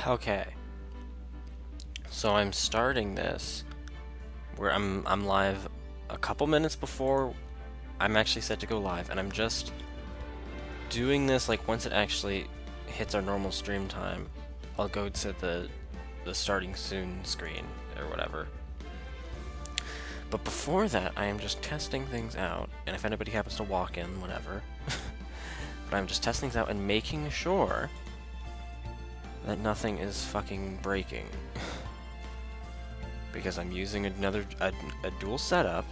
Okay. So I'm starting this where I'm live a couple minutes before I'm actually set to go live, and I'm just doing this like once it actually hits our normal stream time, I'll go to the starting soon screen or whatever. But before that, I am just testing things out, and if anybody happens to walk in, whatever. But I'm just testing things out and making sure that nothing is fucking breaking. Because I'm using a dual setup,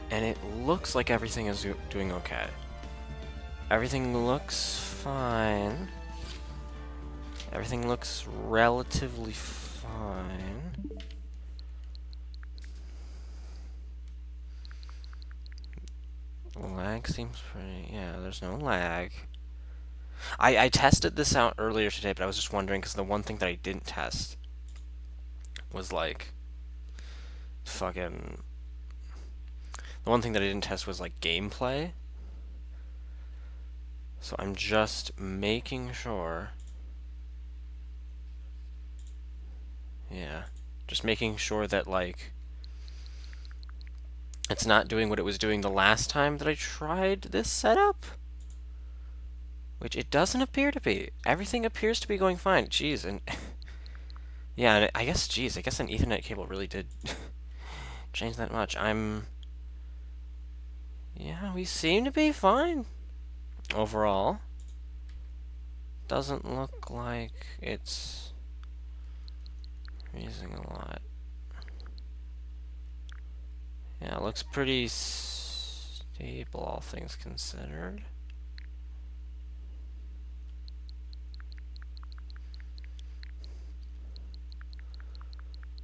and it looks like everything is doing okay. Everything looks fine. Everything looks relatively fine. Lag seems pretty... yeah, there's no lag. I tested this out earlier today, but I was just wondering, because the one thing that I didn't test was, like, fucking... the one thing that I didn't test was, like, gameplay. So I'm just making sure... yeah. Just making sure that, like... it's not doing what it was doing the last time that I tried this setup. Which it doesn't appear to be. Everything appears to be going fine. Jeez, and... yeah, and I guess, jeez, I guess an Ethernet cable really did change that much. Yeah, we seem to be fine. Overall. Doesn't look like it's using a lot. Yeah, it looks pretty stable, all things considered.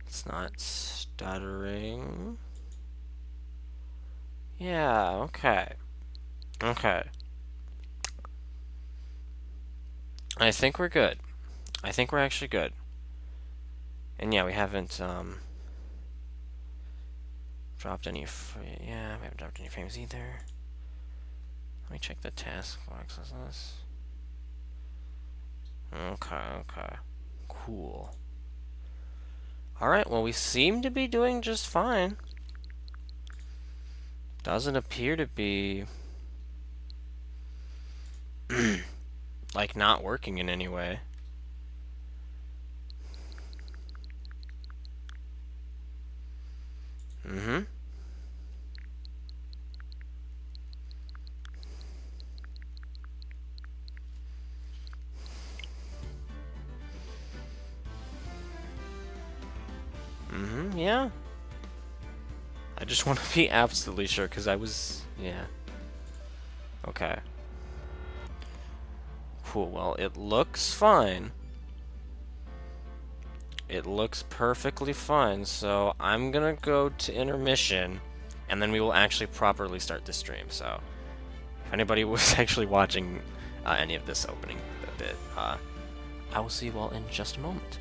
It's not stuttering. Yeah, okay. Okay. I think we're good. I think we're actually good. And yeah, we haven't dropped any yeah, we haven't dropped any frames either. Let me check the task boxes on this. Okay, okay. Cool. Alright, well, we seem to be doing just fine. Doesn't appear to be like not working in any way. Mm-hmm. Mm-hmm, yeah. I just want to be absolutely sure, because I was... yeah. Okay. Cool, well, it looks fine. It looks perfectly fine, so I'm gonna go to intermission, and then we will actually properly start the stream, so... if anybody was actually watching any of this opening bit, I will see you all in just a moment.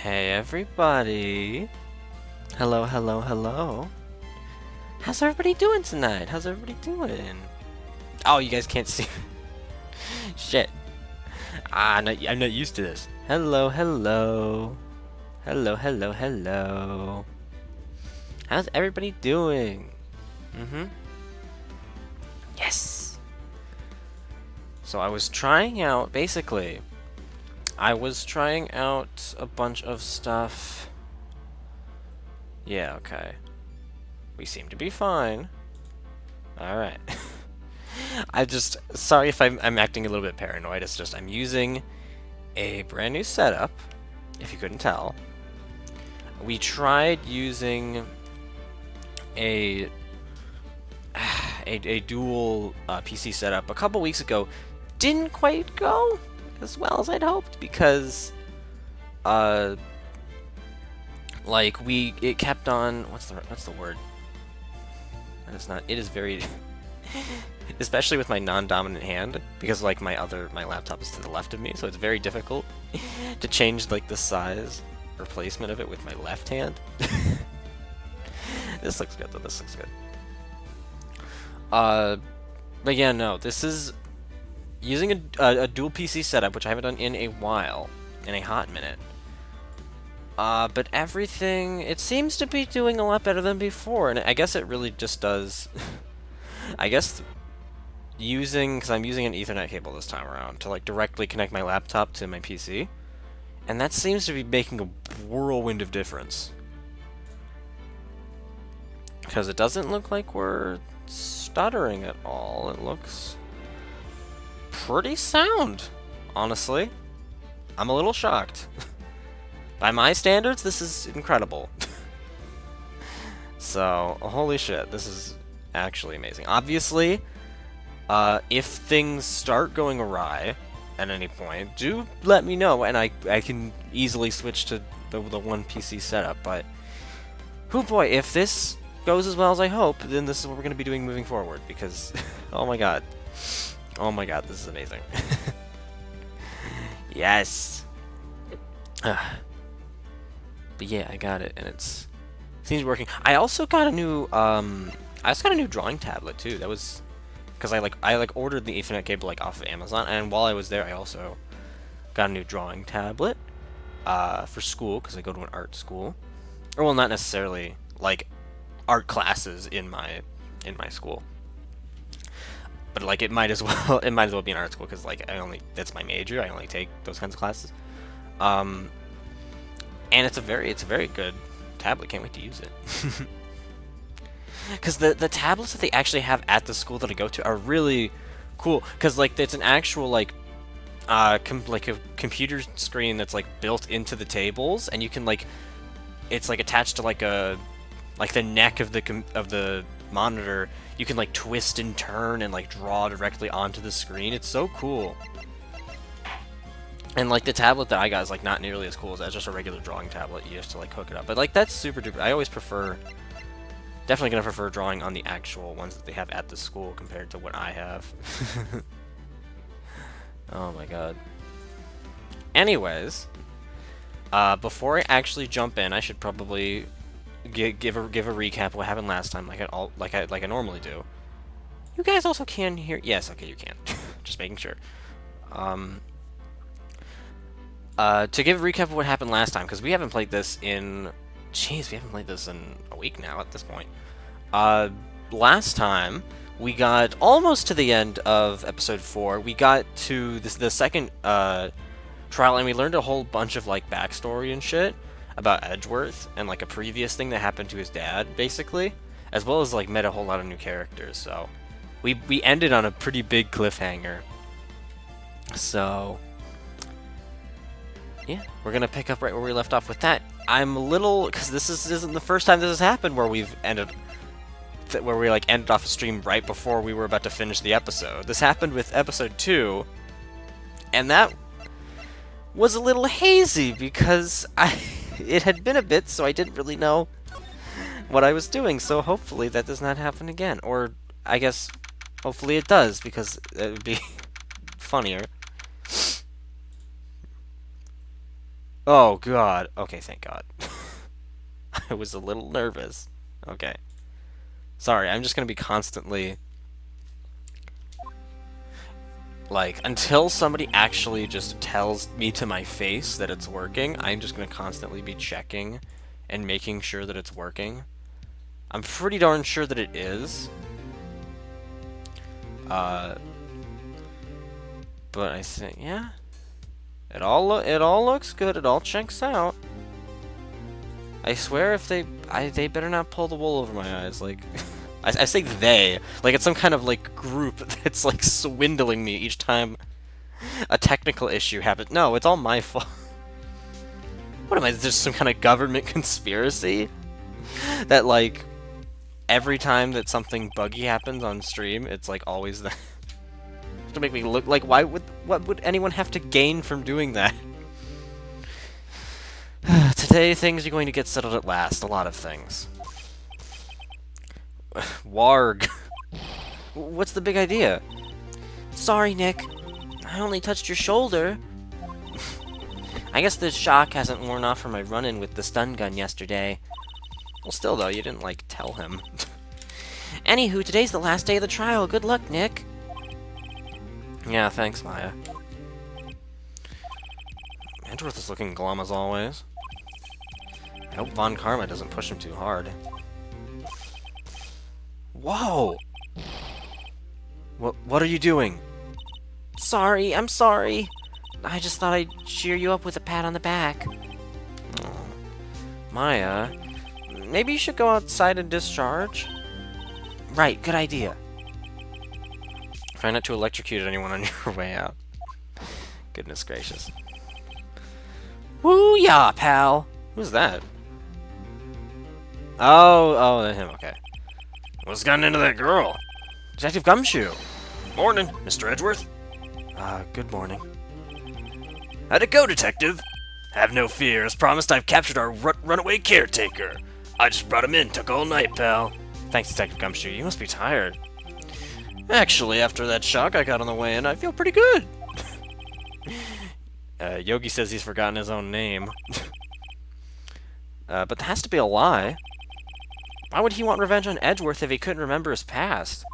Hey everybody! Hello, hello, hello. How's everybody doing tonight? How's everybody doing? Oh, you guys can't see. Shit. I'm not used to this. Hello, hello. Hello, hello, hello. How's everybody doing? Yes! So I was trying out, basically, I was trying out a bunch of stuff. Yeah, okay. We seem to be fine. Alright. Sorry if I'm acting a little bit paranoid, it's just I'm using a brand new setup, if you couldn't tell. We tried using a dual PC setup a couple weeks ago. Didn't quite go as well as I'd hoped because like it kept on what's the word? It is very especially with my non-dominant hand, because like my laptop is to the left of me, so it's very difficult to change like the size or placement of it with my left hand. This looks good though, this looks good. But yeah, no, this is using a dual PC setup, which I haven't done in a while, in a hot minute. But everything, it seems to be doing a lot better than before, and I guess it really just does. I guess because I'm using an Ethernet cable this time around to like directly connect my laptop to my PC, and that seems to be making a whirlwind of difference. Because it doesn't look like we're stuttering at all. It looks pretty sound, honestly. I'm a little shocked. By my standards, this is incredible. So, holy shit, this is actually amazing. Obviously, if things start going awry at any point, do let me know, and I can easily switch to the one PC setup, but oh boy, if this goes as well as I hope, then this is what we're going to be doing moving forward, because, oh my god, this is amazing. Yes! But yeah, I got it, and seems working. I also got a new drawing tablet too. That was because I ordered the Ethernet cable like off of Amazon, and while I was there, I also got a new drawing tablet for school, because I go to an art school, or well, not necessarily like art classes in my school, but like it might as well be an art school, because like that's my major. I only take those kinds of classes. And it's a very good tablet. Can't wait to use it. Because the tablets that they actually have at the school that I go to are really cool. Because like it's an actual like a computer screen that's like built into the tables, and you can like it's like attached to like the neck of the monitor. You can like twist and turn and like draw directly onto the screen. It's so cool. And like the tablet that I got is like not nearly as cool as just a regular drawing tablet. You have to like hook it up, but like that's super duper. I always definitely gonna prefer drawing on the actual ones that they have at the school compared to what I have. Oh my god. Anyways, before I actually jump in, I should probably give a recap of what happened last time, like I normally do. You guys also can hear. Yes, okay, you can. Just making sure. To give a recap of what happened last time, because we haven't played this in... Jeez, we haven't played this in a week now at this point. Last time, we got almost to the end of episode 4. We got to the second trial, and we learned a whole bunch of like backstory and shit about Edgeworth, and like a previous thing that happened to his dad, basically, as well as like met a whole lot of new characters. So we ended on a pretty big cliffhanger. So yeah, we're gonna pick up right where we left off with that. I'm a little, because this isn't the first time this has happened where we ended off a stream right before we were about to finish the episode. This happened with episode 2, and that was a little hazy because it had been a bit, so I didn't really know what I was doing. So hopefully that does not happen again, or I guess hopefully it does, because it would be funnier. Oh, God. Okay, thank God. I was a little nervous. Okay. Sorry, I'm just gonna be constantly... Like, until somebody actually just tells me to my face that it's working, I'm just gonna constantly be checking and making sure that it's working. I'm pretty darn sure that it is. But I think, yeah. It all looks good. It all checks out. I swear if they better not pull the wool over my eyes. Like, I say they, like it's some kind of like group that's like swindling me each time a technical issue happens. No, it's all my fault. What am I, just some kind of government conspiracy? That like, every time that something buggy happens on stream, it's like always that. To make me look like, what would anyone have to gain from doing that? Today, things are going to get settled at last. A lot of things. Warg. What's the big idea? Sorry, Nick. I only touched your shoulder. I guess the shock hasn't worn off from my run-in with the stun gun yesterday. Well, still, though, you didn't, like, tell him. Anywho, today's the last day of the trial. Good luck, Nick. Yeah, thanks, Maya. Edgeworth is looking glum as always. I hope Von Karma doesn't push him too hard. Whoa! What are you doing? Sorry, I'm sorry. I just thought I'd cheer you up with a pat on the back. Oh. Maya, maybe you should go outside and discharge? Right, good idea. Try not to electrocute anyone on your way out. Goodness gracious. Woo-yah, pal! Who's that? Oh, him, okay. What's gotten into that girl? Detective Gumshoe! Morning, Mr. Edgeworth. Good morning. How'd it go, Detective? Have no fear. As promised, I've captured our runaway caretaker. I just brought him in. Took all night, pal. Thanks, Detective Gumshoe. You must be tired. Actually, after that shock I got on the way in, I feel pretty good. Yogi says he's forgotten his own name. But that has to be a lie. Why would he want revenge on Edgeworth if he couldn't remember his past?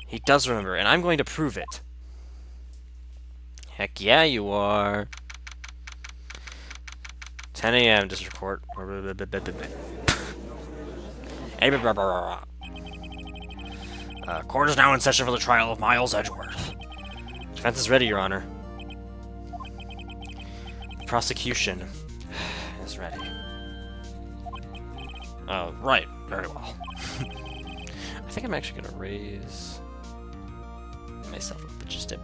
He does remember, and I'm going to prove it. Heck yeah, you are. 10 a.m. District Court. Court is now in session for the trial of Miles Edgeworth. Defense is ready, Your Honor. The prosecution is ready. Oh, right. Very well. I think I'm actually going to raise myself up just a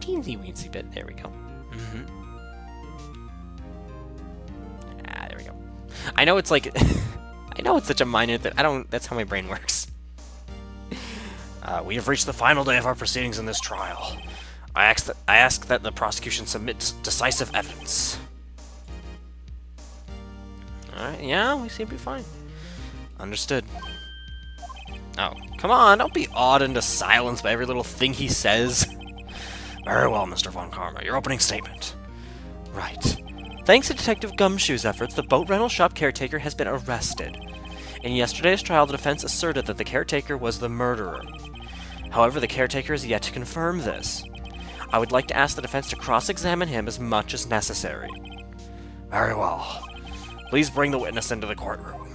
teensy-weensy bit. There we go. There we go. I know it's like... I know it's such a minor that I don't... That's how my brain works. We have reached the final day of our proceedings in this trial. I ask that the prosecution submit decisive evidence. Alright, yeah, we seem to be fine. Understood. Oh, come on, don't be awed into silence by every little thing he says. Very well, Mr. Von Karma, your opening statement. Right. Thanks to Detective Gumshoe's efforts, the boat rental shop caretaker has been arrested. In yesterday's trial, the defense asserted that the caretaker was the murderer. However, the caretaker is yet to confirm this. I would like to ask the defense to cross-examine him as much as necessary. Very well. Please bring the witness into the courtroom.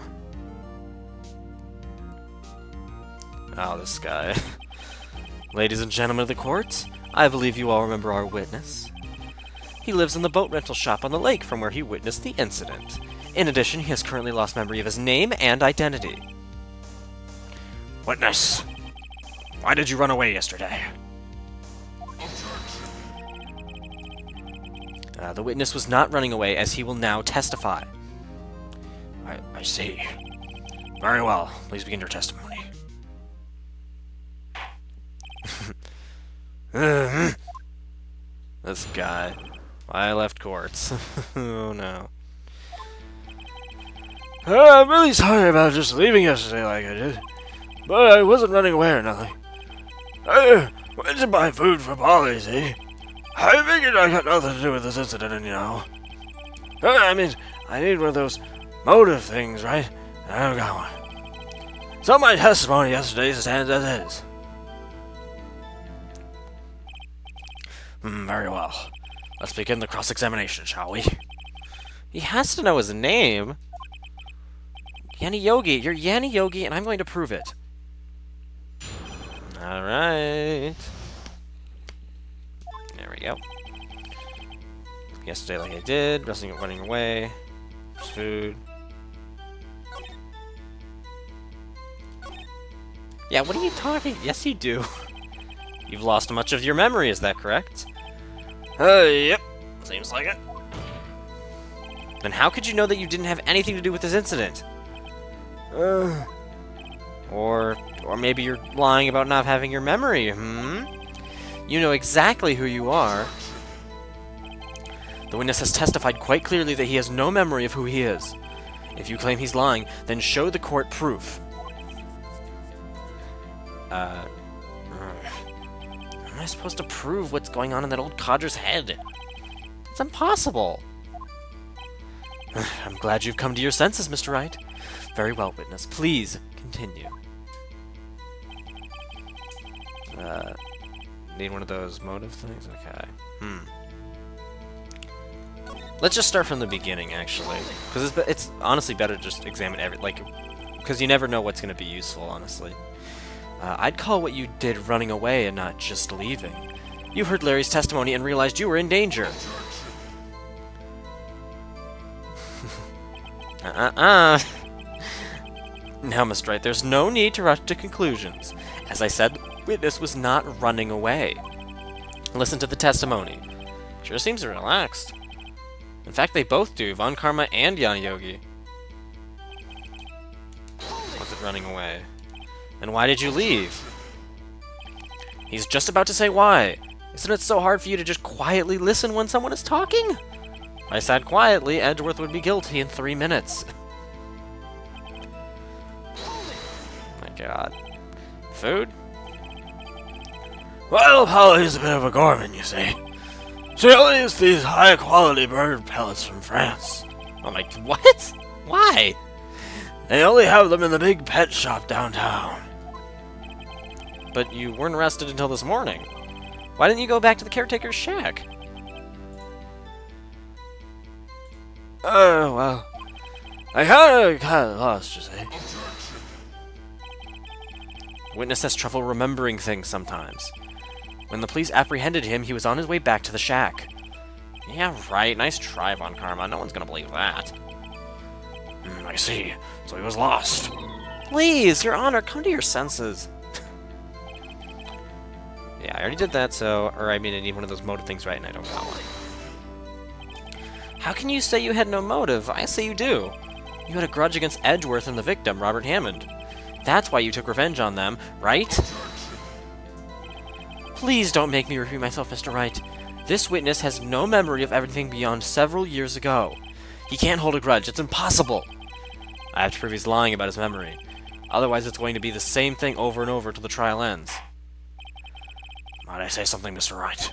Oh, this guy. Ladies and gentlemen of the court, I believe you all remember our witness. He lives in the boat rental shop on the lake from where he witnessed the incident. In addition, he has currently lost memory of his name and identity. Witness, why did you run away yesterday? The witness was not running away, as he will now testify. I see. Very well. Please begin your testimony. This guy. I left courts. Oh no. I'm really sorry about just leaving yesterday like I did. But I wasn't running away or nothing. I went to buy food for Polly's, eh? I figured I got nothing to do with this incident, anyhow. I mean, I need one of those motive things, right? And I don't got one. So my testimony yesterday stands as is. Very well. Let's begin the cross-examination, shall we? He has to know his name. Yanni Yogi, you're Yanni Yogi, and I'm going to prove it. Alright. There we go. Yesterday like I did, running away. Food. Yeah, what are you talking? Yes, you do. You've lost much of your memory, is that correct? Yep. Seems like it. Then how could you know that you didn't have anything to do with this incident? Or maybe you're lying about not having your memory, You know exactly who you are. The witness has testified quite clearly that he has no memory of who he is. If you claim he's lying, then show the court proof. How am I supposed to prove what's going on in that old codger's head? It's impossible. I'm glad you've come to your senses, Mr. Wright. Very well, witness. Please, continue. Need one of those motive things? Okay. Let's just start from the beginning, actually. Because it's honestly better to just examine because you never know what's going to be useful, honestly. I'd call what you did running away and not just leaving. You heard Larry's testimony and realized you were in danger. Now, Mr. Wright, there's no need to rush to conclusions. As I said, the witness was not running away. Listen to the testimony. Sure seems relaxed. In fact, they both do, Von Karma and Yanni Yogi. Wasn't running away. And why did you leave? He's just about to say why. Isn't it so hard for you to just quietly listen when someone is talking? If I sat quietly, Edgeworth would be guilty in 3 minutes. My god. Food? Well, Polly's a bit of a gourmand, you see. She only eats these high-quality bird pellets from France. I'm like, what? Why? They only have them in the big pet shop downtown. But you weren't arrested until this morning. Why didn't you go back to the caretaker's shack? Well, I kinda lost, you see. Witness has trouble remembering things sometimes. When the police apprehended him, he was on his way back to the shack. Yeah, right. Nice try, Von Karma. No one's gonna believe that. I see. So he was lost. Please, Your Honor, come to your senses. Yeah, I already did that, I need one of those motive things right, and I don't got one. How can you say you had no motive? I say you do. You had a grudge against Edgeworth and the victim, Robert Hammond. That's why you took revenge on them, right? Please don't make me repeat myself, Mr. Wright. This witness has no memory of everything beyond several years ago. He can't hold a grudge. It's impossible. I have to prove he's lying about his memory. Otherwise, it's going to be the same thing over and over till the trial ends. Might I say something, Mr. Wright?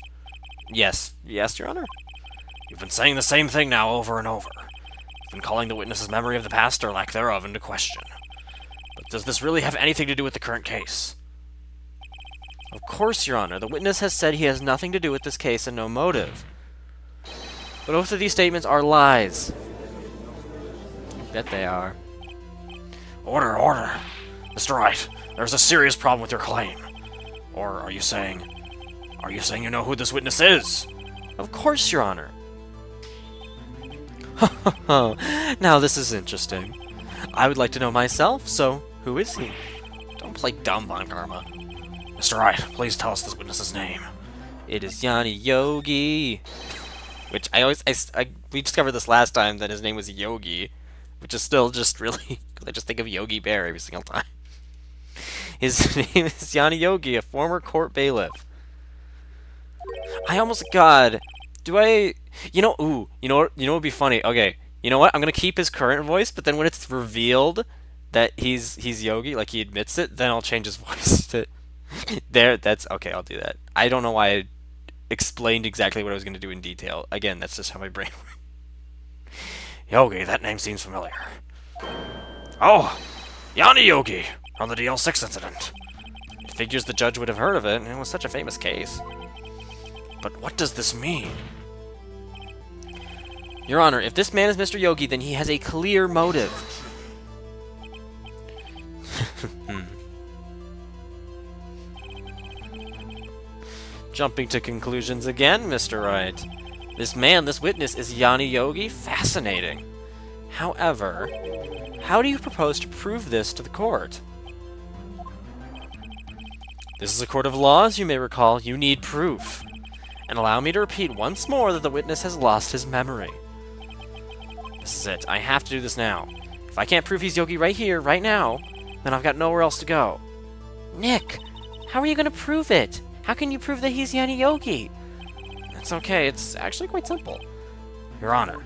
Yes. Yes, Your Honor? You've been saying the same thing now over and over. You've been calling the witness's memory of the past or lack thereof into question. But does this really have anything to do with the current case? Of course, Your Honor. The witness has said he has nothing to do with this case and no motive. But both of these statements are lies. I bet they are. Order, order. Mr. Wright, there's a serious problem with your claim. Or are you saying you know who this witness is? Of course, Your Honor. Now this is interesting. I would like to know myself, so who is he? Don't play dumb, Von Karma. Mr. Wright, please tell us this witness's name. It is Yanni Yogi. Which we discovered this last time that his name was Yogi, which is still just really, I just think of Yogi Bear every single time. His name is Yanni Yogi, a former court bailiff. You know what would be funny? Okay, you know what? I'm gonna keep his current voice, but then when it's revealed that he's Yogi, like he admits it, then I'll change his voice to. That's okay. I'll do that. I don't know why explained exactly what I was going to do in detail. Again, that's just how my brain works. Yogi, that name seems familiar. Oh, Yanni Yogi from the DL6 incident. It figures the judge would have heard of it, and it was such a famous case. But what does this mean? Your Honor, if this man is Mr. Yogi, then he has a clear motive. Jumping to conclusions again, Mr. Wright. This witness is Yanni Yogi? Fascinating. However, how do you propose to prove this to the court? This is a court of law, as you may recall. You need proof. And allow me to repeat once more that the witness has lost his memory. This is it. I have to do this now. If I can't prove he's Yogi right here, right now, then I've got nowhere else to go. Nick, how are you going to prove it? How can you prove that he's Yanni Yogi? It's okay. It's actually quite simple. Your Honor,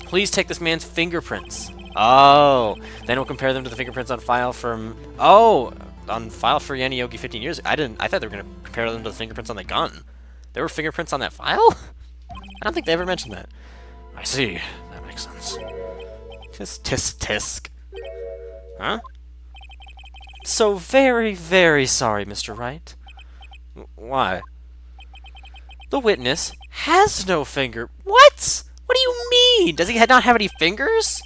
please take this man's fingerprints. Oh, then we'll compare them to the fingerprints on file from... Oh, on file for Yanni Yogi 15 years. I thought they were going to compare them to the fingerprints on the gun. There were fingerprints on that file? I don't think they ever mentioned that. I see. That makes sense. Tisk. Huh? So very, very sorry, Mr. Wright. Why? The witness has no finger. What? What do you mean? Does he not have any fingers?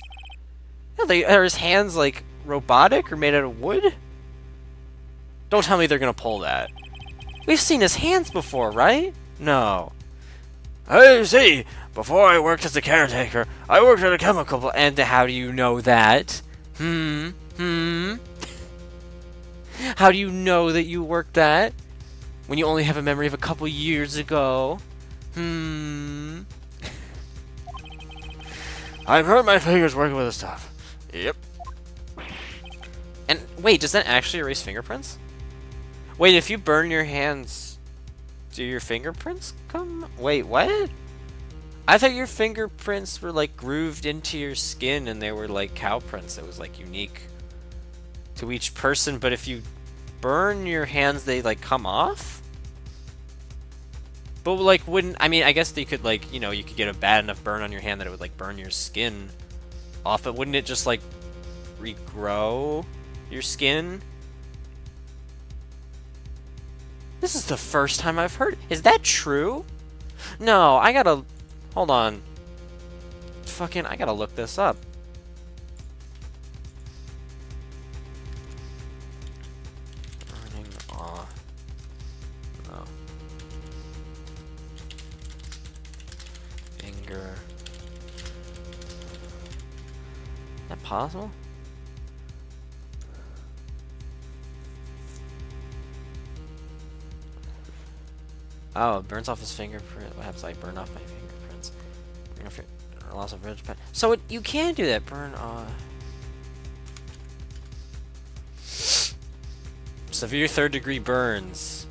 Are his hands, like, robotic or made out of wood? Don't tell me they're gonna pull that. We've seen his hands before, right? No. I see. Before I worked as a caretaker, I worked at a chemical plant. And how do you know that? How do you know that you worked that? When you only have a memory of a couple years ago? I've hurt my fingers working with this stuff. Yep. And wait, does that actually erase fingerprints? Wait, if you burn your hands, do your fingerprints come? Wait, what? I thought your fingerprints were like grooved into your skin and they were like cow prints. It was like unique to each person, but if you burn your hands, they like come off? But like wouldn't, I mean, I guess they could like, you know, you could get a bad enough burn on your hand that it would like burn your skin off, but wouldn't it just like regrow your skin? This is the first time I've heard. Is that true? No, I gotta, hold on. Fucking, I gotta look this up. Burning off. No. Finger. Is that possible? Oh, it burns off his fingerprint. What happens? I burn off my fingerprints. Loss of ridge pen. So you can do that. Burn off. Severe third-degree burns.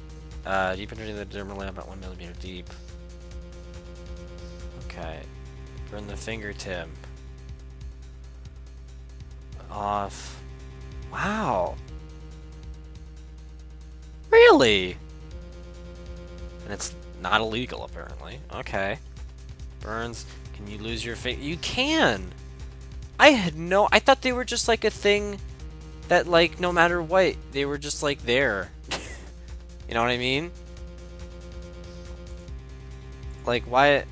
Deep into the dermal layer, about 1 millimeter deep. Okay. Burn the fingertip. Off. Wow. Really? And it's not illegal, apparently. Okay. Burns. Can you lose your finger? You can! I thought they were just like a thing that, like, no matter what, they were just, like, there. You know what I mean? Like, why?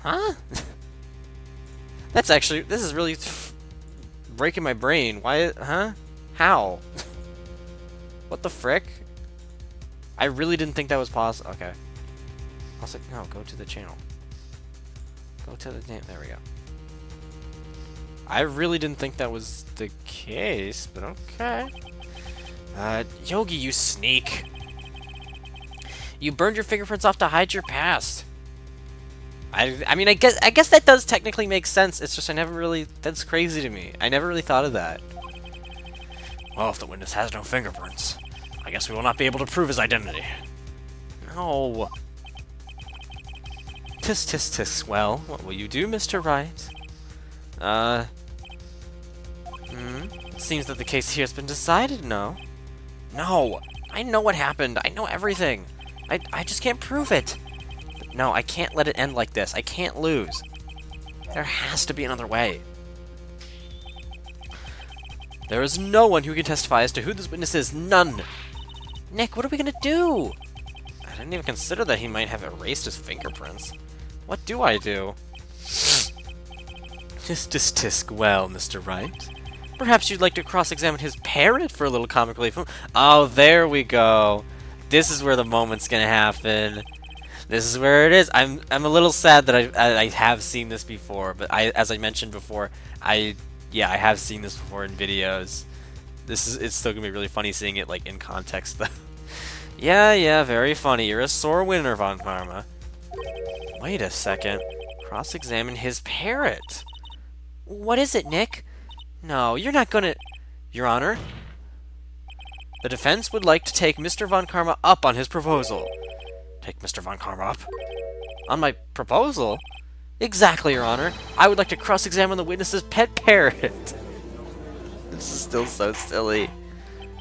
Huh? This is really breaking my brain. Why, huh? How? What the frick? I really didn't think that was possible. Okay. I was like, no, go to the channel. Go to the there we go. I really didn't think that was the case, but okay. Yogi, you sneak. You burned your fingerprints off to hide your past. I mean, I guess that does technically make sense. It's just that's crazy to me. I never really thought of that. Well, if the witness has no fingerprints, I guess we will not be able to prove his identity. No. Tisk. Well, what will you do, Mr. Wright? It seems that the case here has been decided, no? No, I know what happened. I know everything. I just can't prove it. No, I can't let it end like this. I can't lose. There has to be another way. There is no one who can testify as to who this witness is. None. Nick, what are we gonna do? I didn't even consider that he might have erased his fingerprints. What do I do? Tisk, well, Mr. Wright. Perhaps you'd like to cross-examine his parrot for a little comic relief. Oh, there we go. This is where the moment's gonna happen. This is where it is. I'm a little sad that I have seen this before, but as I mentioned before, I have seen this before in videos. It's still gonna be really funny seeing it like in context though. Yeah, very funny. You're a sore winner, Von Karma. Wait a second. Cross-examine his parrot. What is it, Nick? No, you're not gonna... Your Honor? The defense would like to take Mr. Von Karma up on his proposal. Take Mr. Von Karma up? On my proposal? Exactly, Your Honor. I would like to cross-examine the witness's pet parrot. This is still so silly.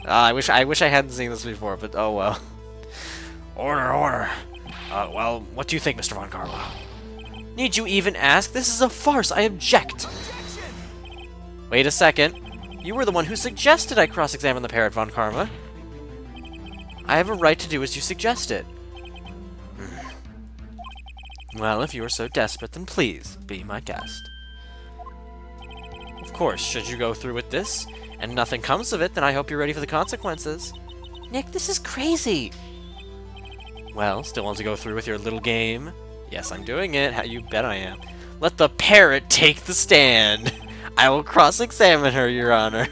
I wish I hadn't seen this before, but oh well. Order. Well, what do you think, Mr. Von Karma? Need you even ask? This is a farce. I object. Wait a second. You were the one who suggested I cross-examine the parrot, Von Karma. I have a right to do as you suggested. Well, if you are so desperate, then please be my guest. Of course, should you go through with this, and nothing comes of it, then I hope you're ready for the consequences. Nick, this is crazy. Well, still want to go through with your little game? Yes, I'm doing it. How you bet I am. Let the parrot take the stand. I will cross-examine her, Your Honor.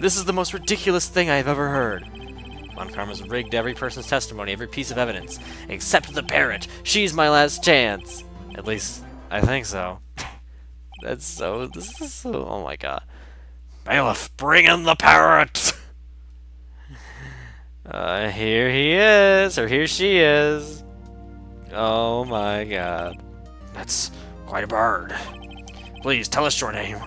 This is the most ridiculous thing I have ever heard. Von Karma's rigged every person's testimony, every piece of evidence, except the parrot. She's my last chance. At least, I think so. This is so, oh my god. Bailiff, bring in the parrot! Here he is, or here she is. Oh my god. That's quite a bird. Please, tell us your name.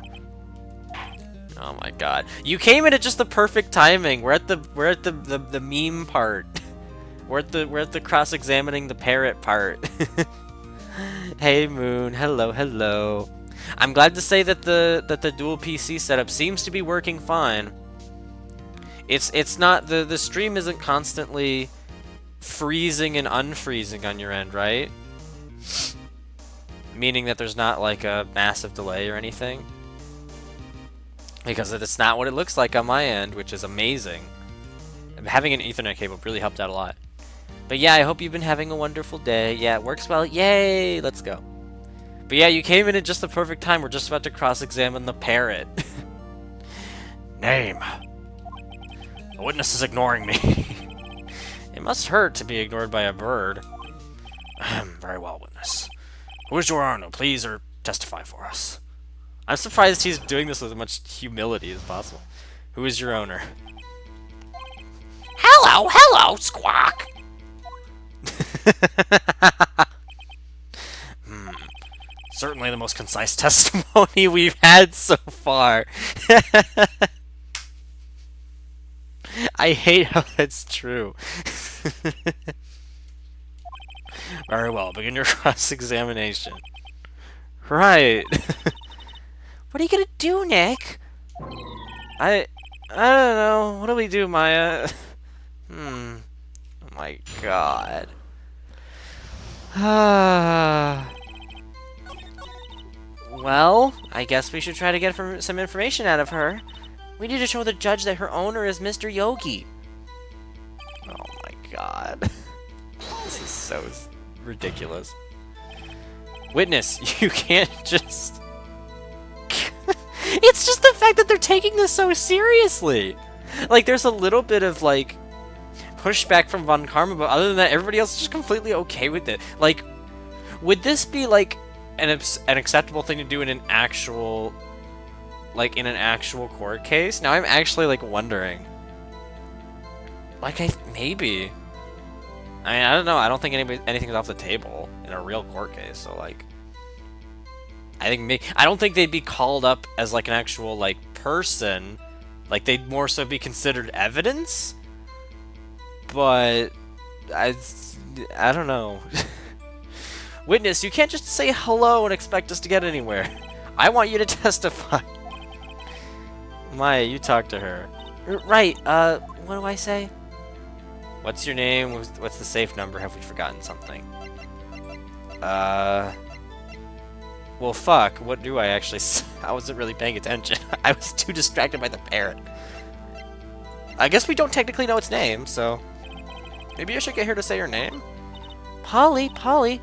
Oh my god. You came in at just the perfect timing. We're at the meme part. We're at the cross-examining the parrot part. Hey Moon, hello. I'm glad to say that the dual PC setup seems to be working fine. It's not the stream isn't constantly freezing and unfreezing on your end, right? Meaning that there's not like a massive delay or anything. Because that's not what it looks like on my end, which is amazing. Having an Ethernet cable really helped out a lot. But yeah, I hope you've been having a wonderful day. Yeah, it works well. Yay! Let's go. But yeah, you came in at just the perfect time. We're just about to cross-examine the parrot. Name. The witness is ignoring me. It must hurt to be ignored by a bird. Very well, witness. Who is your Honor? Please or testify for us. I'm surprised he's doing this with as much humility as possible. Who is your owner? Hello, Squawk! Certainly the most concise testimony we've had so far. I hate how that's true. Very well, begin your cross-examination. Right. What are you gonna do, Nick? I don't know. What do we do, Maya? Oh my god. Well, I guess we should try to get some information out of her. We need to show the judge that her owner is Mr. Yogi. Oh my god. This is so ridiculous. Witness, you can't just... It's just the fact that they're taking this so seriously. Like, there's a little bit of, like, pushback from Von Karma, but other than that, everybody else is just completely okay with it. Like, would this be, like, an acceptable thing to do in an actual... Like, in an actual court case? Now I'm actually, like, wondering. Like, maybe. I mean, I don't know. I don't think anything's off the table in a real court case, so, like... I don't think they'd be called up as, like, an actual, like, person, Like, they'd more so be considered evidence? But... I don't know. Witness, you can't just say hello and expect us to get anywhere. I want you to testify. Maya, you talk to her. Right, what do I say? What's your name? What's the safe number? Have we forgotten something? Well, fuck. What do I actually say? I wasn't really paying attention. I was too distracted by the parrot. I guess we don't technically know its name, so... Maybe I should get her to say her name? Polly, Polly.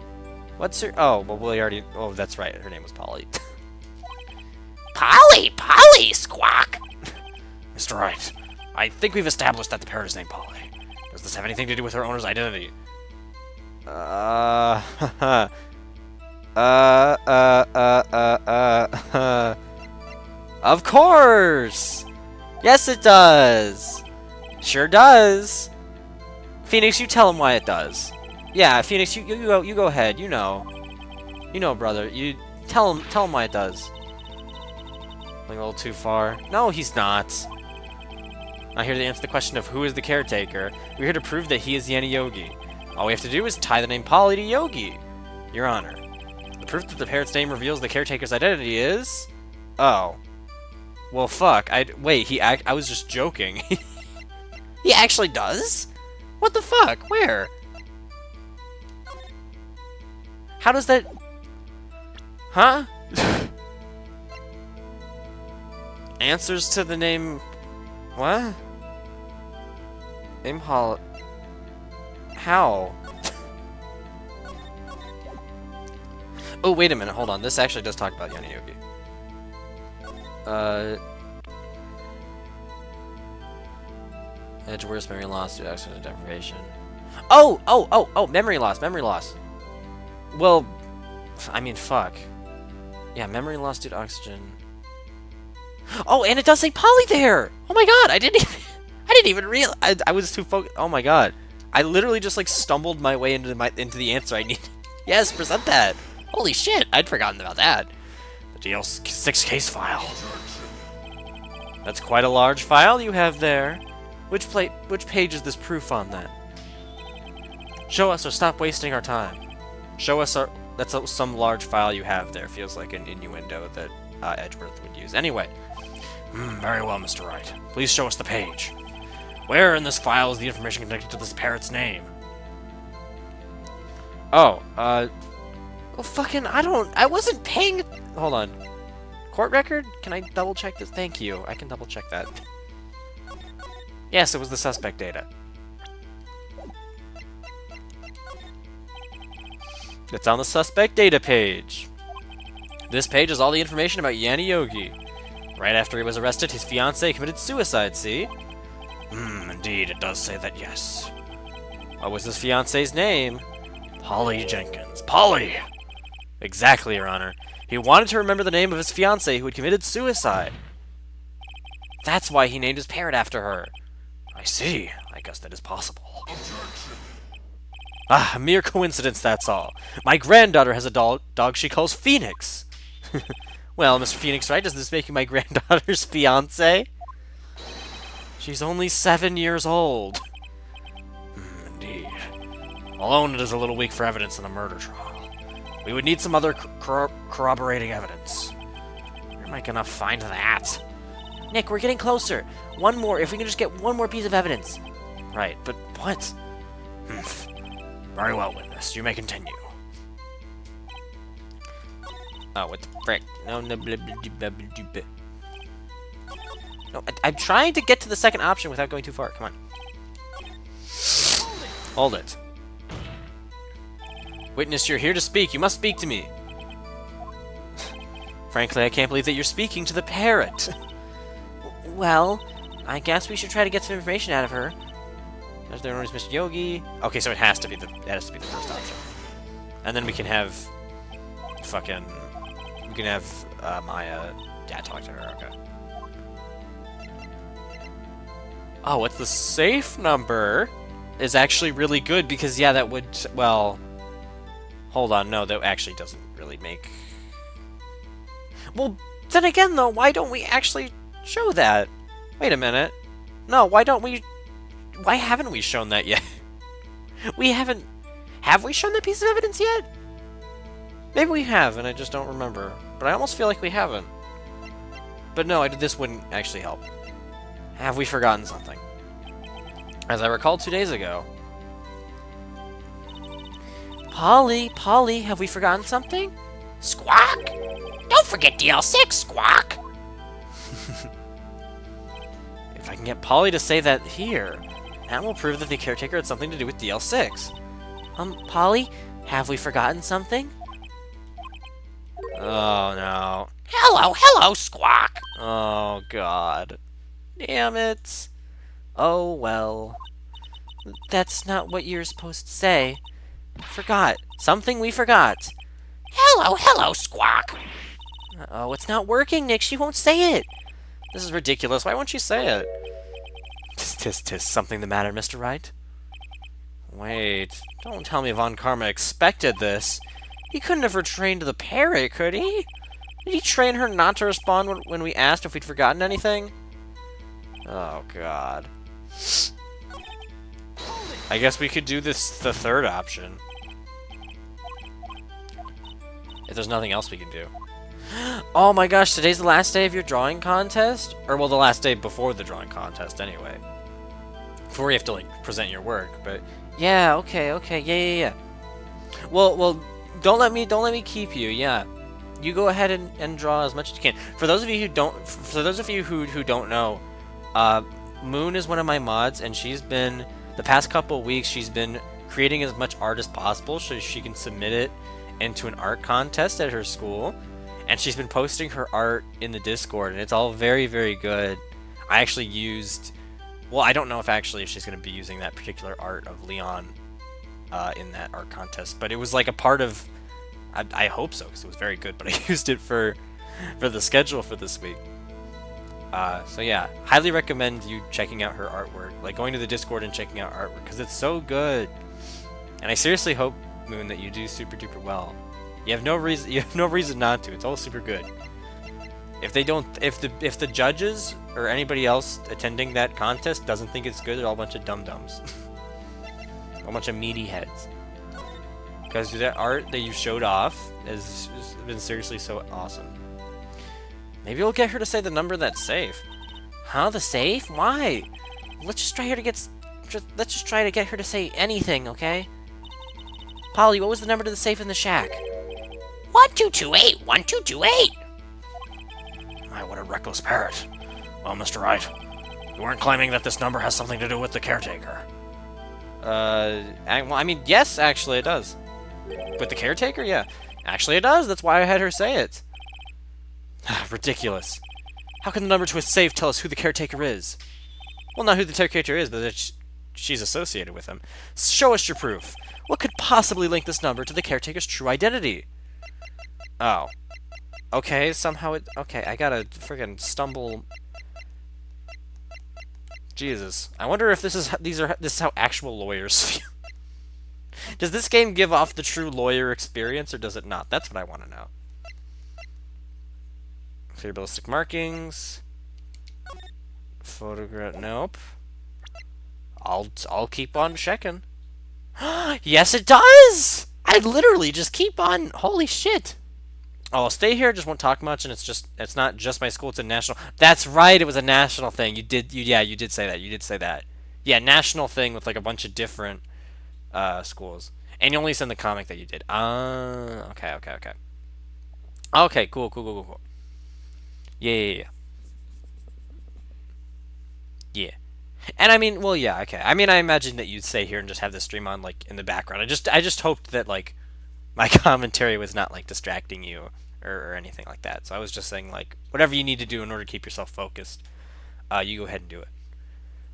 What's her... Oh, well, we already... Oh, that's right. Her name was Polly. Polly, Polly, squawk! Mr. Wright, I think we've established that the parrot is named Polly. Does this have anything to do with her owner's identity? Of course! Yes, it does! Sure does! Phoenix, you tell him why it does. Yeah, Phoenix, you go ahead. You know, brother. You tell him why it does. Going a little too far. No, he's not. Not here to answer the question of who is the caretaker. We're here to prove that he is the Yogi. All we have to do is tie the name Polly to Yogi. Your Honor. The proof that the parrot's name reveals the caretaker's identity is... Oh. Well, fuck. Wait, I was just joking. He actually does? What the fuck? Where? How does that... Huh? Answers to the name... What? Name Hall... How? Oh, wait a minute, hold on. This actually does talk about Yana Yogi. Edgeworth's memory loss due to accident deprivation. Oh, memory loss. Well, I mean, fuck. Yeah, memory loss due to oxygen. Oh, and it does say Polly there! Oh my god, I didn't even realize. I was too focused. Oh my god. I literally just, like, stumbled my way into the answer I needed. Yes, present that. Holy shit, I'd forgotten about that. The DL6 case file. That's quite a large file you have there. Which page is this proof on, then? Show us or stop wasting our time. Show us that's some large file you have there. Feels like an innuendo that Edgeworth would use. Anyway. Very well, Mr. Wright. Please show us the page. Where in this file is the information connected to this parrot's name? Oh, well, fucking, I wasn't paying... Hold on. Court record? Can I double check this? Thank you. I can double check that. Yes, it was the suspect data. It's on the suspect data page. This page is all the information about Yana Yogi. Right after he was arrested, his fiancée committed suicide, see? Indeed, it does say that, yes. What was his fiancée's name? Polly Jenkins. Polly! Exactly, Your Honor. He wanted to remember the name of his fiancée who had committed suicide. That's why he named his parrot after her. I see. I guess that is possible. Ah, a mere coincidence, that's all. My granddaughter has a dog she calls Phoenix. Well, Mr. Phoenix Wright, does this make you my granddaughter's fiancé? She's only 7 years old. Indeed. I'll own it is a little weak for evidence in a murder trial. We would need some other corroborating evidence. Where am I gonna find that? Nick, we're getting closer. One more, if we can just get one more piece of evidence. Right, but what? Very well, witness. You may continue. Oh, what the frick? No, no, blah, blah, blah, blah, blah, blah. No, I'm trying to get to the second option without going too far. Come on. Hold it. Witness, you're here to speak. You must speak to me. Frankly, I can't believe that you're speaking to the parrot. Well, I guess we should try to get some information out of her. There's the owner is Mr. Yogi. Okay, so it has to be the first option. And then we can have fucking Maya dad talk to her. Okay. Oh, what's the safe number? Is actually really good because yeah, that would well. Hold on, no, that actually doesn't really make. Well, then again though, why don't we actually show that? Wait a minute. No, why don't we... Why haven't we shown that yet? We haven't... Have we shown that piece of evidence yet? Maybe we have, and I just don't remember. But I almost feel like we haven't. But no, this wouldn't actually help. Have we forgotten something? As I recalled 2 days ago. Polly, have we forgotten something? Squawk! Don't forget DL6, Squawk! If I can get Polly to say that here, that will prove that the caretaker had something to do with DL6. Polly, have we forgotten something? Oh, no. Hello, Squawk! Oh, God. Damn it. Oh, well. That's not what you're supposed to say. Forgot. Something we forgot. Hello, Squawk! Oh, it's not working, Nick. She won't say it. This is ridiculous. Why won't she say it? Tis, something the matter, Mr. Wright? Wait. Don't tell me Von Karma expected this. He couldn't have retrained the parrot, could he? Did he train her not to respond when we asked if we'd forgotten anything? Oh, God. I guess we could do the third option. If there's nothing else we can do. Oh my gosh, today's the last day of your drawing contest? Or, well, the last day before the drawing contest, anyway. Before you have to, like, present your work, but... Yeah, okay, yeah. Well, don't let me keep you, yeah. You go ahead and draw as much as you can. For those of you who don't know, Moon is one of my mods, and she's been... The past couple of weeks, she's been creating as much art as possible so she can submit it into an art contest at her school. And she's been posting her art in the Discord, and it's all very, very good. I actually used... Well, I don't know if she's going to be using that particular art of Leon in that art contest, but it was like a part of... I hope so, because it was very good, but I used it for the schedule for this week. So yeah, highly recommend you checking out her artwork, like going to the Discord and checking out artwork, because it's so good. And I seriously hope, Moon, that you do super duper well. You have no reason not to. It's all super good. If the judges or anybody else attending that contest doesn't think it's good, they're all a bunch of dum-dums. A bunch of meaty heads. Because that art that you showed off has been seriously so awesome. Maybe we'll get her to say the number that's safe. Huh? The safe? Why? Let's just try to get her to say anything, okay? Polly, what was the number to the safe in the shack? 1228, 1228! My, what a reckless parrot. Well, Mr. Wright, you weren't claiming that this number has something to do with the caretaker. Well, I mean, yes, actually it does. With the caretaker? Yeah. Actually it does. That's why I had her say it. Ridiculous. How can the number to a safe tell us who the caretaker is? Well, not who the caretaker is, but that she's associated with him. Show us your proof. What could possibly link this number to the caretaker's true identity? Oh. Okay, somehow it... Okay, I gotta friggin' stumble... Jesus. I wonder if this is how actual lawyers feel. Does this game give off the true lawyer experience, or does it not? That's what I want to know. Clear ballistic markings. Photograph... Nope. I'll keep on checking. Yes, it does! I literally just keep on... Holy shit! I'll stay here, just won't talk much, and it's not just my school, it's a national... That's right, it was a national thing. You did say that. You did say that. Yeah, national thing with like a bunch of different schools. And you only send the comic that you did. Okay. Okay, cool. Yeah. Yeah. And I mean, well, yeah, okay. I mean, I imagine that you'd stay here and just have the stream on, like, in the background. I just hoped that, like, my commentary was not, like, distracting you or anything like that. So I was just saying, like, whatever you need to do in order to keep yourself focused, you go ahead and do it.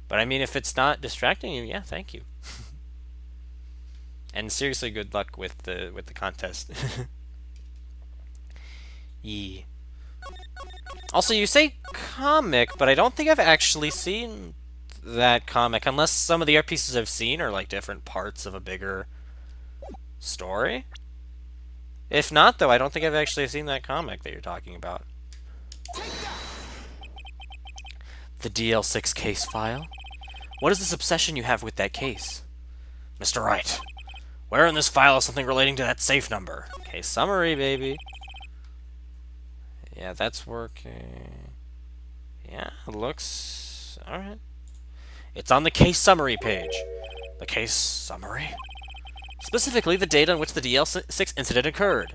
But I mean, if it's not distracting you, yeah, thank you. And seriously, good luck with the contest. Yeah. Also, you say comic, but I don't think I've actually seen that comic, unless some of the art pieces I've seen are like different parts of a bigger story. If not, though, I don't think I've actually seen that comic that you're talking about. The DL6 case file? What is this obsession you have with that case? Mr. Wright, where in this file is something relating to that safe number? Case summary, baby. Yeah, that's working. Yeah, it looks... alright. It's on the case summary page. The case summary? Specifically, the date on which the DL6 incident occurred.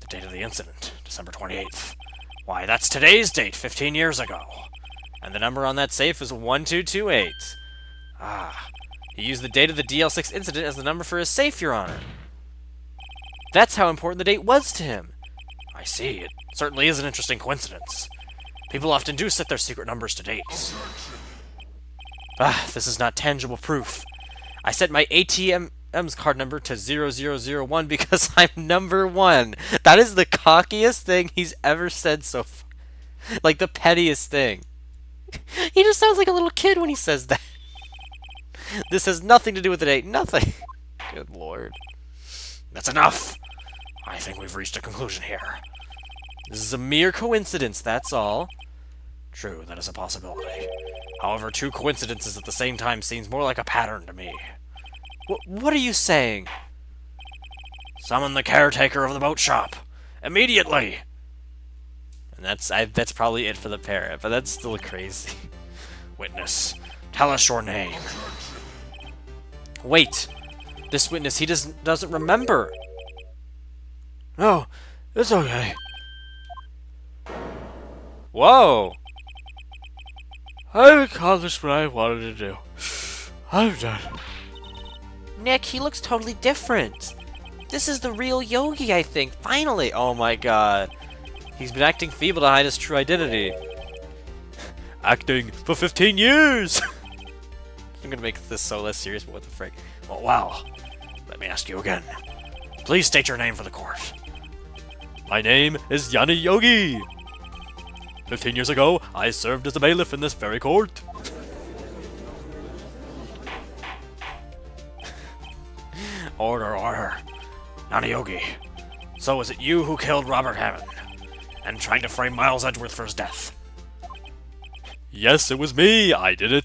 The date of the incident, December 28th. Why, that's today's date, 15 years ago. And the number on that safe is 1228. Ah, He used the date of the DL6 incident as the number for his safe, Your Honor. That's how important the date was to him. I see. It certainly is an interesting coincidence. People often do set their secret numbers to dates. This is not tangible proof. I set my ATM's card number to 0001 because I'm number one. That is the cockiest thing he's ever said so far. Like the pettiest thing. He just sounds like a little kid when he says that. This has nothing to do with the date. Nothing. Good lord. That's enough. I think we've reached a conclusion here. This is a mere coincidence, that's all. True, that is a possibility. However, two coincidences at the same time seems more like a pattern to me. What are you saying? Summon the caretaker of the boat shop. Immediately! And that's probably it for the parrot, but that's still crazy. Witness, tell us your name. Wait. This witness, he doesn't remember. No, it's okay. Whoa. I've accomplished what I wanted to do. I'm done. Nick, he looks totally different. This is the real Yogi, I think. Finally. Oh my god. He's been acting feeble to hide his true identity. Acting for 15 years! I'm gonna make this so less serious, but what the frick. Well, let me ask you again. Please state your name for the court. My name is Yanni Yogi. 15 years ago, I served as a bailiff in this very court. Order. Nanayogi. So is it you who killed Robert Hammond and tried to frame Miles Edgeworth for his death? Yes, it was me. I did it.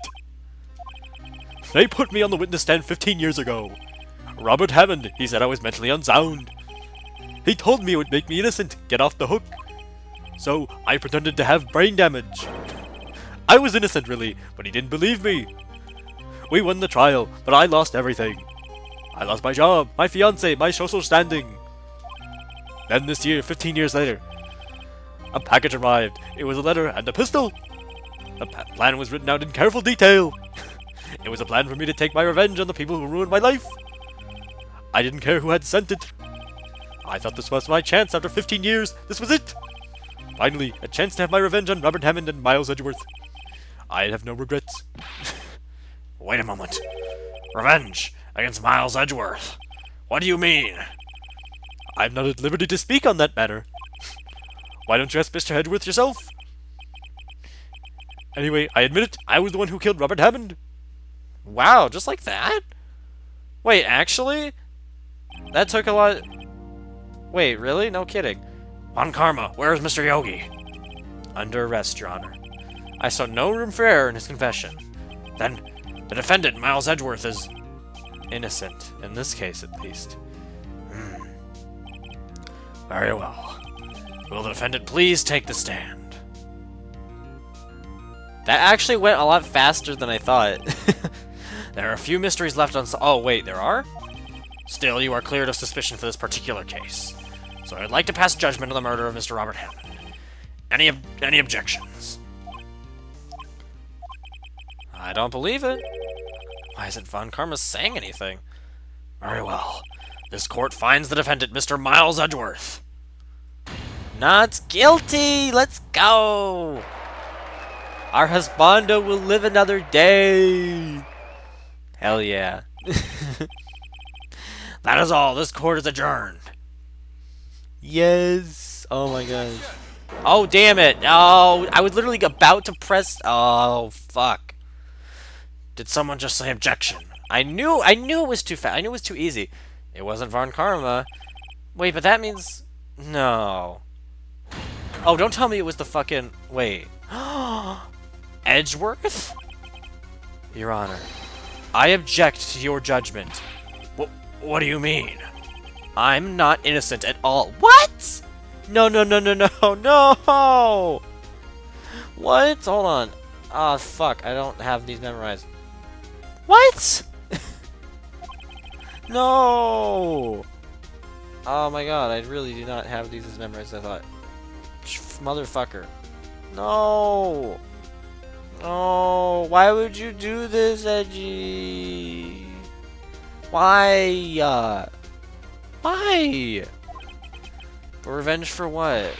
They put me on the witness stand 15 years ago. Robert Hammond, he said I was mentally unsound. He told me it would make me innocent, get off the hook. So, I pretended to have brain damage. I was innocent, really, but he didn't believe me. We won the trial, but I lost everything. I lost my job, my fiancé, my social standing. Then this year, 15 years later, a package arrived. It was a letter and a pistol. The plan was written out in careful detail. It was a plan for me to take my revenge on the people who ruined my life. I didn't care who had sent it. I thought this was my chance after 15 years. This was it. Finally, a chance to have my revenge on Robert Hammond and Miles Edgeworth. I have no regrets. Wait a moment. Revenge against Miles Edgeworth? What do you mean? I'm not at liberty to speak on that matter. Why don't you ask Mr. Edgeworth yourself? Anyway, I admit it, I was the one who killed Robert Hammond. Wow, just like that? Wait, actually? That took a lot... Wait, really? No kidding. On Karma, where is Mr. Yogi? Under arrest, Your Honor. I saw no room for error in his confession. Then, the defendant, Miles Edgeworth, is... innocent, in this case at least. Very well. Will the defendant please take the stand? That actually went a lot faster than I thought. There are a few mysteries left unsolved. Oh, wait, there are? Still, you are cleared of suspicion for this particular case. So I'd like to pass judgment on the murder of Mr. Robert Hammond. Any objections? I don't believe it. Why isn't Von Karma saying anything? Very well. This court finds the defendant, Mr. Miles Edgeworth. Not guilty! Let's go! Our husbando will live another day! Hell yeah. That is all. This court is adjourned. Yes! Oh my gosh. Oh, damn it! Oh, I was literally about to press... Oh, fuck. Did someone just say objection? I knew it was too fast. I knew it was too easy. It wasn't Von Karma. Wait, but that means... No. Oh, don't tell me it was the fucking... Wait. Edgeworth? Your Honor, I object to your judgment. What do you mean? I'm not innocent at all. What? No, no, no, no, no, no! What? Hold on. Ah, fuck. I don't have these memorized. What? No! Oh my god, I really do not have these as memorized, I thought. Motherfucker. No! No! Why would you do this, Edgy? Why? Why? For revenge for what?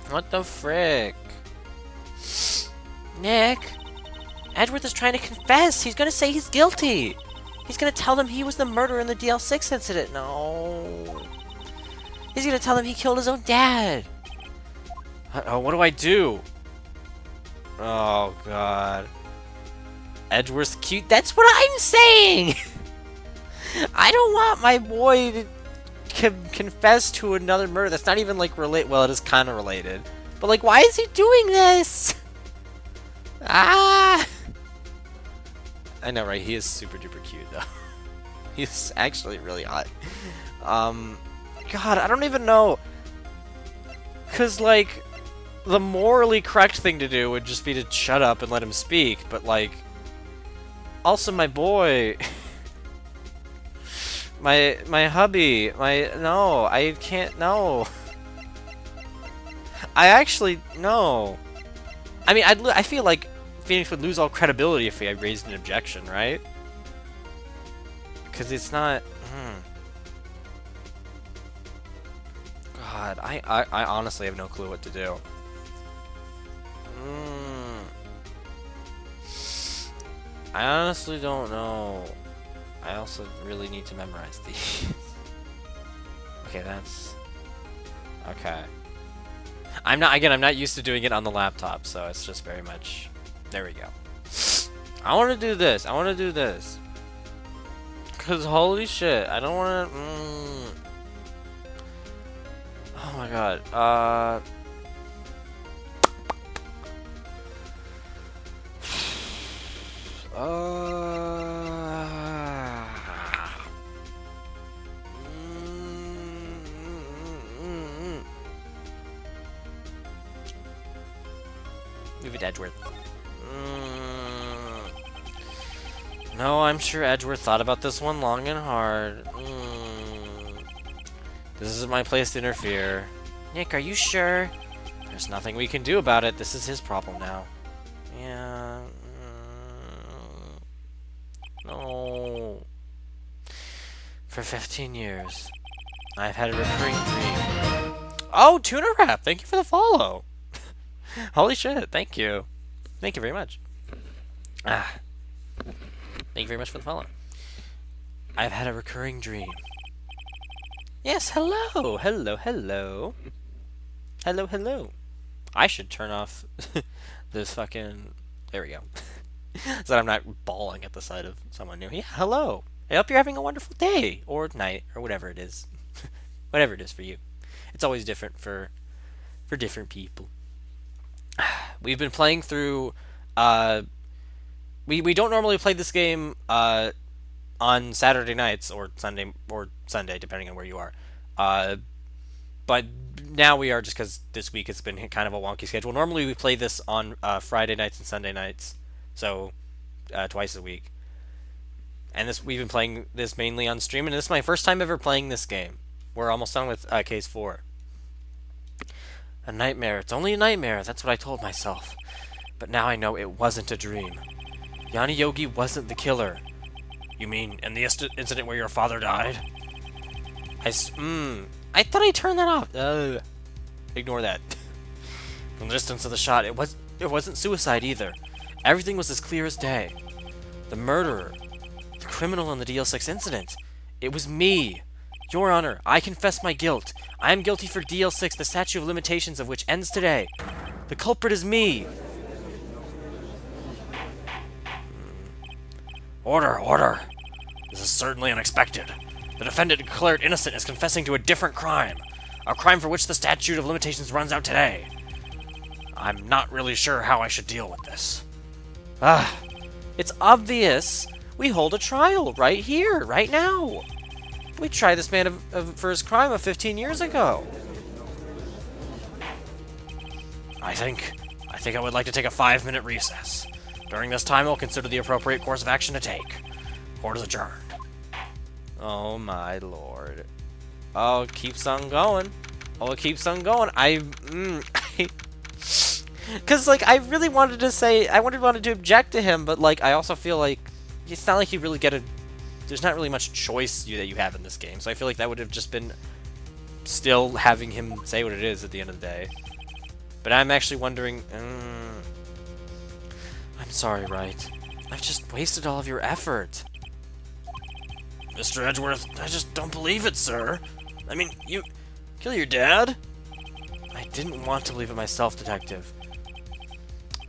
What the frick? Nick, Edgeworth is trying to confess. He's gonna say he's guilty. He's gonna tell them he was the murderer in the DL6 incident. No. He's gonna tell them he killed his own dad. What do I do? Oh, God. Edgeworth's cute. That's what I'm saying. I don't want my boy to Confess to another murder that's not even, like, related. Well, it is kind of related. But, like, why is he doing this? Ah! I know, right? He is super duper cute, though. He's actually really hot. God, I don't even know. Because, like, the morally correct thing to do would just be to shut up and let him speak. But, like, also my boy... My hubby, no, I can't, no. I actually, no. I mean, I feel like Phoenix would lose all credibility if I raised an objection, right? Because it's not, God, I honestly have no clue what to do. I honestly don't know. I also really need to memorize these. Okay, that's... Okay. I'm not used to doing it on the laptop, so it's just very much... There we go. I want to do this. I want to do this. Because holy shit, I don't want to... Oh my god. Move it, Edgeworth. No, I'm sure Edgeworth thought about this one long and hard. This is my place to interfere. Nick, are you sure? There's nothing we can do about it. This is his problem now. Yeah. No. For 15 years, I've had a recurring dream. Oh, Tuna Wrap! Thank you for the follow. Holy shit! Thank you. Thank you very much. Thank you very much for the follow. I've had a recurring dream. Yes, hello, hello, hello, hello, hello. I should turn off this fucking. There we go. So that I'm not bawling at the sight of someone new. Yeah, hello. I hope you're having a wonderful day or night or whatever it is. Whatever it is for you. It's always different for different people. We've been playing through. We don't normally play this game on Saturday nights or Sunday, depending on where you are. But now we are, just because this week it's been kind of a wonky schedule. Normally we play this on Friday nights and Sunday nights, so twice a week. And we've been playing this mainly on stream, and this is my first time ever playing this game. We're almost done with Case 4. A nightmare. It's only a nightmare. That's what I told myself. But now I know it wasn't a dream. Yanni Yogi wasn't the killer. You mean in the incident where your father died? I thought I turned that off. Ignore that. From the distance of the shot, it wasn't suicide either. Everything was as clear as day. The murderer, the criminal in the DL6 incident, it was me. Your Honor, I confess my guilt. I am guilty for DL6, the statute of limitations of which ends today. The culprit is me. Order, order. This is certainly unexpected. The defendant declared innocent is confessing to a different crime. A crime for which the statute of limitations runs out today. I'm not really sure how I should deal with this. Ah, it's obvious. We hold a trial right here, right now. We tried this man for his crime of 15 years ago. I think I would like to take a 5-minute recess. During this time, I'll consider the appropriate course of action to take. Court is adjourned. Oh my lord. Oh, it keeps on going. Oh, it keeps on going. Because, like, I really wanted to say, I wanted to object to him, but, like, I also feel like it's not like you really get a, there's not really much choice that you have in this game, so I feel like that would have just been still having him say what it is at the end of the day. But I'm actually wondering, I'm sorry, Wright. I've just wasted all of your effort. Mr. Edgeworth, I just don't believe it, sir. I mean, you kill your dad? I didn't want to believe it myself, Detective.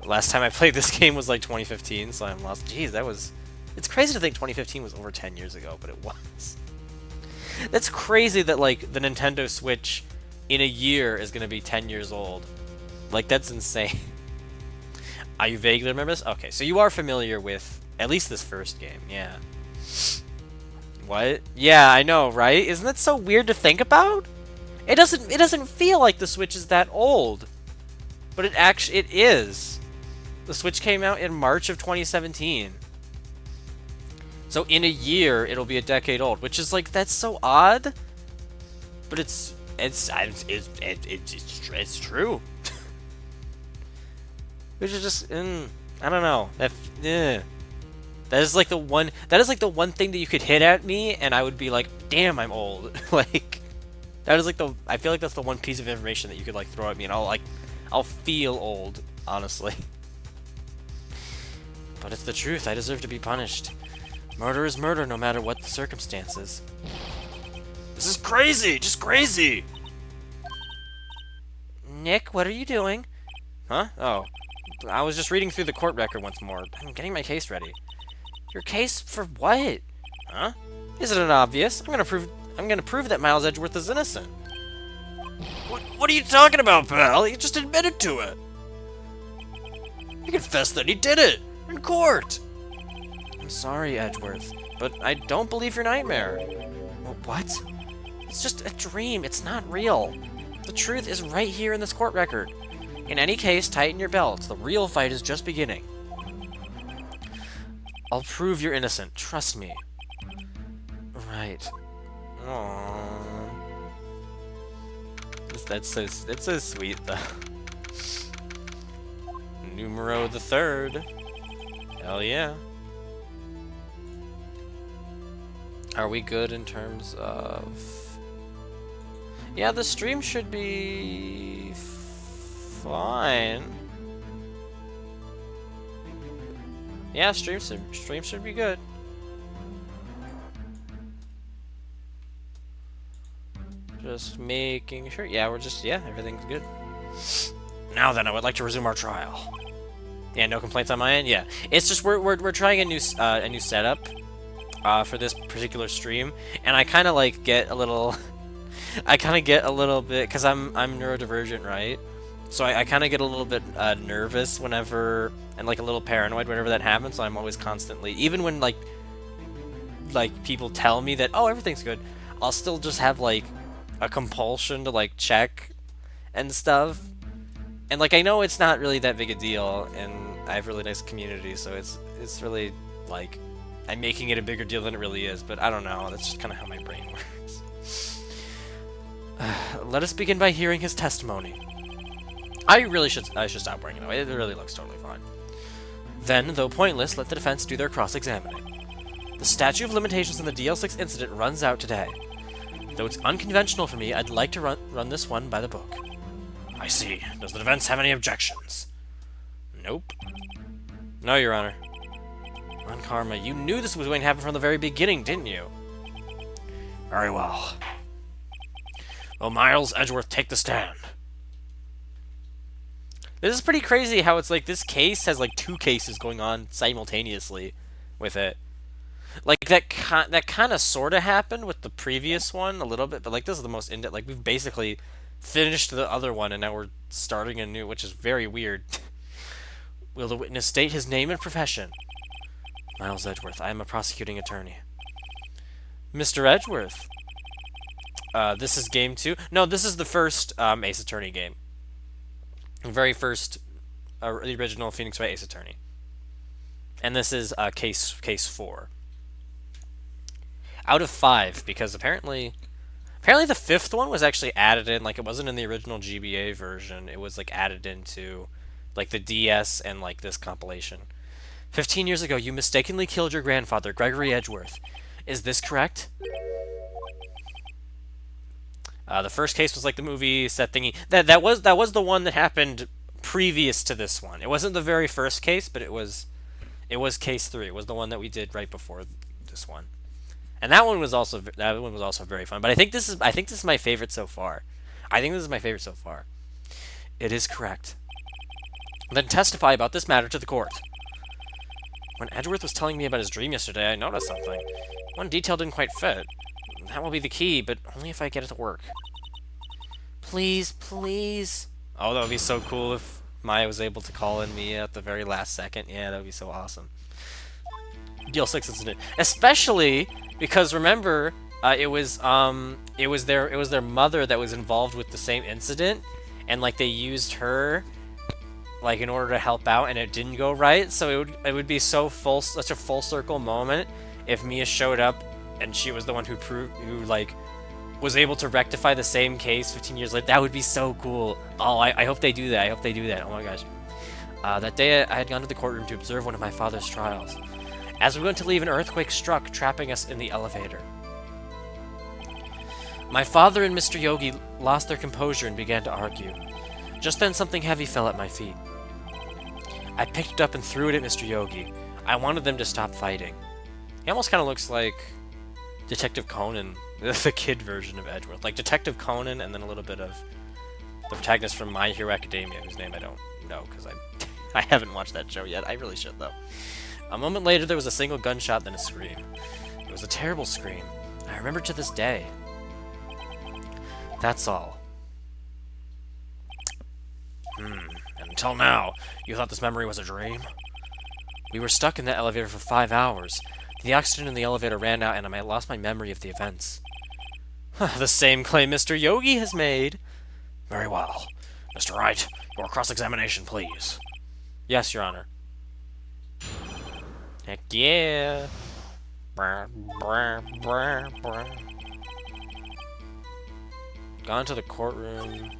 Last time I played this game was like 2015, so I'm lost. Jeez, that was... It's crazy to think 2015 was over 10 years ago, but it was. That's crazy that, like, the Nintendo Switch in a year is going to be 10 years old. Like, that's insane. Are you vaguely remember this? Okay, so you are familiar with at least this first game, yeah. What? Yeah, I know, right? Isn't that so weird to think about? It doesn't feel like the Switch is that old. But it is. The Switch came out in March of 2017. So in a year, it'll be a decade old, which is like, that's so odd. But it's true. Which is just, I don't know. That is like the one thing that you could hit at me, and I would be like, damn, I'm old. Like, that is like I feel like that's the one piece of information that you could like throw at me, and I'll feel old, honestly. But it's the truth. I deserve to be punished. Murder is murder, no matter what the circumstances. This is crazy! Just crazy! Nick, what are you doing? Huh? Oh. I was just reading through the court record once more. I'm getting my case ready. Your case for what? Huh? Isn't it obvious? I'm gonna prove that Miles Edgeworth is innocent. What are you talking about, pal? He just admitted to it. He confessed that he did it in court. I'm sorry, Edgeworth, but I don't believe your nightmare. What? It's just a dream. It's not real. The truth is right here in this court record. In any case, tighten your belts. The real fight is just beginning. I'll prove you're innocent. Trust me. Right. Aww. That's so sweet, though. Numero the third. Hell yeah. Are we good in terms of... Yeah, the stream should be... fine. Yeah, stream should be good. Just making sure. Yeah, everything's good. Now then, I would like to resume our trial. Yeah, no complaints on my end. Yeah, it's just we're trying a new setup for this particular stream, and I kind of like get a little, I kind of get a little bit because I'm neurodivergent, right? So I kind of get a little bit nervous whenever, and like a little paranoid whenever that happens. So I'm always constantly, even when like people tell me that, oh, everything's good, I'll still just have like a compulsion to like check and stuff. And like I know it's not really that big a deal, and I have a really nice community, so it's really like I'm making it a bigger deal than it really is. But I don't know. That's just kind of how my brain works. Let us begin by hearing his testimony. I should stop bringing it away. It really looks totally fine. Then, though pointless, let the defense do their cross-examining. The statute of limitations on the DL6 incident runs out today. Though it's unconventional for me, I'd like to run this one by the book. I see. Does the defense have any objections? Nope. No, Your Honor. On Karma, you knew this was going to happen from the very beginning, didn't you? Very well. Will Miles Edgeworth take the stand? This is pretty crazy how it's like this case has like two cases going on simultaneously with it. Like that kind of sort of happened with the previous one a little bit, but like this is the most in-depth. Like we've basically finished the other one, and now we're starting a new, which is very weird. Will the witness state his name and profession? Miles Edgeworth. I am a prosecuting attorney. Mr. Edgeworth. This is game 2. No, this is the first Ace Attorney game. The very first, the original Phoenix Wright Ace Attorney. And this is case 4. Out of 5, because apparently the 5th one was actually added in. Like, it wasn't in the original GBA version. It was like added into like the DS and like this compilation. 15 years ago, you mistakenly killed your grandfather, Gregory Edgeworth. Is this correct? The first case was like the movie set thingy. That was the one that happened previous to this one. It wasn't the very first case, but it was case 3. It was the one that we did right before this one. And that one was also very fun. But I think this is my favorite so far. It is correct. Then testify about this matter to the court. When Edgeworth was telling me about his dream yesterday, I noticed something. One detail didn't quite fit. That will be the key, but only if I get it to work. Please, please. Oh, that would be so cool if Maya was able to call in Mia at the very last second. Yeah, that would be so awesome. Deal 6 incident, especially because remember, it was their mother that was involved with the same incident, and like they used her like in order to help out, and it didn't go right. So it would be such a full circle moment if Mia showed up and she was the one who was able to rectify the same case 15 years later. That would be so cool. Oh, I hope they do that. Oh my gosh. That day I had gone to the courtroom to observe one of my father's trials. As we went to leave, an earthquake struck, trapping us in the elevator. My father and Mr. Yogi lost their composure and began to argue. Just then something heavy fell at my feet. I picked it up and threw it at Mr. Yogi. I wanted them to stop fighting. He almost kind of looks like Detective Conan, the kid version of Edgeworth. Like Detective Conan and then a little bit of the protagonist from My Hero Academia, whose name I don't know because I haven't watched that show yet. I really should, though. A moment later, there was a single gunshot, then a scream. It was a terrible scream. I remember to this day. That's all. And until now, you thought this memory was a dream? We were stuck in that elevator for 5 hours. The oxygen in the elevator ran out, and I lost my memory of the events. The same claim Mr. Yogi has made. Very well. Mr. Wright, your cross-examination, please. Yes, Your Honor. Heck yeah. Gone to the courtroom.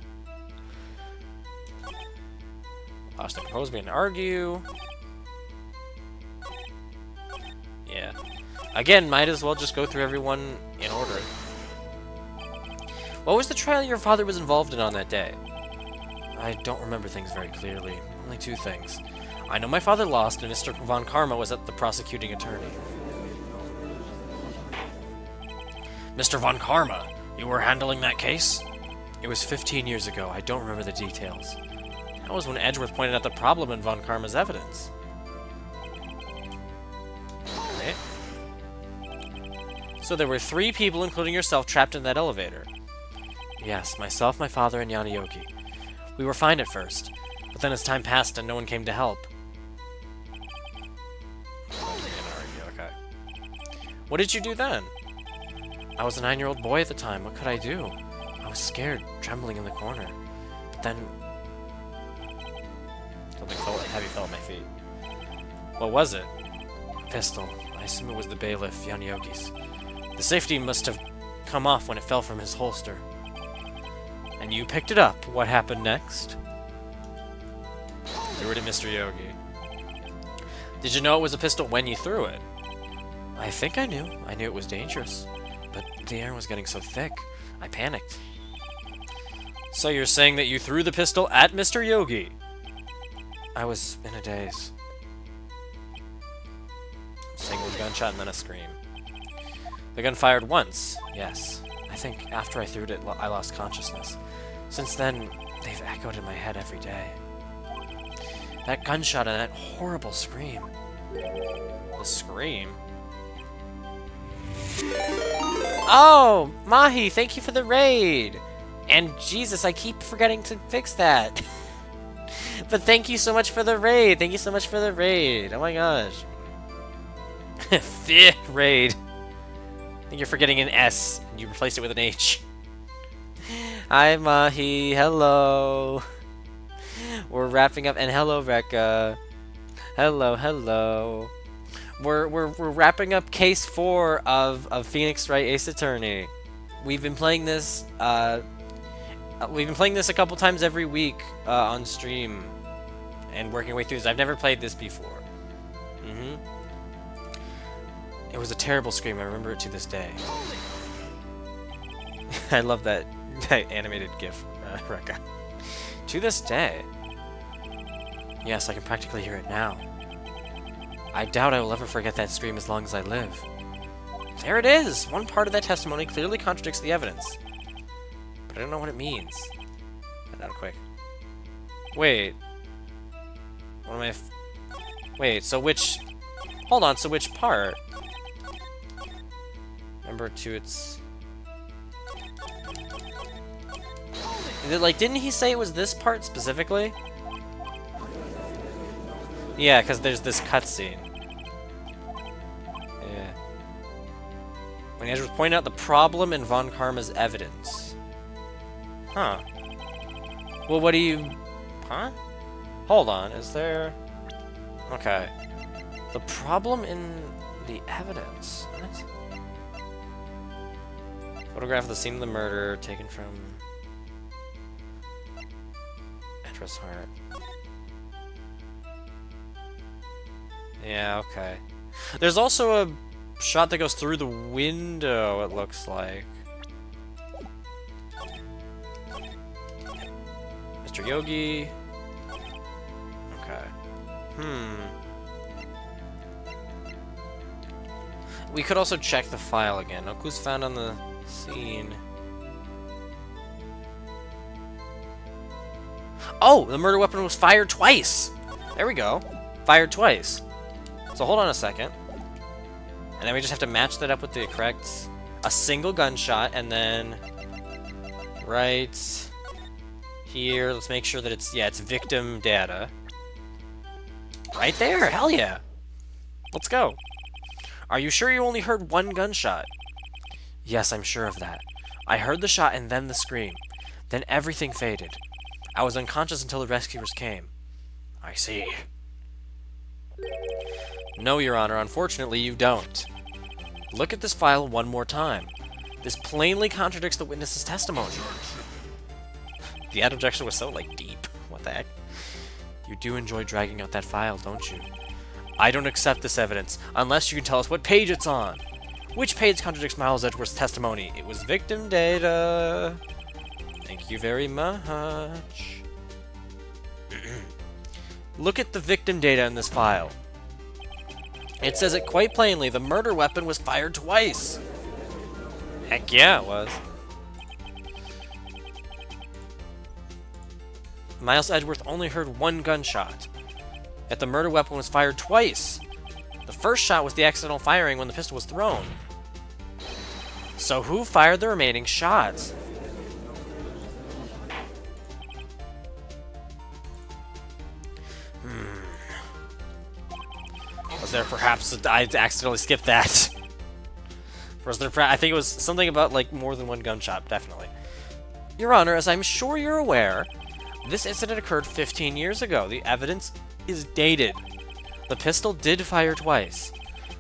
Lost the composed me and argue. Yeah. Again, might as well just go through everyone in order. What was the trial your father was involved in on that day? I don't remember things very clearly. Only 2 things. I know my father lost, and Mr. Von Karma was at the prosecuting attorney. Mr. Von Karma, you were handling that case? It was 15 years ago. I don't remember the details. That was when Edgeworth pointed out the problem in Von Karma's evidence. Okay. So there were 3 people, including yourself, trapped in that elevator. Yes, myself, my father, and Yana Yogi. We were fine at first, but then as time passed and no one came to help. Okay. What did you do then? I was a 9-year-old boy at the time. What could I do? I was scared, trembling in the corner. But then... something heavy fell at my feet. What was it? A pistol. I assume it was the bailiff, Yana Yogi's. The safety must have come off when it fell from his holster. And you picked it up. What happened next? Threw it at Mr. Yogi. Did you know it was a pistol when you threw it? I think I knew. I knew it was dangerous. But the air was getting so thick, I panicked. So you're saying that you threw the pistol at Mr. Yogi? I was in a daze. Single gunshot and then a scream. The gun fired once, yes. I think after I threw it, I lost consciousness. Since then, they've echoed in my head every day. That gunshot and that horrible scream. The scream? Oh, Mahi, thank you for the raid! And Jesus, I keep forgetting to fix that. But thank you so much for the raid. Thank you so much for the raid. Oh my gosh. Raid. I think you're forgetting an S. And you replaced it with an H. Hi, Mahi. Hello. We're wrapping up. And hello, Rekka. Hello, hello. We're wrapping up case 4 of Phoenix Wright Ace Attorney. We've been playing this a couple times every week on stream and working our way through this. I've never played this before. It was a terrible scream. I remember it to this day. I love that animated GIF, Rekka. To this day. Yes, I can practically hear it now. I doubt I will ever forget that scream as long as I live. There it is! One part of that testimony clearly contradicts the evidence. But I don't know what it means. Find out quick. Wait. What am I... Wait, so which... Hold on, so which part? Number 2, it's... Is it like, didn't he say it was this part specifically? Yeah, because there's this cutscene. Yeah. When Andrew was pointing out the problem in Von Karma's evidence. Huh. Well, what do you... Huh? Hold on, is there... Okay. The problem in the evidence. What? Photograph of the scene of the murder taken from... Andrew's heart. Yeah, okay. There's also a shot that goes through the window, it looks like. Mr. Yogi. Okay. We could also check the file again. Look who's found on the scene. Oh! The murder weapon was fired twice! There we go. Fired twice. So hold on a second. And then we just have to match that up with the correct... A single gunshot, and then... Right... Here, let's make sure that it's... Yeah, it's victim data. Right there! Hell yeah! Let's go. Are you sure you only heard one gunshot? Yes, I'm sure of that. I heard the shot and then the scream. Then everything faded. I was unconscious until the rescuers came. I see. No, Your Honor, unfortunately you don't. Look at this file one more time. This plainly contradicts the witness's testimony. The ad objection was so, like, deep. What the heck? You do enjoy dragging out that file, don't you? I don't accept this evidence, unless you can tell us what page it's on. Which page contradicts Miles Edgeworth's testimony? It was victim data. Thank you very much. Look at the victim data in this file. It says it quite plainly, the murder weapon was fired twice. Heck yeah, it was. Miles Edgeworth only heard one gunshot. Yet the murder weapon was fired twice. The first shot was the accidental firing when the pistol was thrown. So who fired the remaining shots? Was there perhaps... I accidentally skipped that. Was there... I think it was something about, like, more than one gunshot, definitely. Your Honor, as I'm sure you're aware, this incident occurred 15 years ago. The evidence is dated. The pistol did fire twice.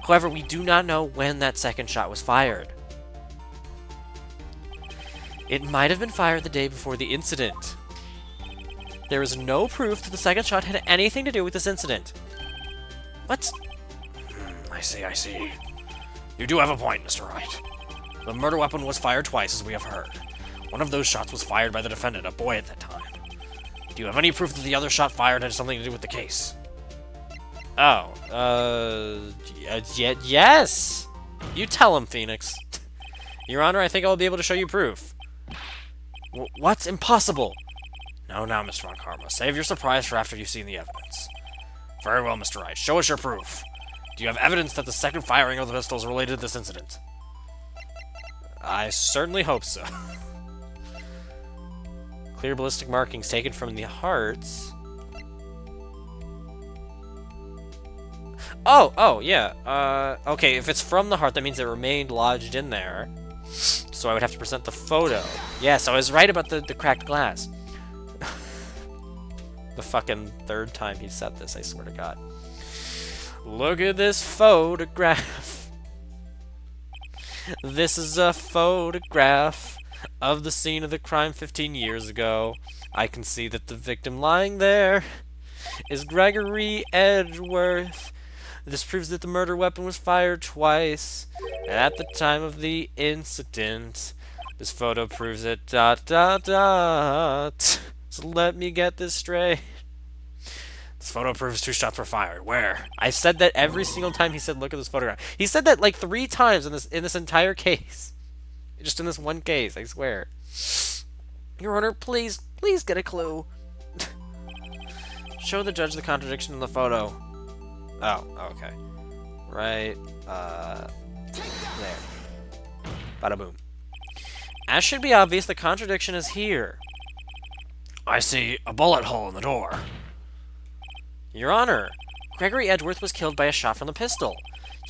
However, we do not know when that second shot was fired. It might have been fired the day before the incident. There is no proof that the second shot had anything to do with this incident. What? I see. You do have a point, Mr. Wright. The murder weapon was fired twice, as we have heard. One of those shots was fired by the defendant, a boy at that time. Do you have any proof that the other shot fired had something to do with the case? Oh, yes! You tell him, Phoenix. Your Honor, I think I'll be able to show you proof. What's impossible? No, now, Mr. Von Karma. Save your surprise for after you've seen the evidence. Very well, Mr. Wright. Show us your proof. Do you have evidence that the second firing of the pistol is related to this incident? I certainly hope so. Clear ballistic markings taken from the hearts. Oh, yeah. Okay, if it's from the heart, that means it remained lodged in there. So I would have to present the photo. Yes, I was right about the cracked glass. The fucking third time he said this, I swear to God. Look at this photograph. This is a photograph of the scene of the crime 15 years ago. I can see that the victim lying there is Gregory Edgeworth. This proves that the murder weapon was fired twice at the time of the incident. This photo proves it. ... So let me get this straight. This photo proves 2 shots were fired. Where? I said that every single time he said, "Look at this photograph." He said that like 3 times in this entire case. Just in this one case, I swear. Your Honor, please get a clue. Show the judge the contradiction in the photo. Oh, okay. Right, there. Bada boom. As should be obvious, the contradiction is here. I see a bullet hole in the door. Your Honor, Gregory Edgeworth was killed by a shot from the pistol.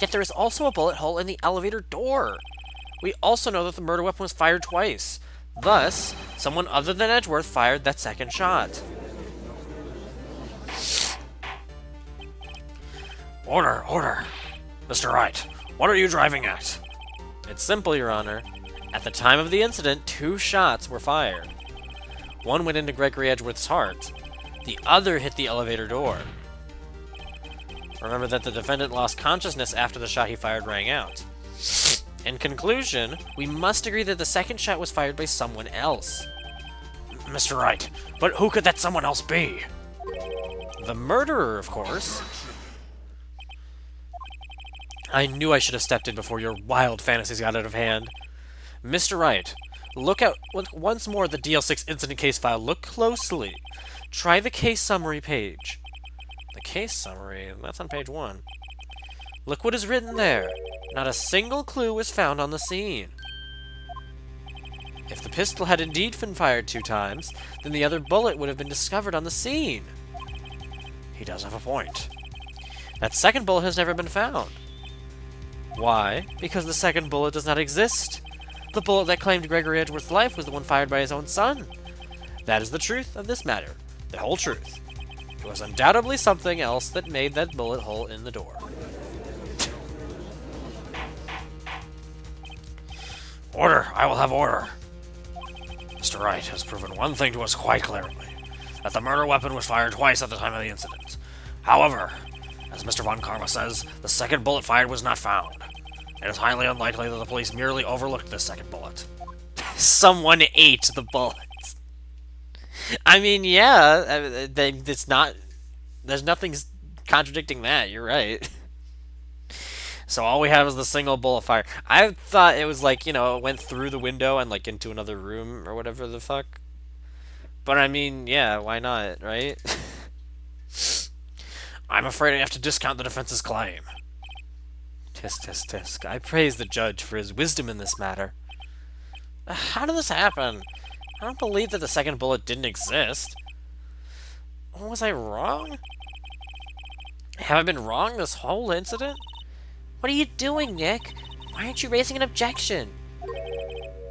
Yet there is also a bullet hole in the elevator door. We also know that the murder weapon was fired twice. Thus, someone other than Edgeworth fired that second shot. Order. Mr. Wright, what are you driving at? It's simple, Your Honor. At the time of the incident, 2 shots were fired. One went into Gregory Edgeworth's heart. The other hit the elevator door. Remember that the defendant lost consciousness after the shot he fired rang out. In conclusion, we must agree that the second shot was fired by someone else. Mr. Wright, but who could that someone else be? The murderer, of course. I knew I should have stepped in before your wild fantasies got out of hand. Mr. Wright, look out once more at the DL6 incident case file. Look closely. Try the case summary page. The case summary? That's on page 1. Look what is written there. Not a single clue was found on the scene. If the pistol had indeed been fired 2 times, then the other bullet would have been discovered on the scene. He does have a point. That second bullet has never been found. Why? Because the second bullet does not exist. The bullet that claimed Gregory Edgeworth's life was the one fired by his own son. That is the truth of this matter. The whole truth. It was undoubtedly something else that made that bullet hole in the door. Order! I will have order! Mr. Wright has proven one thing to us quite clearly. That the murder weapon was fired twice at the time of the incident. However, as Mr. Von Karma says, the second bullet fired was not found. It is highly unlikely that the police merely overlooked this second bullet. Someone ate the bullet. I mean, yeah, it's not... There's nothing contradicting that, you're right. So all we have is the single bullet fire. I thought it was like, you know, it went through the window and like into another room or whatever the fuck. But I mean, yeah, why not, right? I'm afraid I have to discount the defense's claim. Tisk, tisk, tisk. I praise the judge for his wisdom in this matter. How did this happen? I don't believe that the second bullet didn't exist. Was I wrong? Have I been wrong this whole incident? What are you doing, Nick? Why aren't you raising an objection?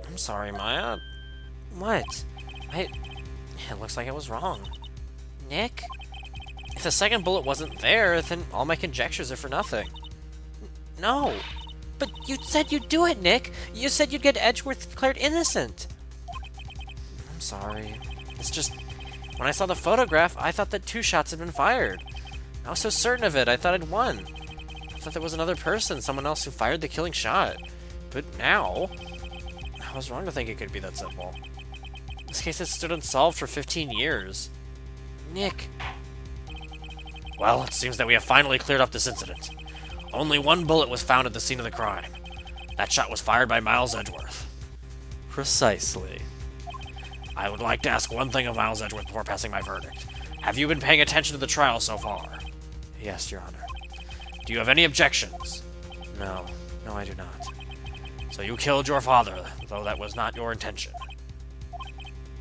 I'm sorry, Maya. What? It looks like I was wrong. Nick? If the second bullet wasn't there, then all my conjectures are for nothing. No. But you said you'd do it, Nick. You said you'd get Edgeworth declared innocent. I'm sorry. It's just, when I saw the photograph, I thought that 2 shots had been fired. I was so certain of it, I thought I'd won. I thought there was another person, someone else who fired the killing shot. But now, I was wrong to think it could be that simple. This case has stood unsolved for 15 years. Nick. Well, it seems that we have finally cleared up this incident. Only 1 bullet was found at the scene of the crime. That shot was fired by Miles Edgeworth. Precisely. I would like to ask one thing of Miles Edgeworth before passing my verdict. Have you been paying attention to the trial so far? Yes, Your Honor. Do you have any objections? No. No, I do not. So you killed your father, though that was not your intention.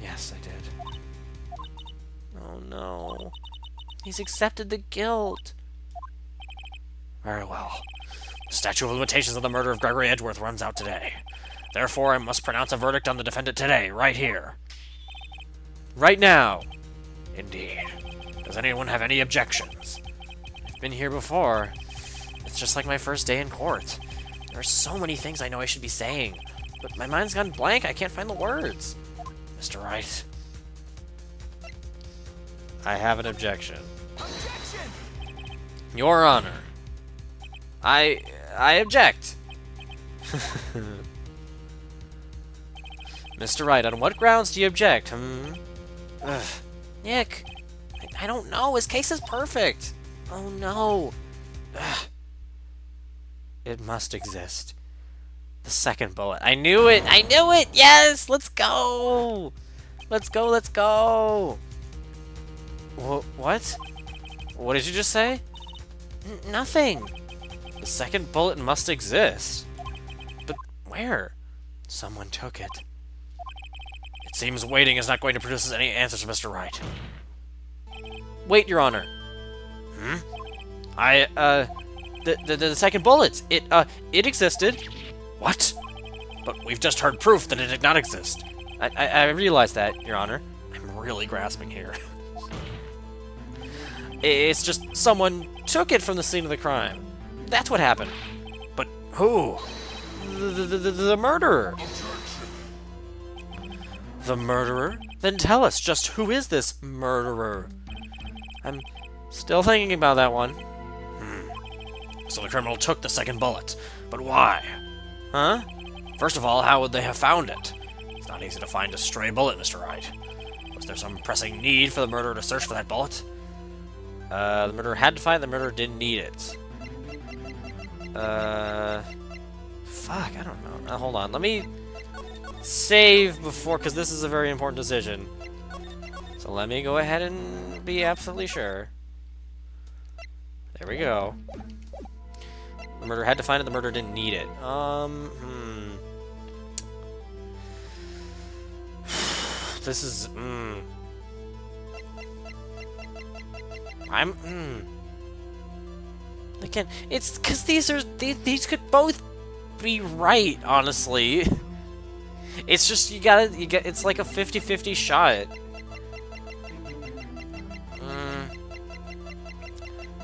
Yes, I did. Oh no. He's accepted the guilt. Very well. The statute of limitations of the murder of Gregory Edgeworth runs out today. Therefore, I must pronounce a verdict on the defendant today, right here. Right now. Indeed. Does anyone have any objections? I've been here before. It's just like my first day in court. There are so many things I know I should be saying, but my mind's gone blank. I can't find the words. Mr. Wright? I have an objection. Your Honor. I object. Mr. Wright, on what grounds do you object? Ugh. Nick, I don't know. His case is perfect. Oh no. Ugh. It must exist. The second bullet. I knew it. I knew it. Yes. Let's go. Let's go. Let's go. What? What did you just say? Nothing. The second bullet must exist. But where? Someone took it. It seems waiting is not going to produce any answers, Mr. Wright. Wait, Your Honor. The second bullet. It existed. What? But we've just heard proof that it did not exist. I realize that, Your Honor. I'm really grasping here. It's just someone took it from the scene of the crime. That's what happened. But who? The murderer. The murderer? Then tell us, just who is this murderer? I'm still thinking about that one. So the criminal took the second bullet. But why? Huh? First of all, how would they have found it? It's not easy to find a stray bullet, Mr. Wright. Was there some pressing need for the murderer to search for that bullet? The murderer had to find it, the murderer didn't need it. Fuck, I don't know. Hold on, let me save before, because this is a very important decision. So let me go ahead and be absolutely sure. There we go. The murderer had to find it, the murderer didn't need it. This is, Again, it's because these could both be right, honestly. It's just, it's like a 50-50 shot.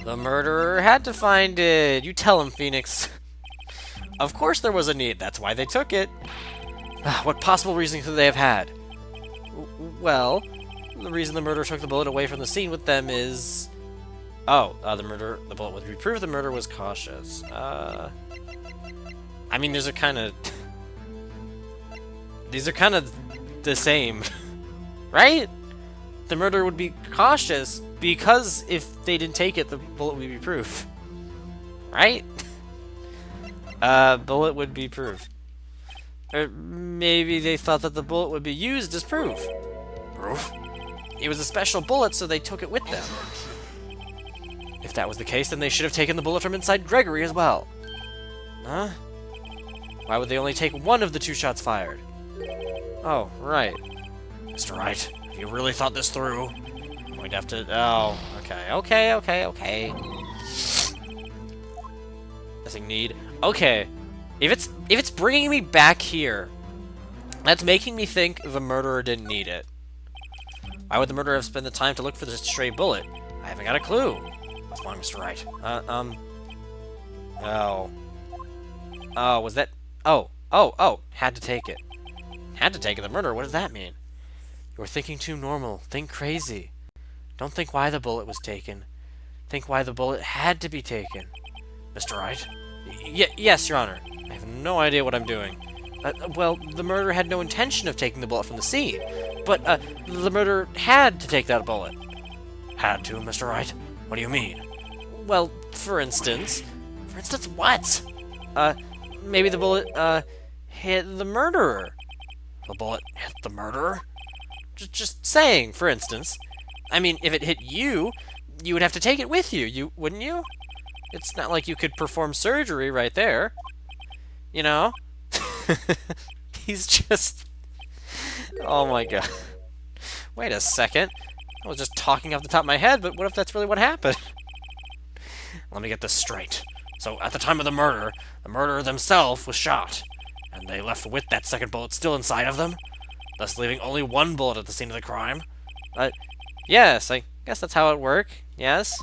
The murderer had to find it. You tell him, Phoenix. Of course there was a need. That's why they took it. What possible reason could they have had? Well, the reason the murderer took the bullet away from the scene with them is... the bullet would prove the murder was cautious. I mean, these are kind of the same, right? The murderer would be cautious because if they didn't take it, the bullet would be proof, right? Bullet would be proof. Or maybe they thought that the bullet would be used as proof. Proof? It was a special bullet, so they took it with them. If that was the case, then they should have taken the bullet from inside Gregory as well. Huh? Why would they only take one of the 2 shots fired? Oh, right. Mr. Wright, have you really thought this through? I'm going to have to... Oh, okay. Missing need. Okay. If it's bringing me back here, that's making me think the murderer didn't need it. Why would the murderer have spent the time to look for this stray bullet? I haven't got a clue. What's wrong, Mr. Wright? Oh, was that... Oh, had to take it. Had to take it, the murderer, what does that mean? You're thinking too normal. Think crazy. Don't think why the bullet was taken. Think why the bullet had to be taken. Mr. Wright? Yes, Your Honor. I have no idea what I'm doing. Well, the murderer had no intention of taking the bullet from the scene, but the murderer had to take that bullet. Had to, Mr. Wright? What do you mean? Well, for instance... For instance what? Maybe the bullet, hit the murderer. The bullet hit the murderer? Just saying, for instance. I mean, if it hit you, you would have to take it with you, wouldn't you? It's not like you could perform surgery right there. You know? He's just... Oh my god. Wait a second. I was just talking off the top of my head, but what if that's really what happened? Let me get this straight. So, at the time of the murderer themselves was shot, and they left with that second bullet still inside of them, thus leaving only one bullet at the scene of the crime. Yes, I guess that's how it worked. Yes.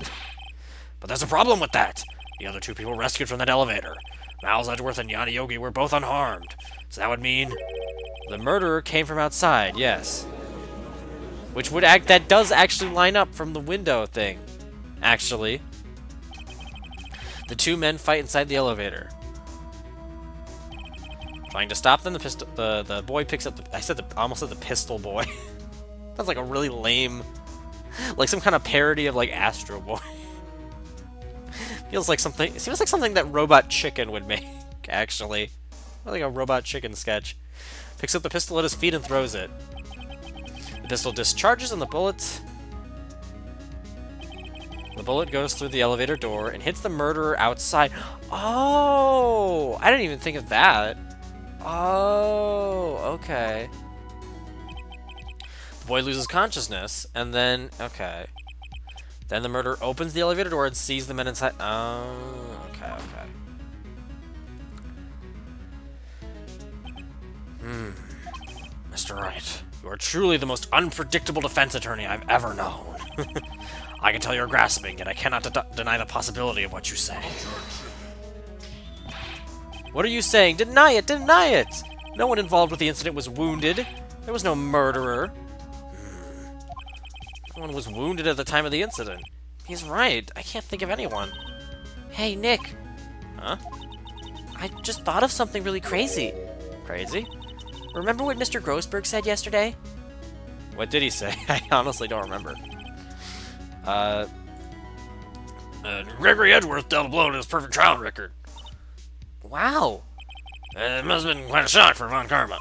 But there's a problem with that. The other two people rescued from that elevator, Miles Edgeworth and Yanni Yogi, were both unharmed. So that would mean the murderer came from outside, yes. Which would that does actually line up from the window thing, actually. The two men fight inside the elevator. Trying to stop them, the boy picks up I almost said the pistol boy. That's like a really lame, like some kind of parody of like Astro Boy. Feels like something. It seems like something that Robot Chicken would make, actually. Like a Robot Chicken sketch. Picks up the pistol at his feet and throws it. The pistol discharges and the bullet goes through the elevator door and hits the murderer outside. Oh! I didn't even think of that. Oh, okay. The boy loses consciousness, and then... Okay. Then the murderer opens the elevator door and sees the men inside. Oh, okay. Mr. Wright, you are truly the most unpredictable defense attorney I've ever known. I can tell you're grasping, yet I cannot deny the possibility of what you say. What are you saying? Deny it! Deny it! No one involved with the incident was wounded. There was no murderer. No one was wounded at the time of the incident. He's right. I can't think of anyone. Hey, Nick. Huh? I just thought of something really crazy. Crazy? Remember what Mr. Grossberg said yesterday? What did he say? I honestly don't remember. Gregory Edgeworth dealt a blow to his perfect trial record. Wow. It must have been quite a shock for Von Karma.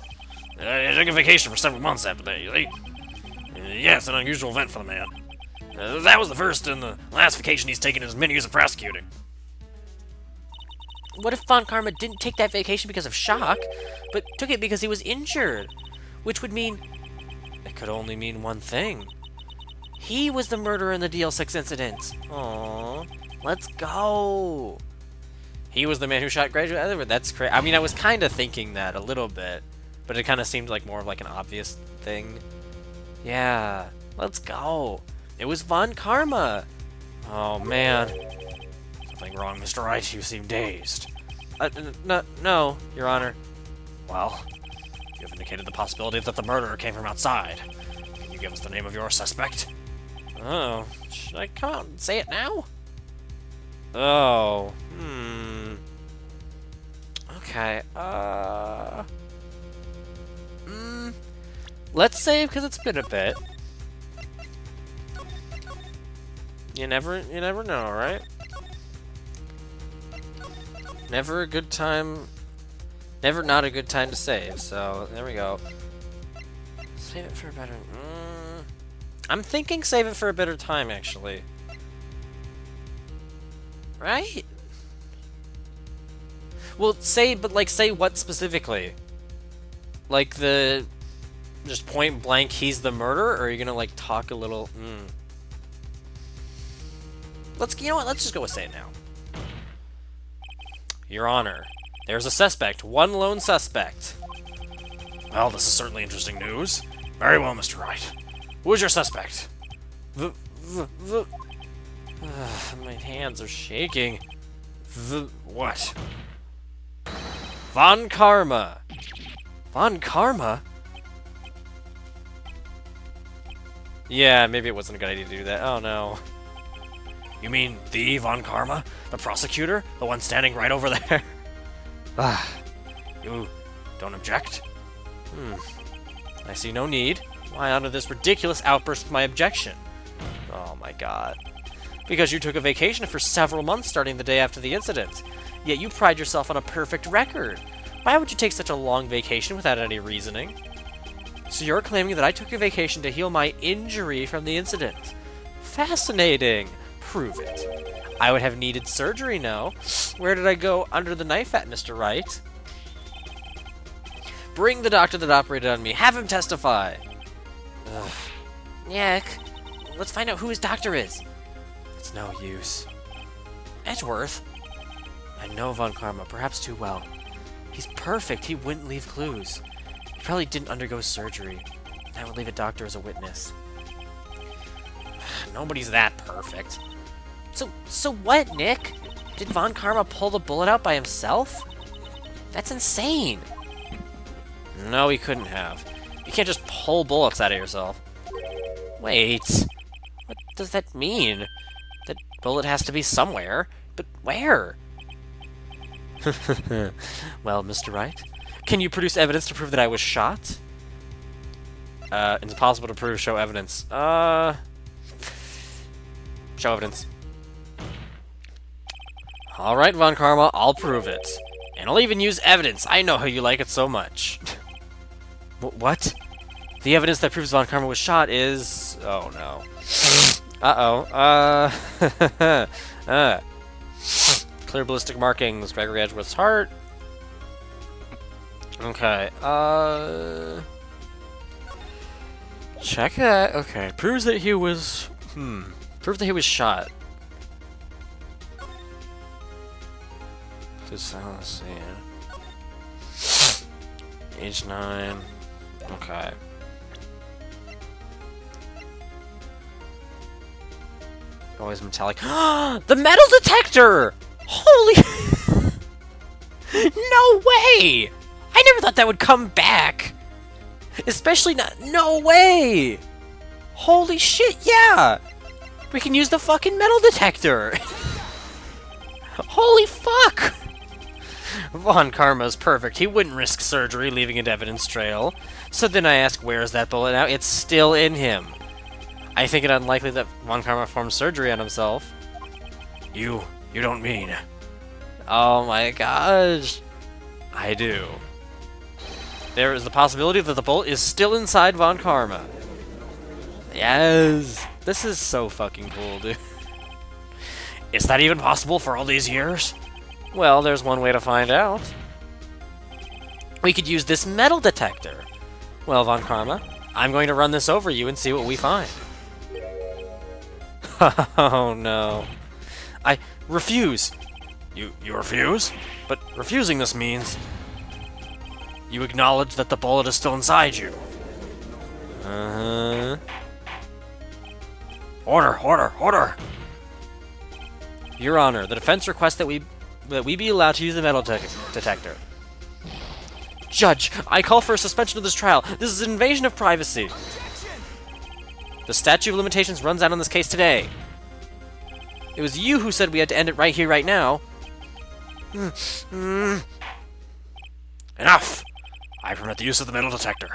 He took a vacation for several months after that, you see. Yeah, it's an unusual event for the man. That was the first and the last vacation he's taken in his many years of prosecuting. What if Von Karma didn't take that vacation because of shock, but took it because he was injured? Which would mean... It could only mean one thing. He was the murderer in the DL6 incident. Aww. Let's go. He was the man who shot Graduate. That's crazy. I mean, I was kind of thinking that a little bit, but it kind of seemed like more of like an obvious thing. Yeah. Let's go. It was Von Karma. Oh, man. Something wrong, Mr. Wright? You seem dazed. No, Your Honor. Well, you have indicated the possibility that the murderer came from outside. Can you give us the name of your suspect? Oh, should I come out and say it now? Oh, Okay, let's save because it's been a bit. You never know, right? Never a good time. Never not a good time to save. So there we go. Save it for a better. I'm thinking save it for a better time, actually. Right? Well, say what specifically? Like just point blank, he's the murderer, or are you gonna like talk a little? You know what? Let's just go with say it now. Your Honor, there's a suspect, one lone suspect. Well, this is certainly interesting news. Very well, Mr. Wright. Who is your suspect? My hands are shaking. What? Von Karma. Von Karma? Yeah, maybe it wasn't a good idea to do that. Oh no. You mean the Von Karma? The prosecutor? The one standing right over there? You don't object? I see no need. Why honor this ridiculous outburst with my objection? Oh my god. Because you took a vacation for several months starting the day after the incident. Yet you pride yourself on a perfect record. Why would you take such a long vacation without any reasoning? So you're claiming that I took a vacation to heal my injury from the incident. Fascinating. Prove it. I would have needed surgery, no? Where did I go under the knife at, Mr. Wright? Bring the doctor that operated on me. Have him testify. Ugh. Nick, let's find out who his doctor is. It's no use. Edgeworth? I know Von Karma, perhaps too well. He's perfect. He wouldn't leave clues. He probably didn't undergo surgery. I would leave a doctor as a witness. Nobody's that perfect. So what, Nick? Did Von Karma pull the bullet out by himself? That's insane. No, he couldn't have. You can't just pull bullets out of yourself. Wait. What does that mean? That bullet has to be somewhere. But where? Well, Mr. Wright, can you produce evidence to prove that I was shot? It's impossible to prove. Show evidence. Show evidence. Alright, Von Karma, I'll prove it. And I'll even use evidence. I know how you like it so much. What? The evidence that proves Von Karma was shot is... Oh, no. Uh-oh. Clear ballistic markings. Gregory Edgeworth's heart. Okay, check that. Okay, proves that he was... Proves that he was shot. Just, let's see. Age 9. Okay. Always metallic. The metal detector! Holy... No way! I never thought that would come back! Especially not... No way! Holy shit, yeah! We can use the fucking metal detector! Holy fuck! Von Karma's perfect. He wouldn't risk surgery, leaving an evidence trail. So then I ask, where is that bullet now? It's still in him. I think it unlikely that Von Karma performed surgery on himself. You don't mean... Oh my gosh. I do. There is the possibility that the bullet is still inside Von Karma. Yes! This is so fucking cool, dude. Is that even possible for all these years? Well, there's one way to find out. We could use this metal detector. Well, Von Karma, I'm going to run this over you and see what we find. Oh no. I refuse. You refuse? But refusing this means... You acknowledge that the bullet is still inside you. Uh-huh. Order! Your Honor, the defense requests that we be allowed to use the metal detector. Judge, I call for a suspension of this trial. This is an invasion of privacy. The statute of limitations runs out on this case today. It was you who said we had to end it right here, right now. Enough! I permit the use of the metal detector.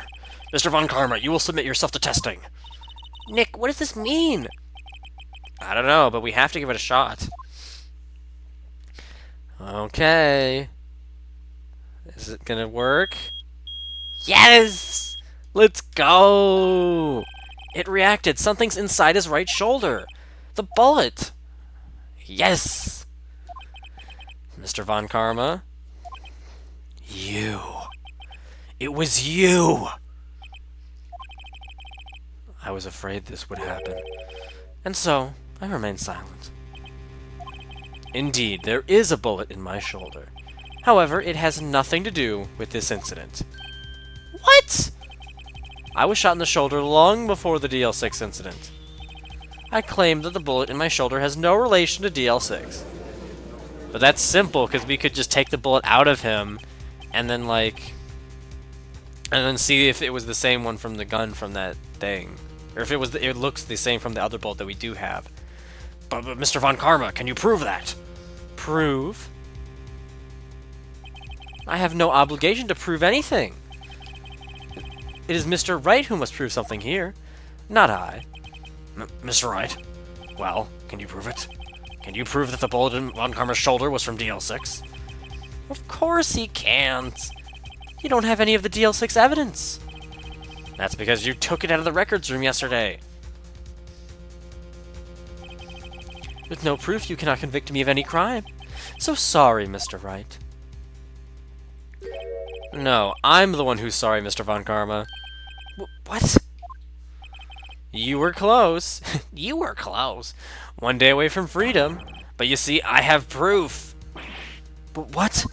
Mr. Von Karma, you will submit yourself to testing. Nick, what does this mean? I don't know, but we have to give it a shot. Okay. Is it gonna work? Yes! Let's go! It reacted. Something's inside his right shoulder. The bullet. Yes! Mr. Von Karma. You. It was you! I was afraid this would happen. And so, I remained silent. Indeed, there is a bullet in my shoulder. However, it has nothing to do with this incident. What? I was shot in the shoulder long before the DL6 incident. I claim that the bullet in my shoulder has no relation to DL6. But that's simple, because we could just take the bullet out of him, and then, and then see if it was the same one from the gun from that thing. Or if it looks the same from the other bullet that we do have. But Mr. Von Karma, can you prove that? Prove? I have no obligation to prove anything. It is Mr. Wright who must prove something here, not I. Mr. Wright? Well, can you prove it? Can you prove that the bullet in Von Karma's shoulder was from DL6? Of course he can't. You don't have any of the DL6 evidence. That's because you took it out of the records room yesterday. With no proof, you cannot convict me of any crime. So sorry, Mr. Wright. No, I'm the one who's sorry, Mr. Von Karma. What? You were close. You were close. One day away from freedom. But you see, I have proof. But what?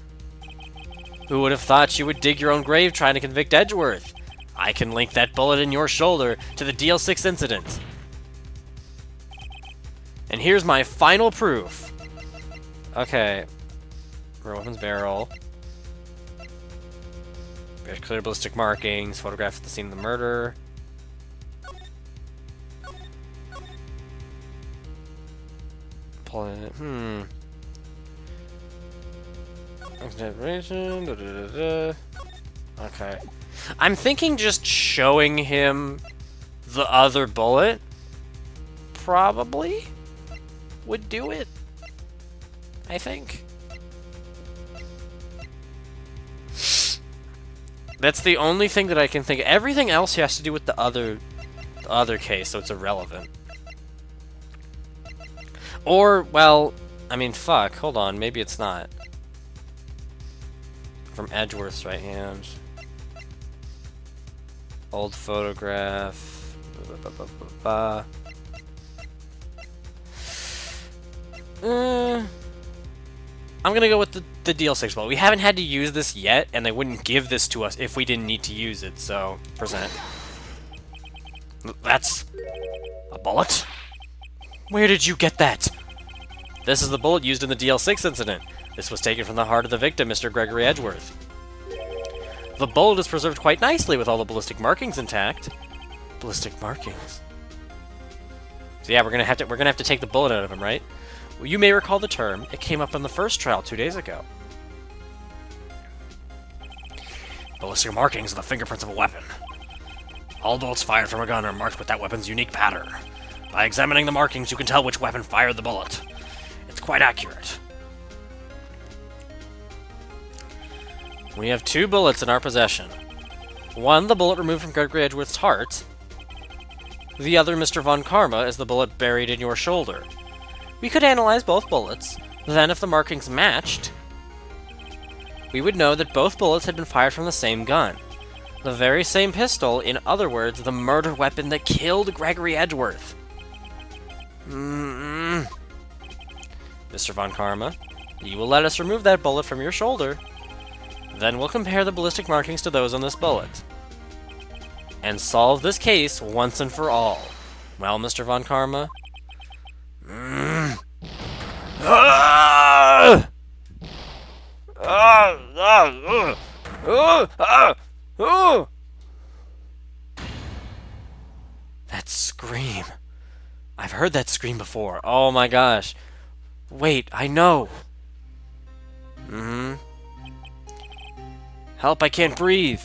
Who would have thought you would dig your own grave trying to convict Edgeworth? I can link that bullet in your shoulder to the DL6 incident. And here's my final proof. Okay. Rear weapon's barrel. There's clear ballistic markings. Photograph at the scene of the murder. Pull it. Okay. I'm thinking just showing him the other bullet probably would do it. I think. That's the only thing that I can think of. Everything else has to do with the other case, so it's irrelevant. Or, well, I mean, fuck. Hold on, maybe it's not. From Edgeworth's right hand. Old photograph. I'm gonna go with the DL6 bullet. We haven't had to use this yet, and they wouldn't give this to us if we didn't need to use it, so... Present. That's... a bullet? Where did you get that? This is the bullet used in the DL6 incident. This was taken from the heart of the victim, Mr. Gregory Edgeworth. The bullet is preserved quite nicely with all the ballistic markings intact. Ballistic markings? So yeah, we're gonna have to take the bullet out of him, right? Well, you may recall the term. It came up in the first trial 2 days ago. Ballistic markings are the fingerprints of a weapon. All bullets fired from a gun are marked with that weapon's unique pattern. By examining the markings, you can tell which weapon fired the bullet. It's quite accurate. We have 2 bullets in our possession. One, the bullet removed from Gregory Edgeworth's heart. The other, Mr. Von Karma, is the bullet buried in your shoulder. We could analyze both bullets. Then, if the markings matched, we would know that both bullets had been fired from the same gun. The very same pistol, in other words, the murder weapon that killed Gregory Edgeworth. Mr. Von Karma, you will let us remove that bullet from your shoulder. Then we'll compare the ballistic markings to those on this bullet. And solve this case once and for all. Well, Mr. Von Karma? That scream. I've heard that scream before. Oh my gosh. Wait, I know. Help, I can't breathe.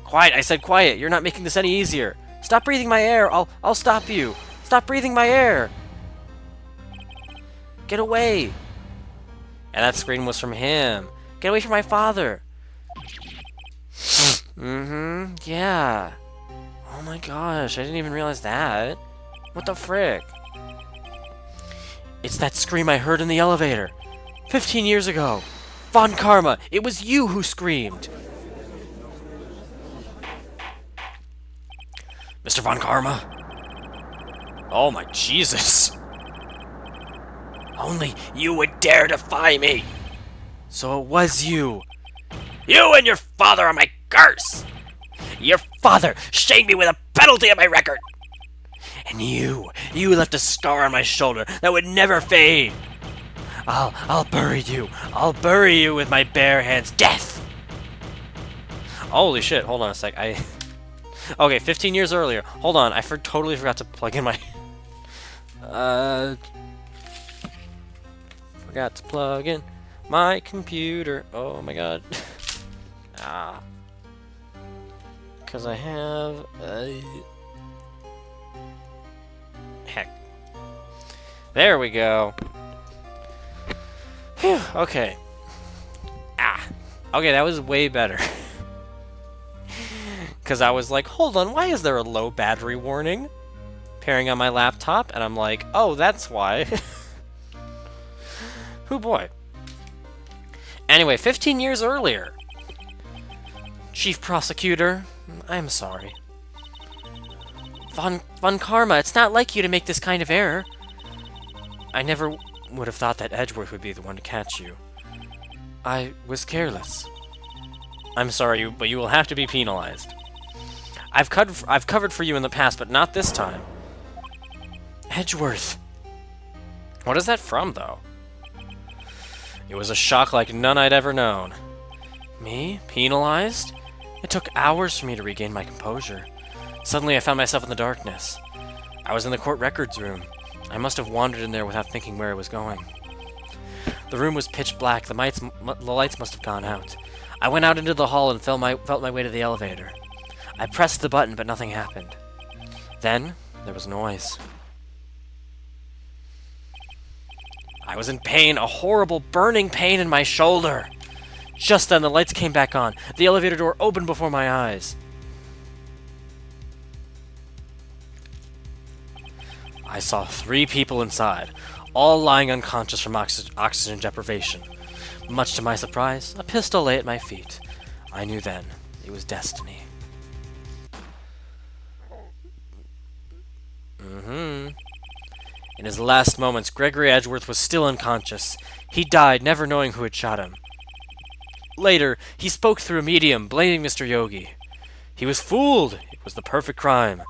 Quiet, I said quiet. You're not making this any easier. Stop breathing my air. I'll stop you. Stop breathing my air. Get away. And that scream was from him. Get away from my father. Yeah. Oh my gosh, I didn't even realize that. What the frick? It's that scream I heard in the elevator. 15 years ago. Von Karma, it was you who screamed. Mr. Von Karma? Oh my Jesus. Only you would dare defy me. So it was you. You and your father are my curse. Your father shamed me with a penalty on my record. And you left a scar on my shoulder that would never fade. I'll bury you. I'll bury you with my bare hands. Death! Holy shit, hold on a sec. Okay, 15 years earlier. Hold on, I totally forgot to plug in my... Forgot to plug in my computer. Oh my god. Because I have... Heck. There we go. Phew, okay. Okay, that was way better. Because I was like, hold on, why is there a low battery warning appearing on my laptop? And I'm like, oh, that's why. Oh boy. Anyway, 15 years earlier. Chief Prosecutor, I'm sorry. Von Karma, it's not like you to make this kind of error. I never would have thought that Edgeworth would be the one to catch you. I was careless. I'm sorry, but you will have to be penalized. I've covered for you in the past, but not this time. Edgeworth. What is that from, though? It was a shock like none I'd ever known. Me? Penalized? It took hours for me to regain my composure. Suddenly I found myself in the darkness. I was in the court records room. I must have wandered in there without thinking where I was going. The room was pitch black. The lights must have gone out. I went out into the hall and felt my way to the elevator. I pressed the button, but nothing happened. Then, there was noise. I was in pain, a horrible burning pain in my shoulder. Just then, the lights came back on. The elevator door opened before my eyes. I saw 3 people inside, all lying unconscious from oxygen deprivation. Much to my surprise, a pistol lay at my feet. I knew then it was destiny. In his last moments, Gregory Edgeworth was still unconscious. He died, never knowing who had shot him. Later, he spoke through a medium, blaming Mr. Yogi. He was fooled. It was the perfect crime.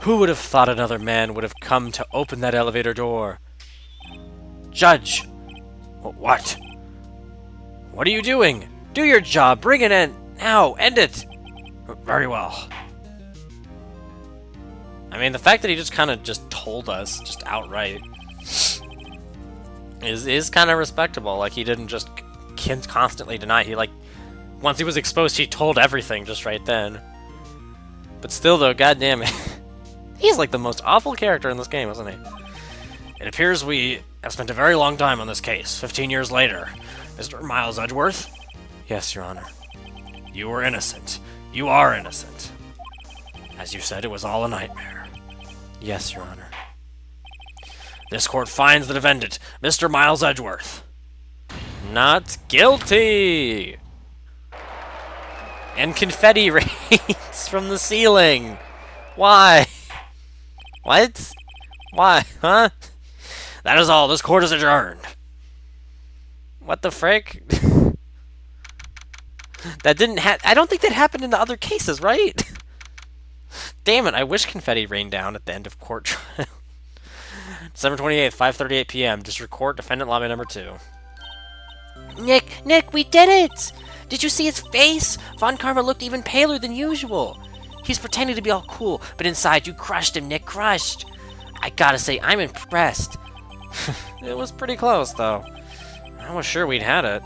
Who would have thought another man would have come to open that elevator door? Judge! What? What are you doing? Do your job. Bring it in. Now, end it. Very well. I mean, the fact that he just kind of just told us, just outright, is kind of respectable. Like, he didn't just constantly deny. He, like, once he was exposed, he told everything just right then. But still, though, goddamn it. He's like the most awful character in this game, isn't he? It appears we have spent a very long time on this case, 15 years later. Mr. Miles Edgeworth? Yes, Your Honor. You were innocent. You are innocent. As you said, it was all a nightmare. Yes, Your Honor. This court finds the defendant, Mr. Miles Edgeworth, not guilty! And confetti rains from the ceiling. Why? What? Why? Huh? That is all. This court is adjourned. What the frick? That didn't I don't think that happened in the other cases, right? Damn it, I wish confetti rained down at the end of court trial. December 28th, 5:38 p.m. District Court, Defendant Lobby number 2. Nick, we did it! Did you see his face? Von Karma looked even paler than usual. He's pretending to be all cool, but inside you crushed him, Nick, crushed. I gotta say, I'm impressed. It was pretty close, though. I was sure we'd had it.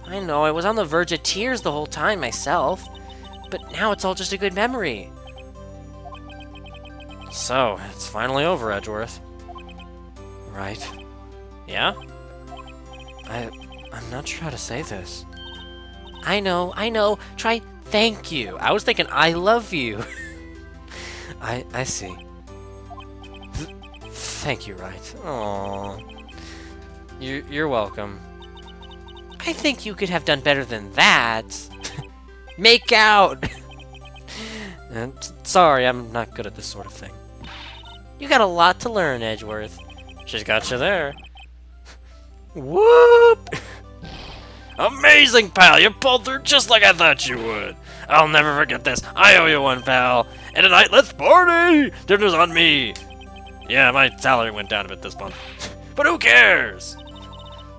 I know, I was on the verge of tears the whole time myself. But now it's all just a good memory. So, it's finally over, Edgeworth. Right. Yeah? I'm not sure how to say this. I know. Try thank you. I was thinking I love you. I see. Thank you, Wright. Aww. You're welcome. I think you could have done better than that. Make out! Sorry, I'm not good at this sort of thing. You got a lot to learn, Edgeworth. She's got you there. Whoop! Amazing, pal! You pulled through just like I thought you would. I'll never forget this. I owe you one, pal. And tonight, let's party! Dinner's on me. Yeah, my salary went down a bit this month. But who cares?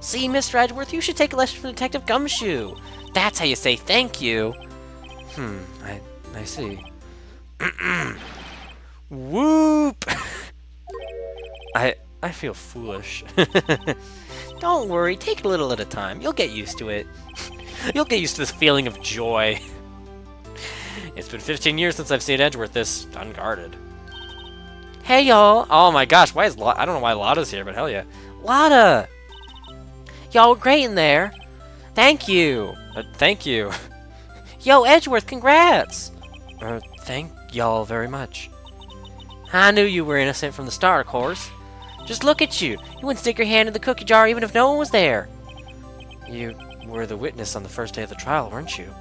See, Mr. Edgeworth, you should take a lesson from Detective Gumshoe. That's how you say thank you. I see. Whoop! I feel foolish. Don't worry, take it a little at a time. You'll get used to it. You'll get used to this feeling of joy. It's been 15 years since I've seen Edgeworth this unguarded. Hey, y'all. Oh my gosh, why is I don't know why Lotta's here, but hell yeah. Lotta! Y'all were great in there. Thank you. Thank you. Yo, Edgeworth, congrats! Thank y'all very much. I knew you were innocent from the start, of course. Just look at you. You wouldn't stick your hand in the cookie jar even if no one was there. You were the witness on the first day of the trial, weren't you?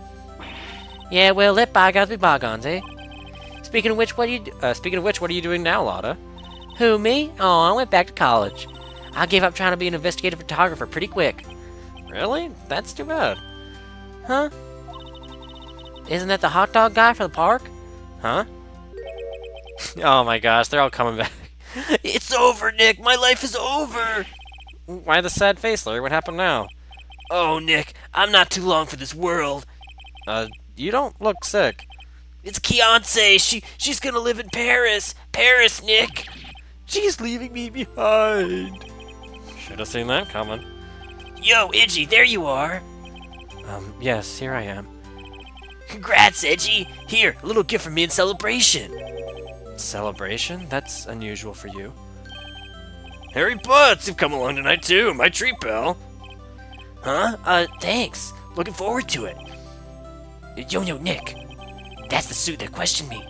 Yeah, well, let bygones be bygones, eh? Speaking of which, what are you doing now, Lotta? Who, me? Oh, I went back to college. I gave up trying to be an investigative photographer pretty quick. Really? That's too bad. Huh? Isn't that the hot dog guy for the park? Huh? Oh my gosh, they're all coming back. It's over, Nick! My life is over! Why the sad face, Larry? What happened now? Oh, Nick, I'm not too long for this world. You don't look sick. It's Kiance! She's gonna live in Paris! Paris, Nick! She's leaving me behind! Should have seen that coming. Yo, Edgy, there you are! Yes, here I am. Congrats, Edgy! Here, a little gift from me in celebration! Celebration? That's unusual for you. Harry Butts, you've come along tonight too, my treat, pal. Huh? Thanks. Looking forward to it. Yo, Nick. That's the suit that questioned me.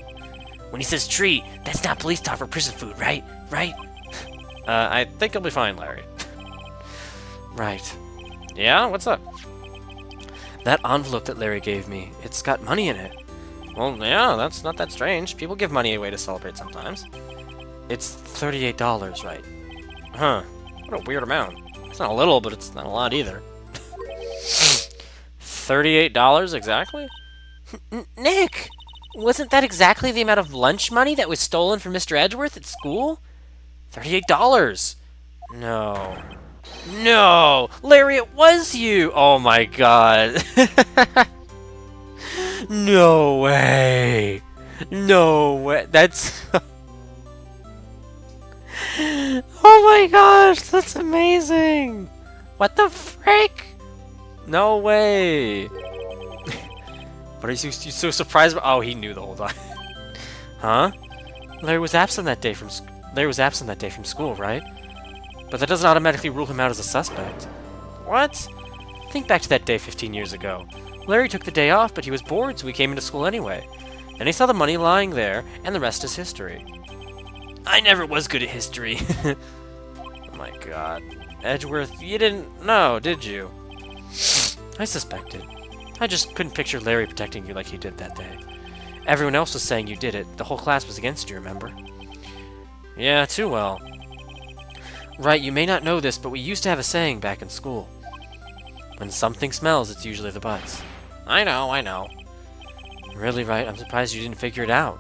When he says treat, that's not police talk for prison food, right? Right? I think you'll be fine, Larry. Right. Yeah, what's up? That envelope that Larry gave me, it's got money in it. Well, yeah, that's not that strange. People give money away to celebrate sometimes. It's $38, right? Huh. What a weird amount. It's not a little, but it's not a lot either. $38 exactly? Nick! Wasn't that exactly the amount of lunch money that was stolen from Mr. Edgeworth at school? $38! No. No! Larry, it was you! Oh my god. No way! No way! That's... Oh my gosh, that's amazing! What the frick? No way! What are you so surprised about? Oh, he knew the whole time. Huh? Larry was absent that day from school, right? But that doesn't automatically rule him out as a suspect. What? Think back to that day 15 years ago. Larry took the day off, but he was bored, so he came into school anyway. And he saw the money lying there, and the rest is history. I never was good at history. Oh my god. Edgeworth, you didn't know, did you? I suspected. I just couldn't picture Larry protecting you like he did that day. Everyone else was saying you did it. The whole class was against you, remember? Yeah, too well. Right, you may not know this, but we used to have a saying back in school. When something smells, it's usually the butts. I know. Really, right? I'm surprised you didn't figure it out.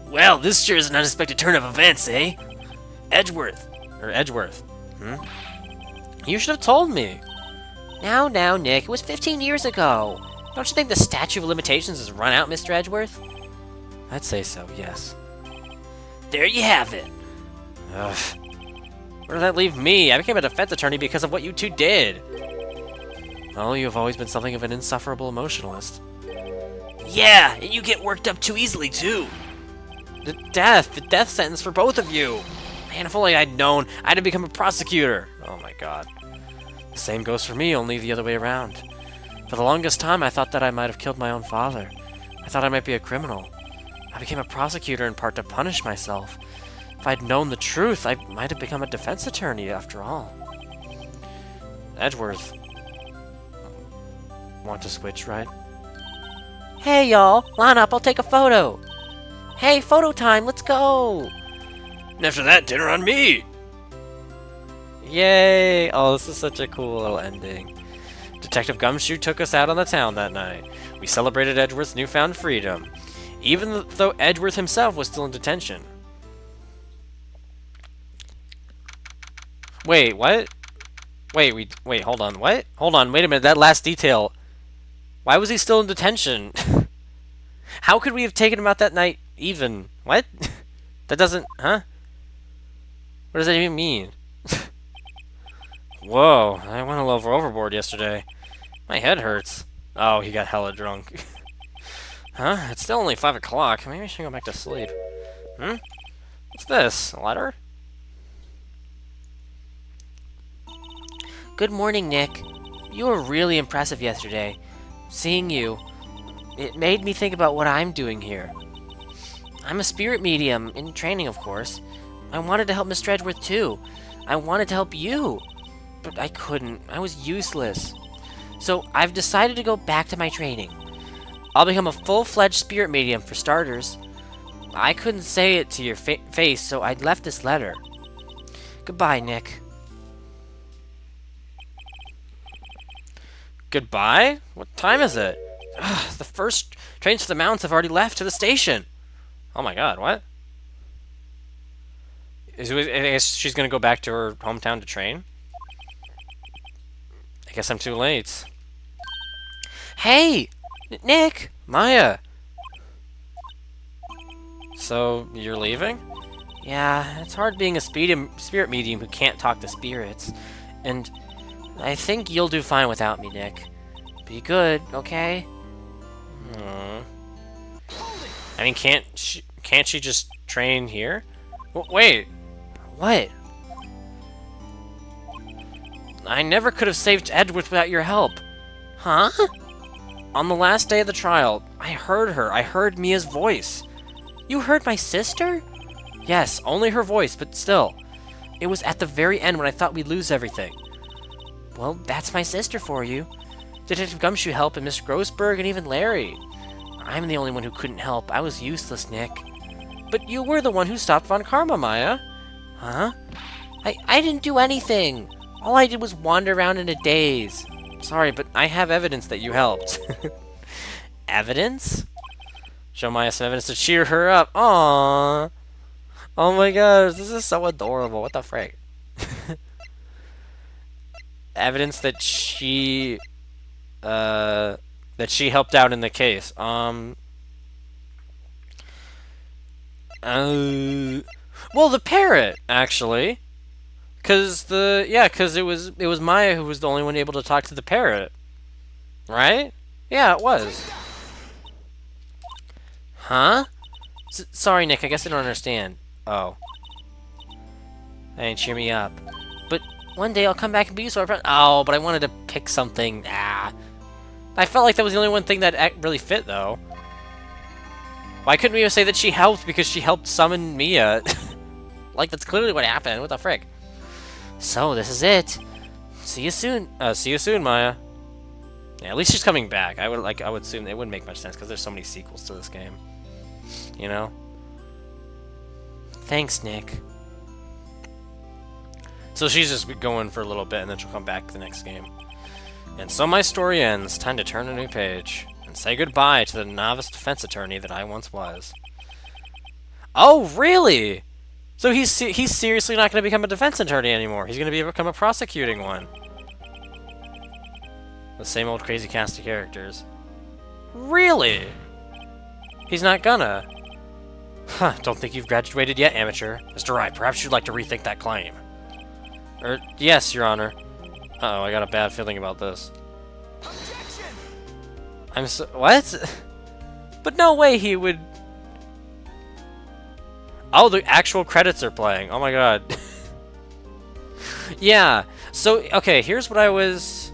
Well, this sure is an unexpected turn of events, eh? Edgeworth. You should have told me. Now, Nick, it was 15 years ago. Don't you think the statute of limitations has run out, Mr. Edgeworth? I'd say so, yes. There you have it. Ugh. Where does that leave me? I became a defense attorney because of what you two did. Well, you have always been something of an insufferable emotionalist. Yeah, and you get worked up too easily, too. The death sentence for both of you. Man, if only I'd known, I'd have become a prosecutor. Oh my god. The same goes for me, only the other way around. For the longest time, I thought that I might have killed my own father. I thought I might be a criminal. I became a prosecutor in part to punish myself. If I'd known the truth, I might have become a defense attorney after all. Edgeworth. Want to switch, right? Hey, y'all! Line up, I'll take a photo! Hey, photo time, let's go! And after that, dinner on me! Yay! Oh, this is such a cool little ending. Detective Gumshoe took us out on the town that night. We celebrated Edgeworth's newfound freedom, even though Edgeworth himself was still in detention. Wait, what? Wait, hold on, what? Hold on, wait a minute, that last detail. Why was he still in detention? How could we have taken him out that night even? What? That doesn't, huh? What does that even mean? Whoa, I went a little overboard yesterday. My head hurts. Oh, he got hella drunk. Huh? It's still only 5 o'clock. Maybe I should go back to sleep. What's this? A letter? Good morning, Nick. You were really impressive yesterday. Seeing you, it made me think about what I'm doing here. I'm a spirit medium, in training, of course. I wanted to help Mr. Edgeworth, too. I wanted to help you. But I couldn't. I was useless. So I've decided to go back to my training. I'll become a full-fledged spirit medium for starters. I couldn't say it to your face, so I left this letter. Goodbye, Nick. Goodbye? What time is it? Ugh, the first trains for the mountains have already left to the station. Oh my god, what? I guess she's gonna go back to her hometown to train? I guess I'm too late. Hey! Nick! Maya! So, you're leaving? Yeah, it's hard being a spirit medium who can't talk to spirits. And I think you'll do fine without me, Nick. Be good, okay? I mean, can't she just train here? Wait, What? I never could have saved Edward without your help. Huh? On the last day of the trial, I heard her. I heard Mia's voice. You heard my sister? Yes, only her voice, but still. It was at the very end when I thought we'd lose everything. Well, that's my sister for you. Detective Gumshoe helped, and Miss Grossberg, and even Larry. I'm the only one who couldn't help. I was useless, Nick. But you were the one who stopped Von Karma, Maya. Huh? I didn't do anything. All I did was wander around in a daze. Sorry, but I have evidence that you helped. Evidence? Show Maya some evidence to cheer her up. Aww. Oh my gosh, this is so adorable. What the frick? Evidence that she helped out in the case. Well, the parrot, actually. Cause it was Maya who was the only one able to talk to the parrot. Right? Yeah, it was. Huh? Sorry, Nick, I guess I don't understand. Oh. Hey, cheer me up. But one day I'll come back and be useful. Oh, but I wanted to pick something. Ah. I felt like that was the only one thing that really fit, though. Why couldn't we even say that she helped because she helped summon Mia? Like, that's clearly what happened. What the frick? So, this is it. See you soon. See you soon, Maya. Yeah, at least she's coming back. I would assume it wouldn't make much sense because there's so many sequels to this game. You know? Thanks, Nick. So she's just going for a little bit and then she'll come back the next game. And so my story ends. Time to turn a new page and say goodbye to the novice defense attorney that I once was. Oh, really? So he's seriously not going to become a defense attorney anymore. He's going to become a prosecuting one. The same old crazy cast of characters. Really? He's not gonna. Huh, don't think you've graduated yet, amateur. Mr. Wright, perhaps you'd like to rethink that claim. Yes, Your Honor. Uh-oh, I got a bad feeling about this. Objection! What? But no way he would... Oh, the actual credits are playing. Oh my god. Yeah. So, okay, here's what I was...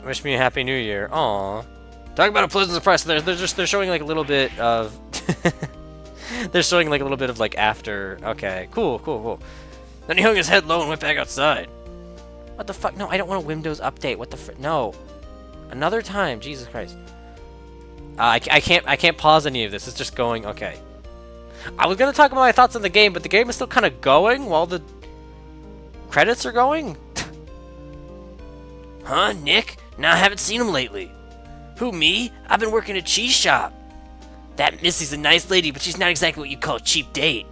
Wish me a happy new year. Aw. Talk about a pleasant surprise. They're showing like a little bit of... They're showing like a little bit of like after... Okay, cool. Then he hung his head low and went back outside. What the fuck? No, I don't want a Windows update. What the frick? No. Another time. Jesus Christ. I can't pause any of this. It's just going... Okay. I was gonna talk about my thoughts on the game, but the game is still kind of going while the credits are going. Huh, Nick? No, I haven't seen him lately. Who, me? I've been working at a cheese shop. That Missy's a nice lady, but she's not exactly what you call a cheap date.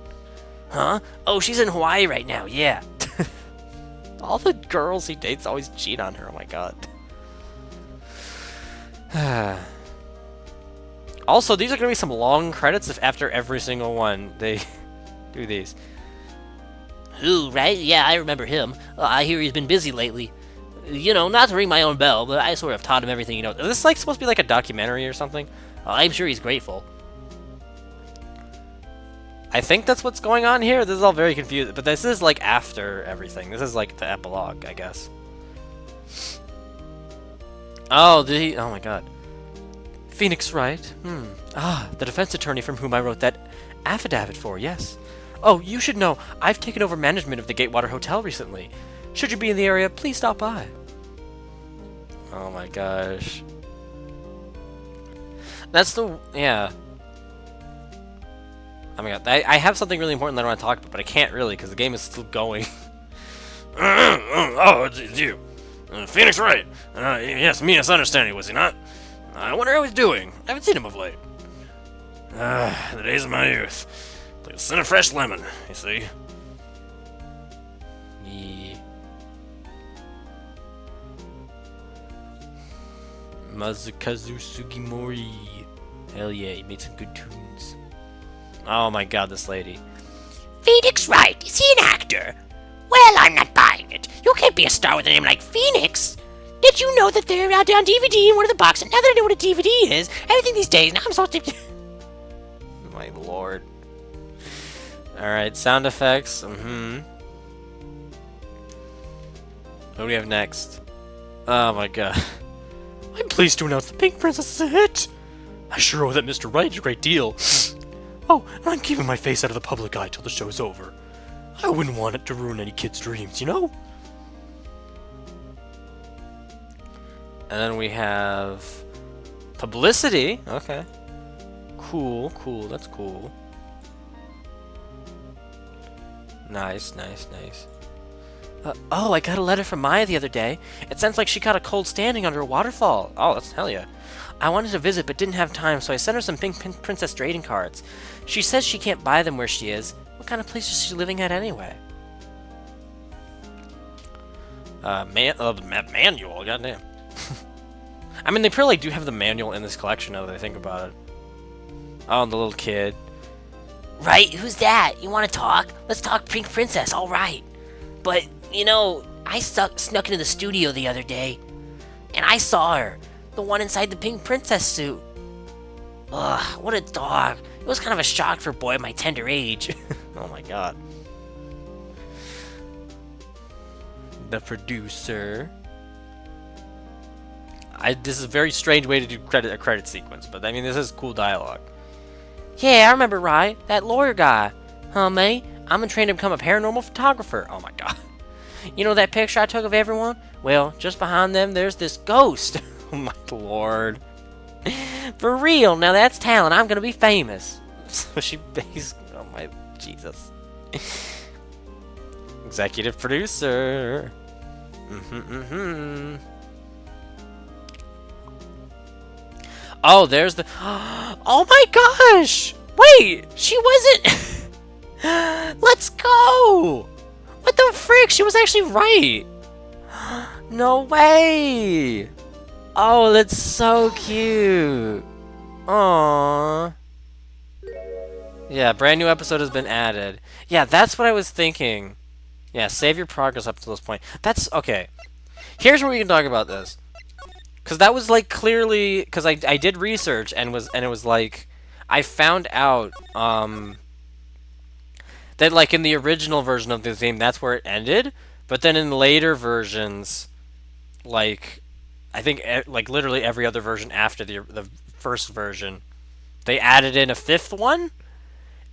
Huh? Oh, she's in Hawaii right now, yeah. All the girls he dates always cheat on her. Oh my god. Also, these are going to be some long credits if after every single one they do these. Who, right? Yeah, I remember him. I hear he's been busy lately. You know, not to ring my own bell, but I sort of taught him everything he knows. Is this like supposed to be like a documentary or something? I'm sure he's grateful. I think that's what's going on here. This is all very confusing, but this is like after everything. This is like the epilogue, I guess. Oh, did he? Oh my god. Phoenix Wright? Ah, the defense attorney from whom I wrote that affidavit for, yes. Oh, you should know, I've taken over management of the Gatewater Hotel recently. Should you be in the area, please stop by. Oh my gosh. That's the... yeah. Oh my god. I have something really important that I want to talk about, but I can't really because the game is still going. Oh, it's you. Phoenix Wright. Yes, misunderstanding, was he not? I wonder how he's doing. I haven't seen him of late. The days of my youth. Like a scent of fresh lemon, you see. Yeah. Mazukazu Sugimori. Hell yeah, he made some good tunes. Oh my god, this lady. Phoenix Wright, is he an actor? Well, I'm not buying it. You can't be a star with a name like Phoenix. Did you know that they're out on DVD in one of the boxes? Now that I know what a DVD is, everything these days, now I'm supposed to... My lord. Alright, sound effects. What do we have next? Oh my god. I'm pleased to announce the Pink Princess is a hit. I sure owe that Mr. Wright a great deal. Oh, and I'm keeping my face out of the public eye till the show's over. I wouldn't want it to ruin any kid's dreams, you know? And then we have publicity. Okay. Cool, cool. That's cool. Nice, nice, nice. Oh, I got a letter from Maya the other day. It sounds like she caught a cold standing under a waterfall. Oh, that's hell yeah. I wanted to visit but didn't have time, so I sent her some Pink Princess trading cards. She says she can't buy them where she is. What kind of place is she living at anyway? Manual, goddamn. I mean, they probably do have the manual in this collection now that I think about it. Oh, and the little kid. Right, who's that? You want to talk? Let's talk Pink Princess, alright. But, you know, I snuck into the studio the other day, and I saw her. The one inside the Pink Princess suit. Ugh, what a dog. It was kind of a shock for a boy my tender age. Oh my god. The producer. This is a very strange way to do a credit sequence, but I mean, this is cool dialogue. Yeah, I remember, right? That lawyer guy. Huh, mate? I'm gonna train to become a paranormal photographer. Oh my god. You know that picture I took of everyone? Well, just behind them, there's this ghost. Oh my lord. For real, now that's talent. I'm gonna be famous. So she based... oh my... Jesus. Executive producer. Oh, there's the... Oh my gosh! Wait, she wasn't... Let's go! What the frick? She was actually right. No way! Oh, that's so cute. Aww. Yeah, brand new episode has been added. Yeah, that's what I was thinking. Yeah, save your progress up to this point. That's okay. Here's where we can talk about this. Cause that was like clearly, cause I did research and it was like I found out that like in the original version of this game that's where it ended, but then in later versions, like I think like literally every other version after the first version, they added in a fifth one.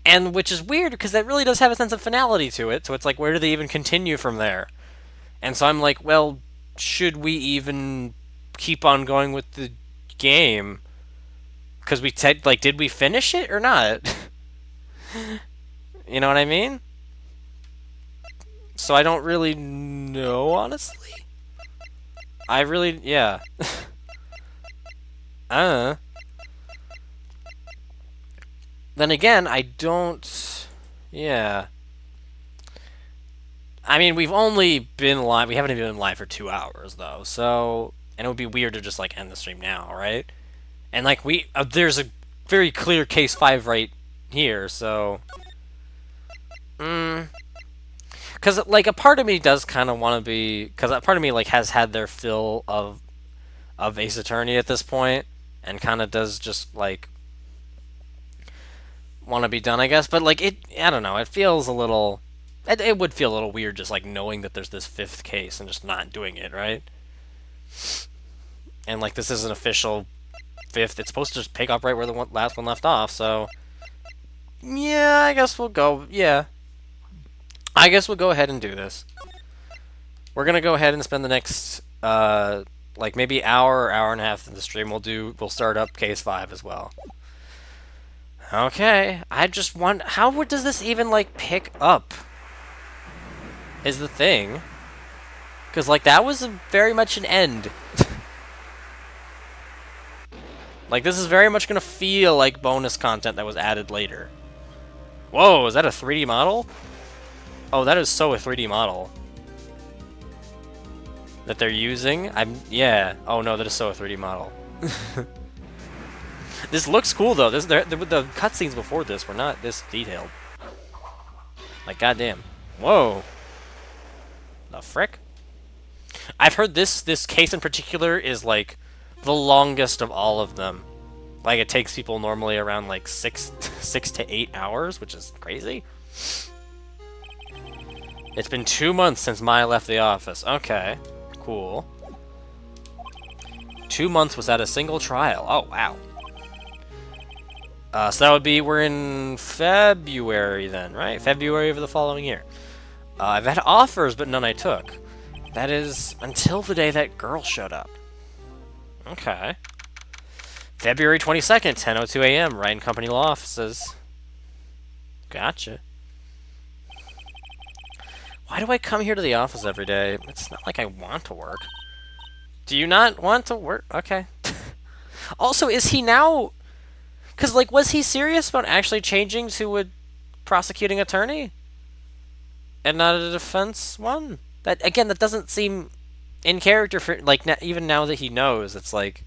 And which is weird because that really does have a sense of finality to it. So it's like, where do they even continue from there? And so I'm like, well, should we even keep on going with the game? Because we like, did we finish it or not? You know what I mean? So I don't really know, honestly. I really, yeah. Then again, I don't... yeah. I mean, we've only been live... we haven't even been live for 2 hours, though, so... and it would be weird to just, like, end the stream now, right? And, like, we... there's a very clear case 5 right here, so... Because, like, a part of me does kind of want to be... because a part of me, like, has had their fill of Ace Attorney at this point, and kind of does just, like... want to be done, I guess, but like I don't know, it feels a little, it would feel a little weird just like knowing that there's this 5th case and just not doing it, right? And like this is an official 5th, it's supposed to just pick up right where the last one left off, so yeah, I guess we'll go, yeah. I guess we'll go ahead and do this. we're gonna go ahead and spend the next like maybe hour or hour and a half in the stream. We'll start up case 5 as well. Okay, I just want does this even like pick up? Is the thing. Because like that was very much an end. Like this is very much gonna feel like bonus content that was added later. Whoa, is that a 3D model? Oh, that is so a 3D model. That they're using? Yeah. Oh no, that is so a 3D model. This looks cool though. The cutscenes before this were not this detailed. Like goddamn. Whoa. The frick? I've heard this case in particular is like the longest of all of them. Like it takes people normally around like 6 to 8 hours, which is crazy. It's been 2 months since Maya left the office. Okay. Cool. 2 months was at a single trial. Oh, wow. So that would be, we're in February then, right? February of the following year. I've had offers, but none I took. That is until the day that girl showed up. Okay. February 22nd, 10:02 a.m., Wright & Company Law Offices. Gotcha. Why do I come here to the office every day? It's not like I want to work. Do you not want to work? Okay. Also, is he now... Because, like, was he serious about actually changing to a prosecuting attorney? And not a defense one? That, again, that doesn't seem in character for... Like, even now that he knows, it's like...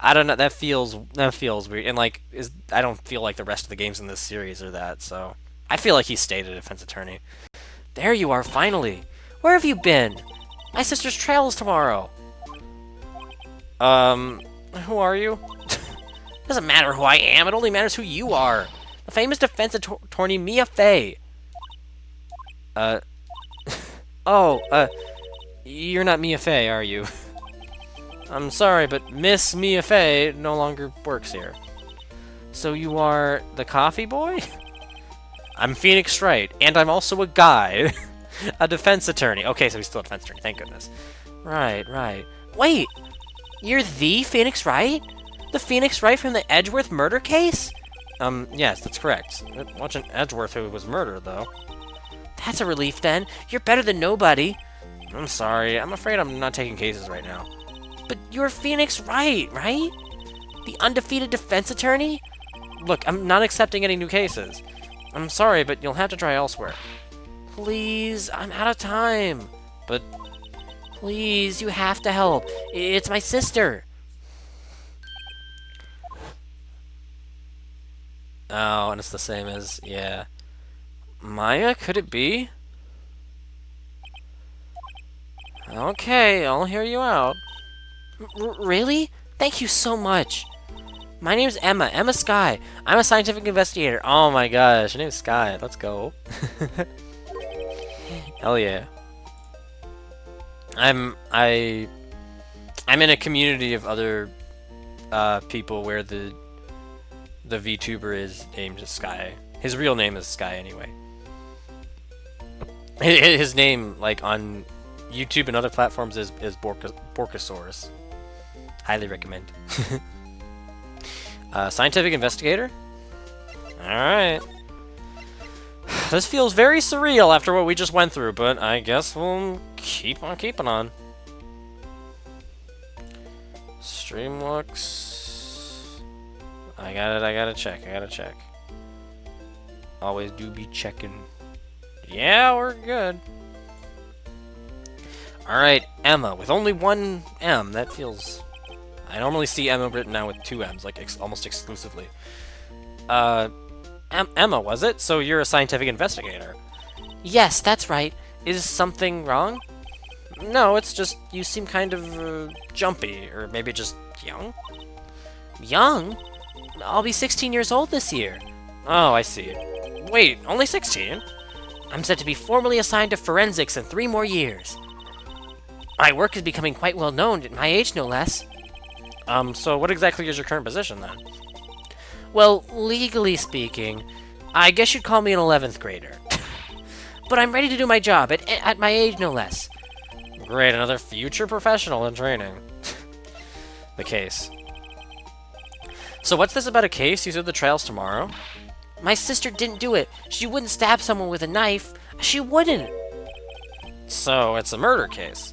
I don't know, that feels weird. And, like, I don't feel like the rest of the games in this series are that, so... I feel like he stayed a defense attorney. There you are, finally. Where have you been? My sister's trail is tomorrow. Who are you? Doesn't matter who I am, it only matters who you are. The famous defense attorney Mia Fey. You're not Mia Fey, are you? I'm sorry, but Miss Mia Fey no longer works here. So you are the coffee boy? I'm Phoenix Wright, and I'm also a guy. A defense attorney. Okay, so he's still a defense attorney, thank goodness. Right. Wait! You're the Phoenix Wright? The Phoenix Wright from the Edgeworth murder case? Yes, that's correct. It wasn't Edgeworth who was murdered, though. That's a relief, then. You're better than nobody. I'm sorry. I'm afraid I'm not taking cases right now. But you're Phoenix Wright, right? The undefeated defense attorney? Look, I'm not accepting any new cases. I'm sorry, but you'll have to try elsewhere. Please, I'm out of time. But... Please, you have to help. It's my sister. Oh, and it's the same as... Yeah. Maya, could it be? Okay, I'll hear you out. Really? Thank you so much. My name's Emma. Emma Sky. I'm a scientific investigator. Oh my gosh, her name's Sky. Let's go. Hell yeah. I'm in a community of other people where the VTuber is named Sky. His real name is Sky anyway. His name, like on YouTube and other platforms, is Borkasaurus. Highly recommend. Scientific investigator? Alright. This feels very surreal after what we just went through, but I guess we'll keep on keeping on. Stream looks... I gotta check. Always do be checking. Yeah, we're good. Alright, Emma, with only one M, that feels... I normally see Emma written now with two M's, like almost exclusively. Emma, was it? So you're a scientific investigator? Yes, that's right. Is something wrong? No, it's just you seem kind of jumpy, or maybe just young? Young? I'll be 16 years old this year. Oh, I see. Wait, only 16? I'm set to be formally assigned to forensics in 3 more years. My work is becoming quite well known at my age, no less. So what exactly is your current position, then? Well, legally speaking, I guess you'd call me an 11th grader. But I'm ready to do my job, at my age, no less. great, another future professional in training. The case. So what's this about a case? You said the trial's tomorrow? My sister didn't do it. She wouldn't stab someone with a knife. She wouldn't. So it's a murder case.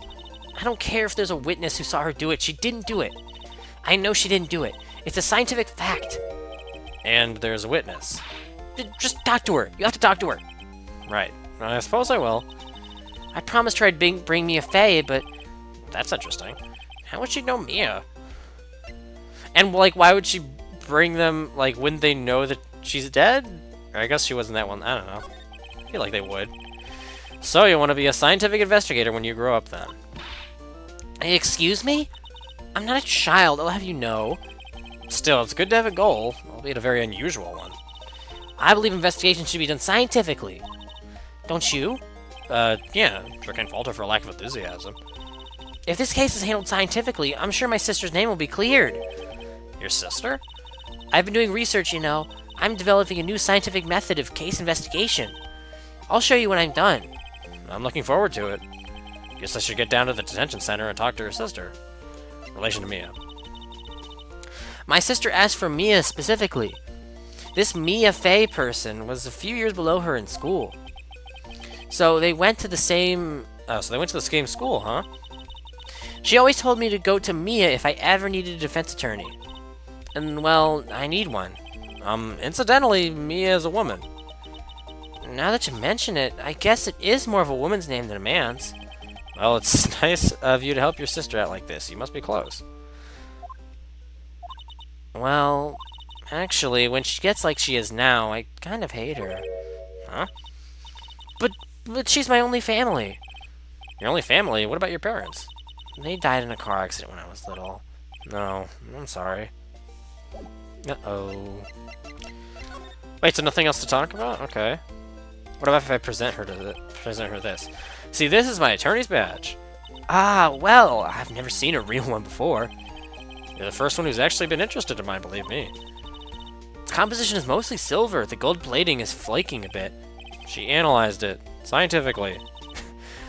I don't care if there's a witness who saw her do it. She didn't do it. I know she didn't do it. It's a scientific fact. And there's a witness. Just talk to her. You have to talk to her. Right. I suppose I will. I promised her I'd bring Mia Fey, but That's interesting. How would she know Mia? And, like, why would she bring them, like, wouldn't they know that she's dead? Or I guess she wasn't that one. I don't know. I feel like they would. So you want to be a scientific investigator when you grow up, then? excuse me? I'm not a child, I'll have you know. Still, it's good to have a goal, albeit a very unusual one. I believe investigations should be done scientifically. Don't you? Yeah, sure can't fault her for a lack of enthusiasm. If this case is handled scientifically, I'm sure my sister's name will be cleared. Your sister? I've been doing research, you know. I'm developing a new scientific method of case investigation. I'll show you when I'm done. I'm looking forward to it. Guess I should get down to the detention center and talk to her sister. Relation to Mia. My sister asked for Mia specifically. This Mia Fey person was a few years below her in school. So they went to the same... Oh, so they went to the same school, huh? She always told me to go to Mia if I ever needed a defense attorney. And, well, I need one. Incidentally, Mia is a woman. Now that you mention it, I guess it is more of a woman's name than a man's. Well, it's nice of you to help your sister out like this. You must be close. Well, actually, when she gets like she is now, I kind of hate her. Huh? But she's my only family. Your only family? What about your parents? They died in a car accident when I was little. No, I'm sorry. Uh-oh. Wait, so nothing else to talk about? Okay. What about if I present her this? See, this is my attorney's badge. Ah, well, I've never seen a real one before. You're the first one who's actually been interested in mine, believe me. Its composition is mostly silver. The gold plating is flaking a bit. She analyzed it, scientifically.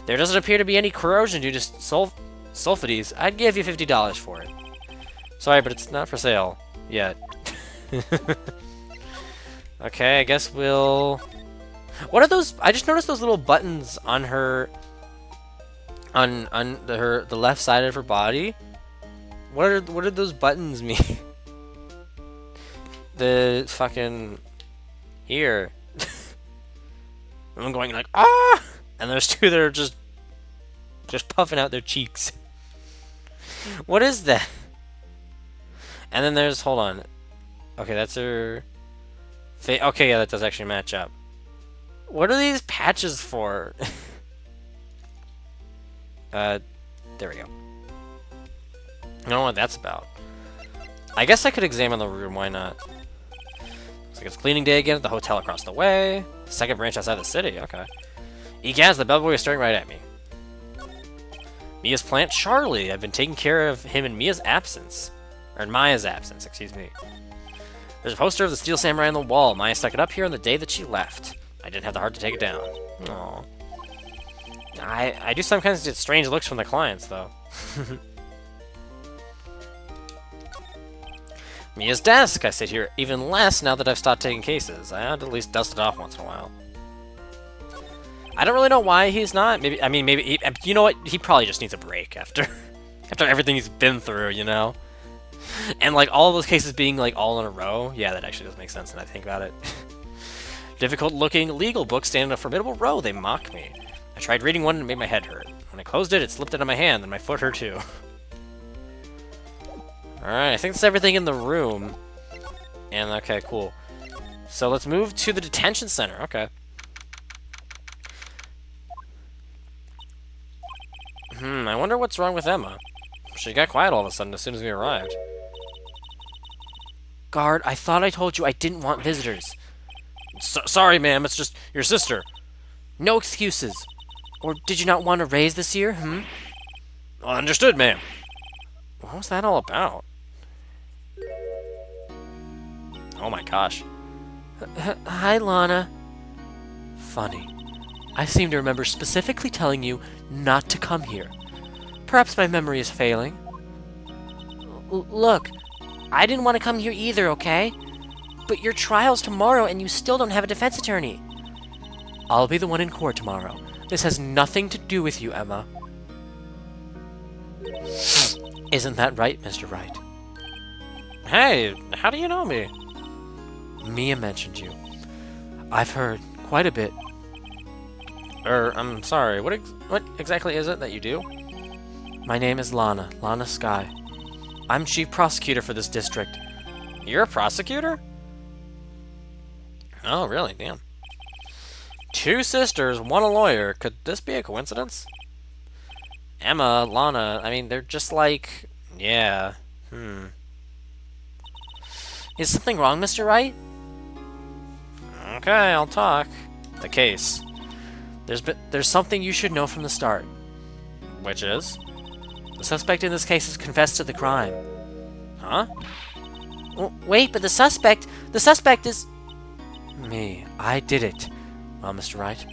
There doesn't appear to be any corrosion due to sulfides. I'd give you $50 for it. Sorry, but it's not for sale. Yet. Okay, I guess we'll... What are those? I just noticed those little buttons on her... On the left side of her body. What did those buttons mean? The fucking... Here. I'm going like, ah! And there's two that are just puffing out their cheeks. What is that? And then there's, hold on. Okay, that's her... Okay, yeah, that does actually match up. What are these patches for? There we go. I don't know what that's about. I guess I could examine the room, why not? Looks like it's cleaning day again at the hotel across the way. Second branch outside the city, okay. Egaz, the bellboy is staring right at me. Mia's plant, Charlie. I've been taking care of him in Mia's absence. Or in Maya's absence, excuse me. There's a poster of the Steel Samurai on the wall. Maya stuck it up here on the day that she left. I didn't have the heart to take it down. Aww. I do sometimes get strange looks from the clients, though. Mia's desk. I sit here even less now that I've stopped taking cases. I had to at least dust it off once in a while. I don't really know why he's not. Maybe, I mean, maybe he, you know what? He probably just needs a break after everything he's been through, you know. And like all of those cases being like all in a row. Yeah, that actually does make sense when I think about it. Difficult-looking legal books stand in a formidable row. They mock me. I tried reading one and it made my head hurt. When I closed it, it slipped out of my hand, and my foot hurt too. Alright, I think that's everything in the room. And, okay, cool. So let's move to the detention center. Okay. I wonder what's wrong with Emma. She got quiet all of a sudden as soon as we arrived. Guard, I thought I told you I didn't want visitors. Sorry, ma'am, it's just your sister. No excuses. Or did you not want a raise this year, Understood, ma'am. What was that all about? Oh my gosh. Hi, Lana. Funny. I seem to remember specifically telling you not to come here. Perhaps my memory is failing. Look, I didn't want to come here either, okay? But your trial's tomorrow and you still don't have a defense attorney. I'll be the one in court tomorrow. This has nothing to do with you, Emma. Isn't that right, Mr. Wright? Hey, how do you know me? Mia mentioned you. I've heard quite a bit. I'm sorry, what exactly is it that you do? My name is Lana Sky. I'm chief prosecutor for this district. You're a prosecutor? Oh, really? Damn. Two sisters, one a lawyer. Could this be a coincidence? Emma, Lana, I mean, they're just like... Yeah. Is something wrong, Mr. Wright? Okay, I'll talk. The case. There's something you should know from the start. Which is? The suspect in this case has confessed to the crime. Huh? Wait, but the suspect is... Me. I did it. Well, Mr. Wright.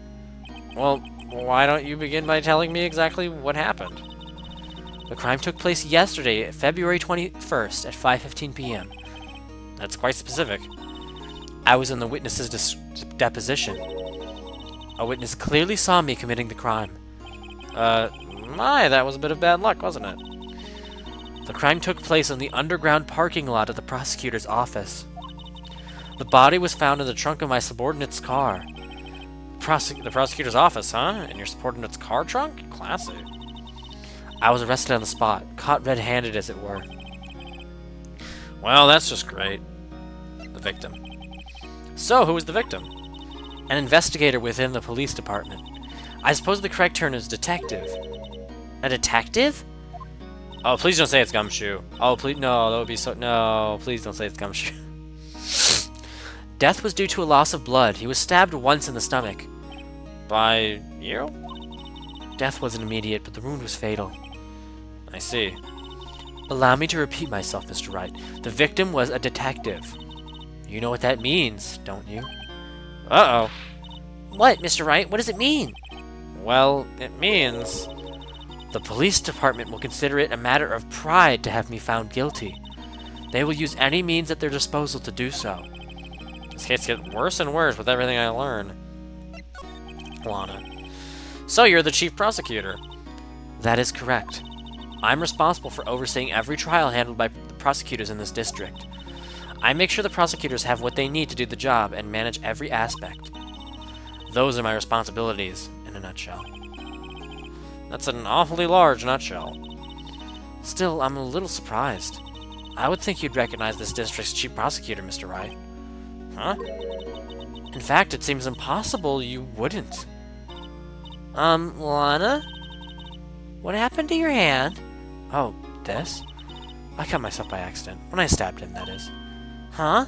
Well, why don't you begin by telling me exactly what happened? The crime took place yesterday, February 21st at 5:15 p.m. That's quite specific. I was in the witness's deposition. A witness clearly saw me committing the crime. That was a bit of bad luck, wasn't it? The crime took place in the underground parking lot of the prosecutor's office. The body was found in the trunk of my subordinate's car. The prosecutor's office, huh? In your subordinate's car trunk? Classy. I was arrested on the spot, caught red-handed as it were. Well, that's just great. The victim. So, who was the victim? An investigator within the police department. I suppose the correct term is detective. A detective? Oh, please don't say it's Gumshoe. Oh, please, no, that would be so... No, please don't say it's Gumshoe. Death was due to a loss of blood. He was stabbed once in the stomach. By you? Death wasn't immediate, but the wound was fatal. I see. Allow me to repeat myself, Mr. Wright. The victim was a detective. You know what that means, don't you? Uh-oh. What, Mr. Wright? What does it mean? Well, it means... The police department will consider it a matter of pride to have me found guilty. They will use any means at their disposal to do so. This case gets worse and worse with everything I learn. Lana. So you're the chief prosecutor. That is correct. I'm responsible for overseeing every trial handled by the prosecutors in this district. I make sure the prosecutors have what they need to do the job and manage every aspect. Those are my responsibilities, in a nutshell. That's an awfully large nutshell. Still, I'm a little surprised. I would think you'd recognize this district's chief prosecutor, Mr. Wright. Huh? In fact, it seems impossible you wouldn't. Lana? What happened to your hand? Oh, this? I cut myself by accident. When I stabbed him, that is. Huh?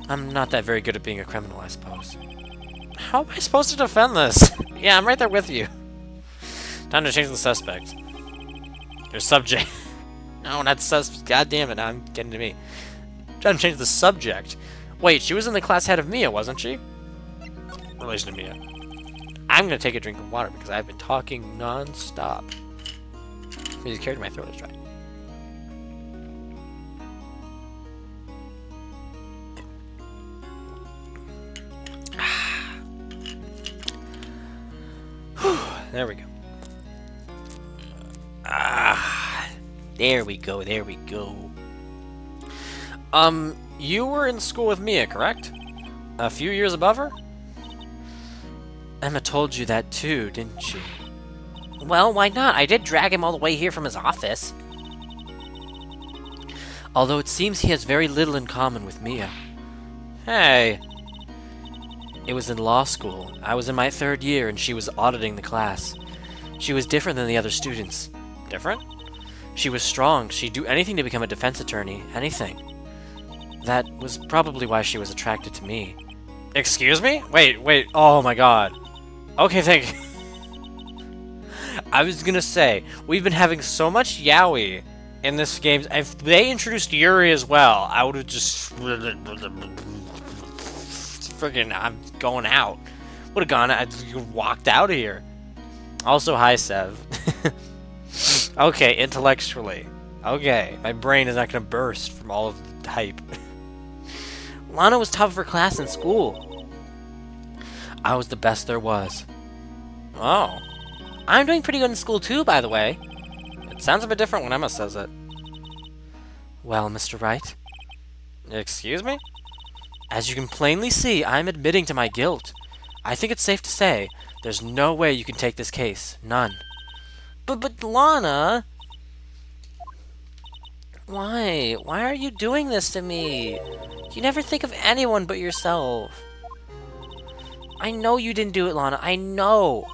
I'm not that very good at being a criminal, I suppose. How am I supposed to defend this? Yeah, I'm right there with you. Time to change the suspect. Your subject. No, not suspect. God damn it, now I'm getting to me. Time to change the subject. Wait, she was in the class head of Mia, wasn't she? Relation to Mia. I'm gonna take a drink of water because I've been talking non-stop. Music carried my throat is dry. There we go. There we go, there we go. You were in school with Mia, correct? A few years above her? Emma told you that too, didn't she? Well, why not? I did drag him all the way here from his office. Although it seems he has very little in common with Mia. Hey. It was in law school. I was in my 3rd year and she was auditing the class. She was different than the other students. Different? She was strong. She'd do anything to become a defense attorney. Anything. That was probably why she was attracted to me. Excuse me? Wait. Oh my god. Okay, thank you. I was gonna say, we've been having so much yaoi in this game. If they introduced Yuri as well, I would have just... Friggin', I'm going out. Would have gone, I walked out of here. Also, hi, Sev. Okay, intellectually. Okay, my brain is not gonna burst from all of the hype. Lana was top of her class in school. I was the best there was. Oh. I'm doing pretty good in school too, by the way. It sounds a bit different when Emma says it. Well, Mr. Wright, Excuse me? as you can plainly see, I'm admitting to my guilt. I think it's safe to say there's no way you can take this case. None. But Lana... Why? Why are you doing this to me? You never think of anyone but yourself. I know you didn't do it, Lana. I know.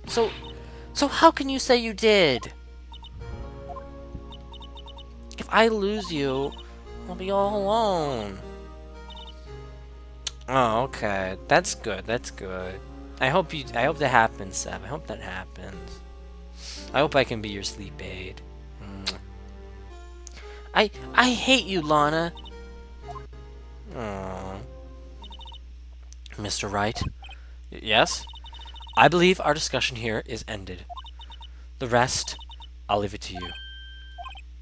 So how can you say you did? If I lose you, I'll be all alone. Oh, okay. That's good. That's good. I hope that happens, Seb. I hope that happens. I hope I can be your sleep aid. I hate you, Lana. Aww. Mr. Wright, Yes? I believe our discussion here is ended. The rest, I'll leave it to you.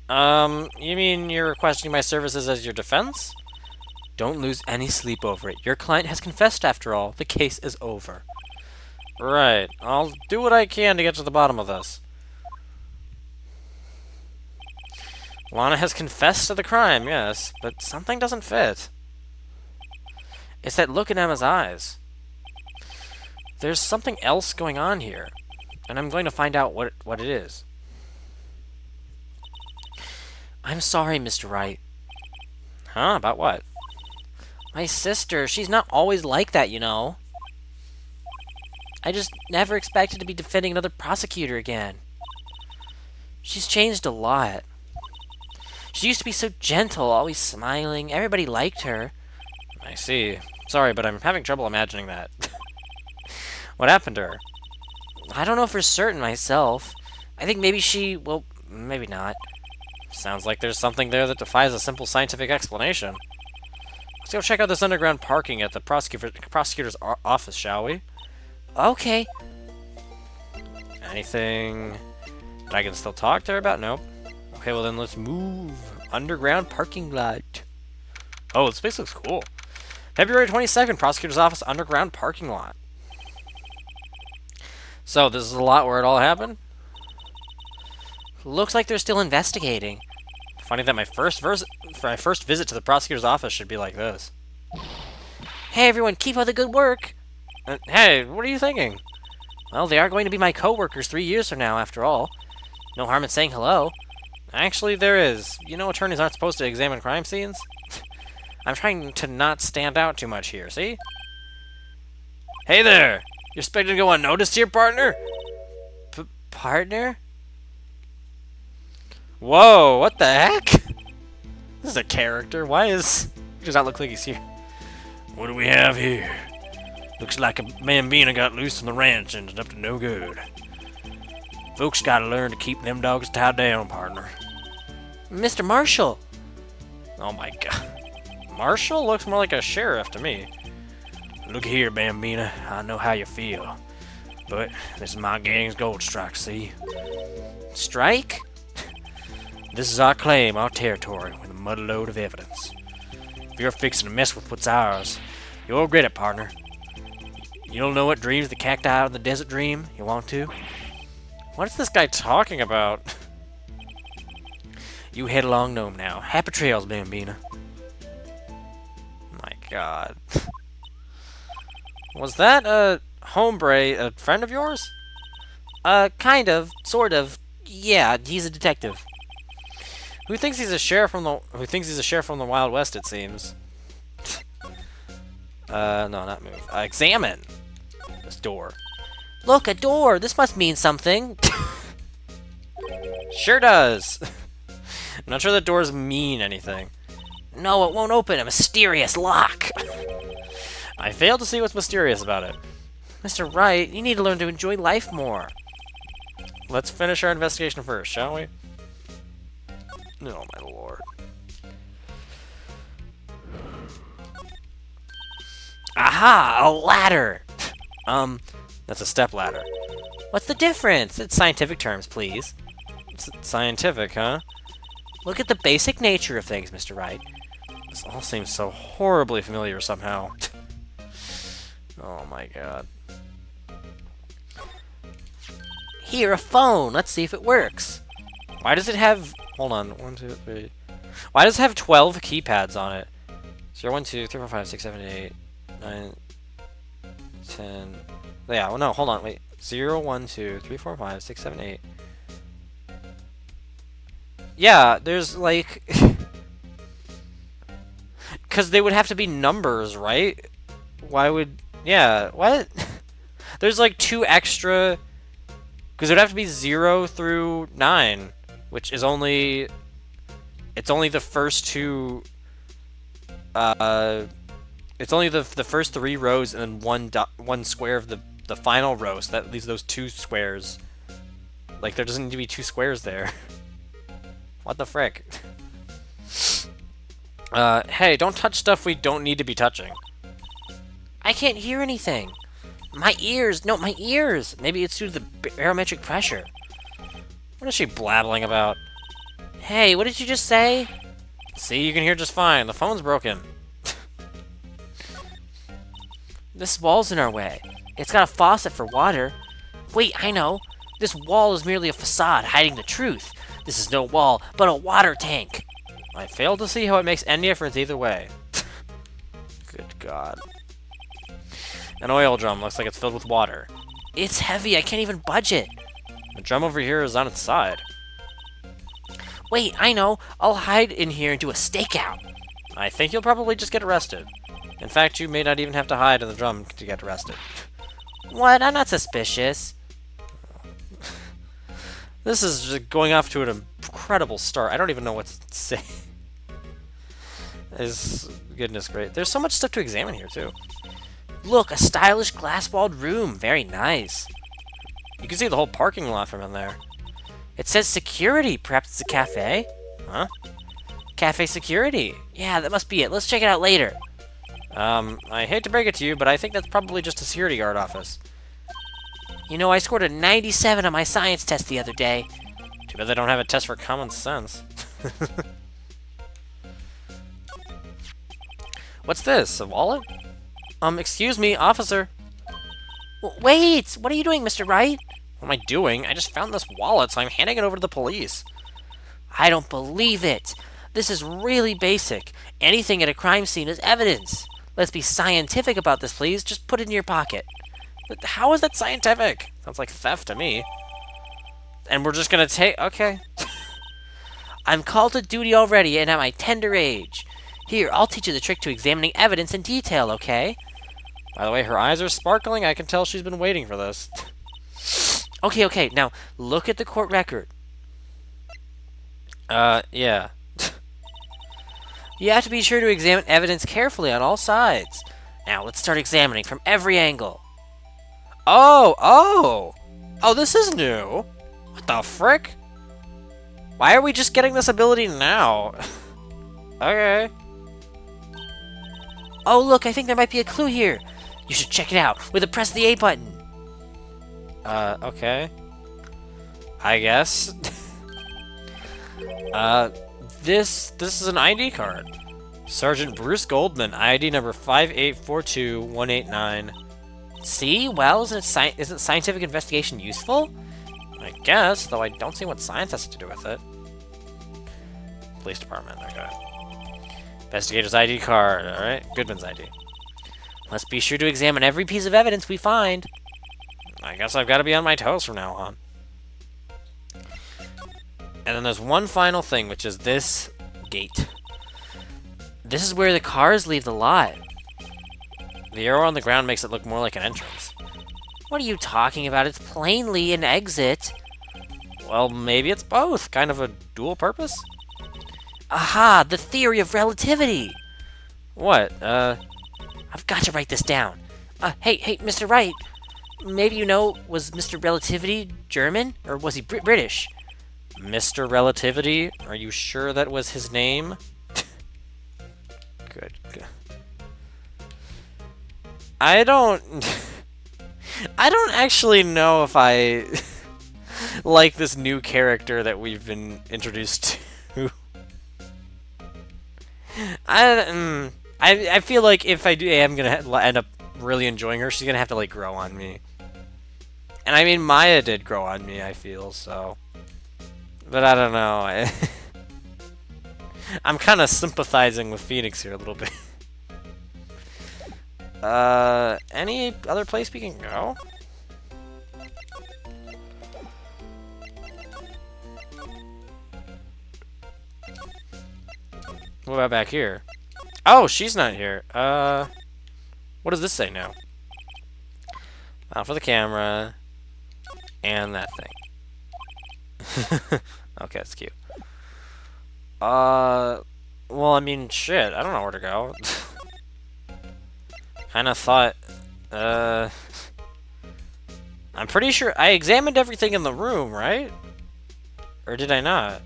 You mean you're requesting my services as your defense? Don't lose any sleep over it. Your client has confessed after all. The case is over. Right. I'll do what I can to get to the bottom of this. Lana has confessed to the crime, yes, but something doesn't fit. It's that look in Emma's eyes. There's something else going on here, and I'm going to find out what it is. I'm sorry, Mr. Wright. Huh? About what? My sister, she's not always like that, you know. I just never expected to be defending another prosecutor again. She's changed a lot. She used to be so gentle, always smiling. Everybody liked her. I see. Sorry, but I'm having trouble imagining that. What happened to her? I don't know for certain myself. I think maybe she... well, maybe not. Sounds like there's something there that defies a simple scientific explanation. Let's go check out this underground parking at the prosecutor's office, shall we? Okay. Anything that I can still talk to her about? Nope. Okay, well then let's move. Underground parking lot. Oh, this place looks cool. February 22nd, prosecutor's office underground parking lot. So, this is a lot where it all happened? Looks like they're still investigating. Funny that my first visit to the prosecutor's office should be like this. Hey everyone, keep up the good work! Hey, what are you thinking? Well, they are going to be my co-workers 3 years from now, after all. No harm in saying hello. Actually, there is. You know attorneys aren't supposed to examine crime scenes? I'm trying to not stand out too much here, see? Hey there! You're expecting to go unnoticed here, partner? Partner? Whoa, what the heck? This is a character. Why is... He does not look like he's here. What do we have here? Looks like a Bambina got loose on the ranch and is up to no good. Folks gotta learn to keep them dogs tied down, partner. Mr. Marshall! Oh my god. Marshall looks more like a sheriff to me. Look here, Bambina. I know how you feel. But this is my gang's gold strike, see? Strike? This is our claim, our territory, with a mud load of evidence. If you're fixing to mess with what's ours, you'll regret it, partner. You don't know what dreams the cacti out in the desert dream? You want to? What's this guy talking about? You head along gnome now. Happy trails, Bambina. My god. Was that a hombre, a friend of yours? Kind of, sort of. Yeah, he's a detective. Who thinks he's a sheriff from the Wild West, it seems. No, not move. Examine this door. Look, a door! This must mean something! Sure does! I'm not sure that doors mean anything. No, it won't open. A mysterious lock! I fail to see what's mysterious about it. Mr. Wright, you need to learn to enjoy life more. Let's finish our investigation first, shall we? Oh my lord. Aha! A ladder! That's a step ladder. What's the difference? It's scientific terms, please. Scientific, huh? Look at the basic nature of things, Mr. Wright. This all seems so horribly familiar somehow. Oh my god. Here, a phone. Let's see if it works. Why does it have... Hold on. 1, 2, 3... Why does it have 12 keypads on it? 0, 1, 2, 3, 4, 5, 6, 7, 8, 9, 10... Yeah, well, no, hold on, wait. 0, 1, 2, 3, 4, 5, 6, 7, 8... Yeah, there's, like... Because they would have to be numbers, right? Why would... Yeah, what? There's, like, 2 extra... Because it would have to be 0 through 9, which is only... It's only the first 2... It's only the first 3 rows and then one square of the final row, so that leaves those 2 squares. Like, there doesn't need to be 2 squares there. What the frick? Hey, don't touch stuff we don't need to be touching. I can't hear anything. My ears. No, my ears. Maybe it's due to the barometric pressure. What is she blabbling about? Hey, what did you just say? See, you can hear just fine. The phone's broken. This wall's in our way. It's got a faucet for water. Wait, I know. This wall is merely a facade hiding the truth. This is no wall, but a water tank. I fail to see how it makes any difference either way. Good God. An oil drum looks like it's filled with water. It's heavy. I can't even budge it. The drum over here is on its side. Wait, I know. I'll hide in here and do a stakeout. I think you'll probably just get arrested. In fact, you may not even have to hide in the drum to get arrested. What? I'm not suspicious. This is just going off to an incredible start. I don't even know what to say. Goodness great. There's so much stuff to examine here, too. Look, a stylish glass-walled room. Very nice. You can see the whole parking lot from in there. It says security. Perhaps it's a cafe? Huh? Cafe security. Yeah, that must be it. Let's check it out later. I hate to break it to you, but I think that's probably just a security guard office. You know, I scored a 97 on my science test the other day. Too bad they don't have a test for common sense. What's this? A wallet? Excuse me, officer. Wait! What are you doing, Mr. Wright? What am I doing? I just found this wallet, so I'm handing it over to the police. I don't believe it. This is really basic. Anything at a crime scene is evidence. Let's be scientific about this, please. Just put it in your pocket. But how is that scientific? Sounds like theft to me. And we're just gonna take... Okay. I'm called to duty already and at my tender age. Here, I'll teach you the trick to examining evidence in detail, okay? By the way, her eyes are sparkling. I can tell she's been waiting for this. Okay. Now, look at the court record. Yeah. You have to be sure to examine evidence carefully on all sides. Now, let's start examining from every angle. Oh, this is new. What the frick? Why are we just getting this ability now? Okay. Oh, look, I think there might be a clue here. You should check it out with a press the A button. Okay. I guess. This is an ID card. Sergeant Bruce Goldman, ID number 5842189. See? Well, isn't scientific investigation useful? I guess, though I don't see what science has to do with it. Police department, okay. Investigator's ID card, alright. Goodman's ID. Let's be sure to examine every piece of evidence we find. I guess I've got to be on my toes from now on. And then there's one final thing, which is this gate. This is where the cars leave the lot. The arrow on the ground makes it look more like an entrance. What are you talking about? It's plainly an exit. Well, maybe it's both. Kind of a dual purpose? Aha! The theory of relativity! What? I've got to write this down. Hey, Mr. Wright. Maybe you know, was Mr. Relativity German? Or was he British? Mr. Relativity? Are you sure that was his name? Good. I don't actually know if I like this new character that we've been introduced to. I feel like if I am gonna end up really enjoying her, she's gonna have to like grow on me. And I mean, Maya did grow on me, I feel, so. But I don't know. I'm kind of sympathizing with Phoenix here a little bit. Any other place we can go? What about back here? Oh, she's not here. What does this say now? Out for the camera. And that thing. Okay, that's cute. Well, I mean, shit, I don't know where to go. Kinda thought, I'm pretty sure I examined everything in the room, right? Or did I not?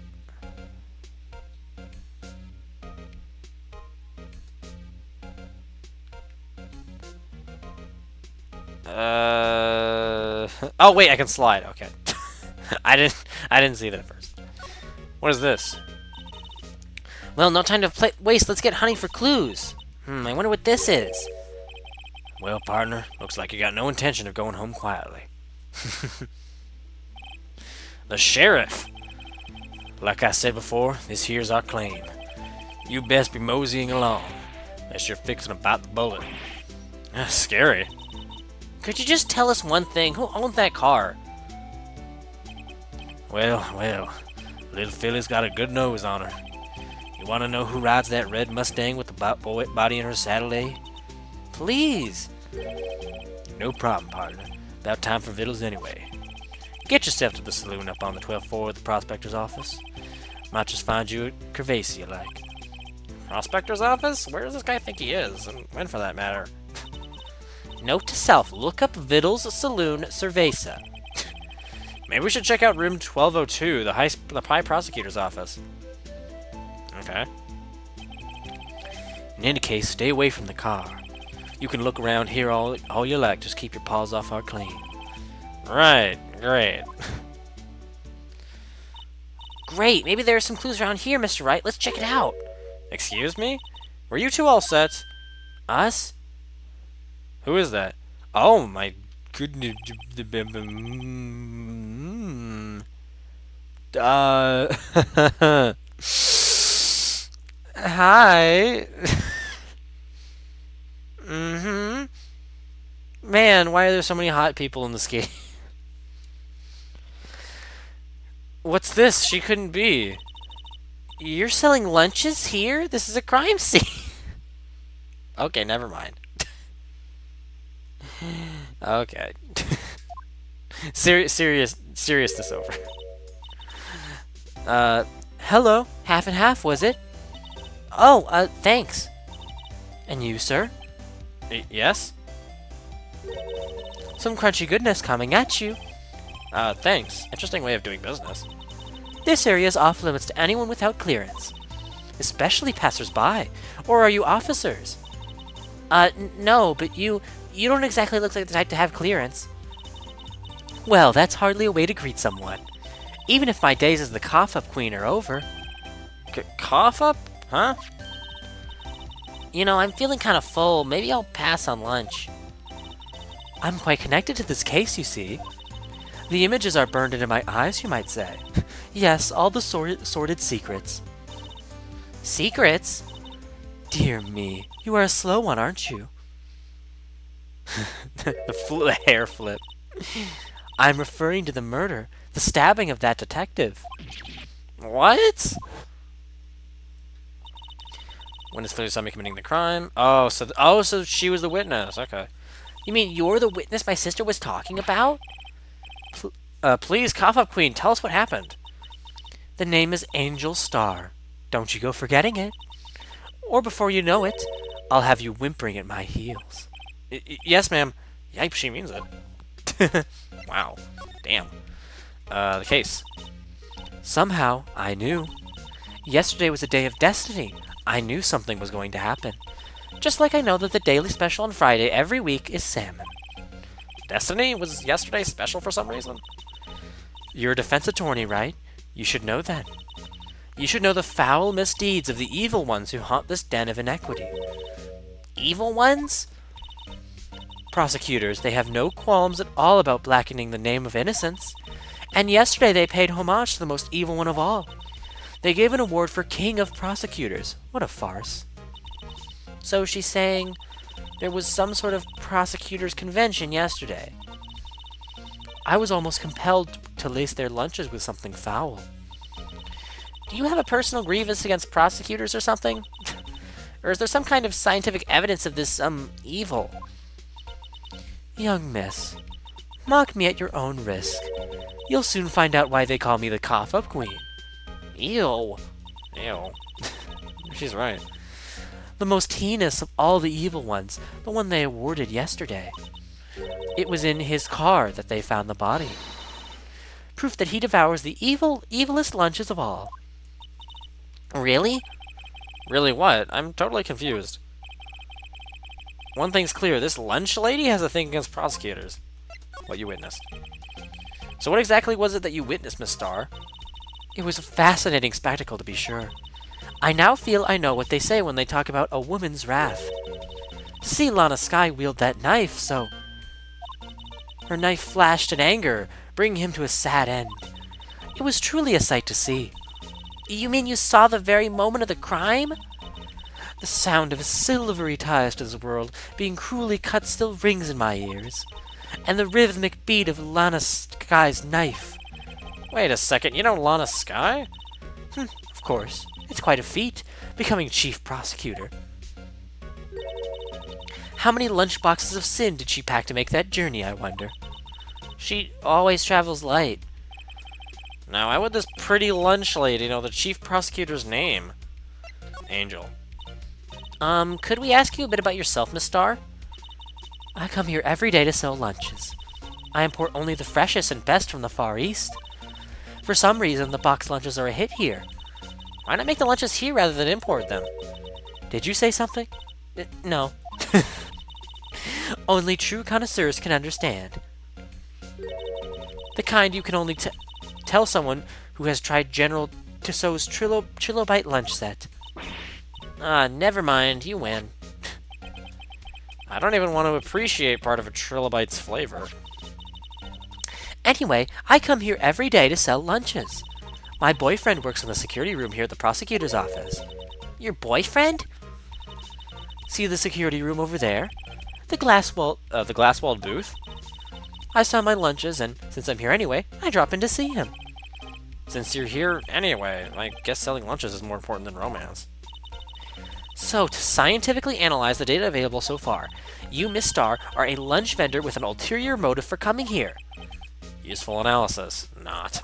Oh wait, I can slide. Okay. I didn't see that at first. What is this? Well, no time to waste. Let's get hunting for clues. I wonder what this is. Well, partner, looks like you got no intention of going home quietly. The sheriff! Like I said before, this here's our claim. You best be moseying along, unless you're fixing to bite the bullet. Scary. Could you just tell us one thing? Who owned that car? Well, little Philly's got a good nose on her. You want to know who rides that red Mustang with the body in her saddle, eh? Please. No problem, partner. About time for vittles anyway. Get yourself to the saloon up on the 12th floor of the prospector's office. Might just find you a curvace you like. Prospector's office? Where does this guy think he is? And when, for that matter? Note to self, look up Vittles Saloon Cerveza. Maybe we should check out room 1202, the high prosecutor's office. Okay. In any case, stay away from the car. You can look around here all you like, just keep your paws off our claim. Right, great. Great, maybe there are some clues around here, Mr. Wright. Let's check it out. Excuse me? Were you two all set? Us? Who is that? Oh my goodness. Hi. Man, why are there so many hot people in this game? What's this? She couldn't be. You're selling lunches here? This is a crime scene. Okay, never mind. Okay. Seriousness over. Hello. Half and half, was it? Oh, thanks. And you, sir? Yes? Some crunchy goodness coming at you. Thanks. Interesting way of doing business. This area is off limits to anyone without clearance. Especially passers-by. Or are you officers? No, but you don't exactly look like the type to have clearance. Well, that's hardly a way to greet someone. Even if my days as the cough-up queen are over. Cough up? Huh? You know, I'm feeling kind of full. Maybe I'll pass on lunch. I'm quite connected to this case, you see. The images are burned into my eyes, you might say. Yes, all the sordid secrets. Secrets? Dear me, you are a slow one, aren't you? the hair flip. I'm referring to the murder, the stabbing of that detective. What? When is Philly saw me committing the crime? Oh, so she was the witness. Okay. You mean you're the witness my sister was talking about? Please, cough up queen, tell us what happened. The name is Angel Star. Don't you go forgetting it. Or before you know it, I'll have you whimpering at my heels. Yes, ma'am. Yikes, she means it. Wow. Damn. The case. Somehow, I knew. Yesterday was a day of destiny. I knew something was going to happen. Just like I know that the daily special on Friday every week is salmon. Destiny? Was yesterday special for some reason? You're a defense attorney, right? You should know then. You should know the foul misdeeds of the evil ones who haunt this den of inequity. Evil ones? Prosecutors, they have no qualms at all about blackening the name of innocence. And yesterday they paid homage to the most evil one of all. They gave an award for King of Prosecutors. What a farce. So she's saying there was some sort of prosecutors' convention yesterday. I was almost compelled to lace their lunches with something foul. Do you have a personal grievance against prosecutors or something? Or is there some kind of scientific evidence of this, evil? Young miss, mock me at your own risk. You'll soon find out why they call me the cough-up queen. Ew. Ew. She's right. The most heinous of all the evil ones, the one they awarded yesterday. It was in his car that they found the body. Proof that he devours the evilest lunches of all. Really? Really what? I'm totally confused. One thing's clear, this lunch lady has a thing against prosecutors. What you witnessed. So what exactly was it that you witnessed, Miss Starr? It was a fascinating spectacle, to be sure. I now feel I know what they say when they talk about a woman's wrath. To see Lana Skye wield that knife, so... Her knife flashed in anger, bringing him to a sad end. It was truly a sight to see. You mean you saw the very moment of the crime? The sound of silvery ties to this world being cruelly cut still rings in my ears. And the rhythmic beat of Lana Skye's knife. Wait a second, you know Lana Skye? Of course. It's quite a feat, becoming chief prosecutor. How many lunch boxes of sin did she pack to make that journey, I wonder? She always travels light. Now, why would this pretty lunch lady know the chief prosecutor's name? Angel. Could we ask you a bit about yourself, Miss Starr? I come here every day to sell lunches. I import only the freshest and best from the Far East. For some reason, the box lunches are a hit here. Why not make the lunches here rather than import them? Did you say something? No. Only true connoisseurs can understand. The kind you can only tell someone who has tried General Tussauds Trilobite lunch set. Never mind, you win. I don't even want to appreciate part of a Trilobite's flavor. Anyway, I come here every day to sell lunches. My boyfriend works in the security room here at the prosecutor's office. Your boyfriend? See the security room over there? The glass-walled booth? I sell my lunches, and since I'm here anyway, I drop in to see him. Since you're here anyway, I guess selling lunches is more important than romance. So, to scientifically analyze the data available so far, you, Miss Starr, are a lunch vendor with an ulterior motive for coming here. Useful analysis. Not.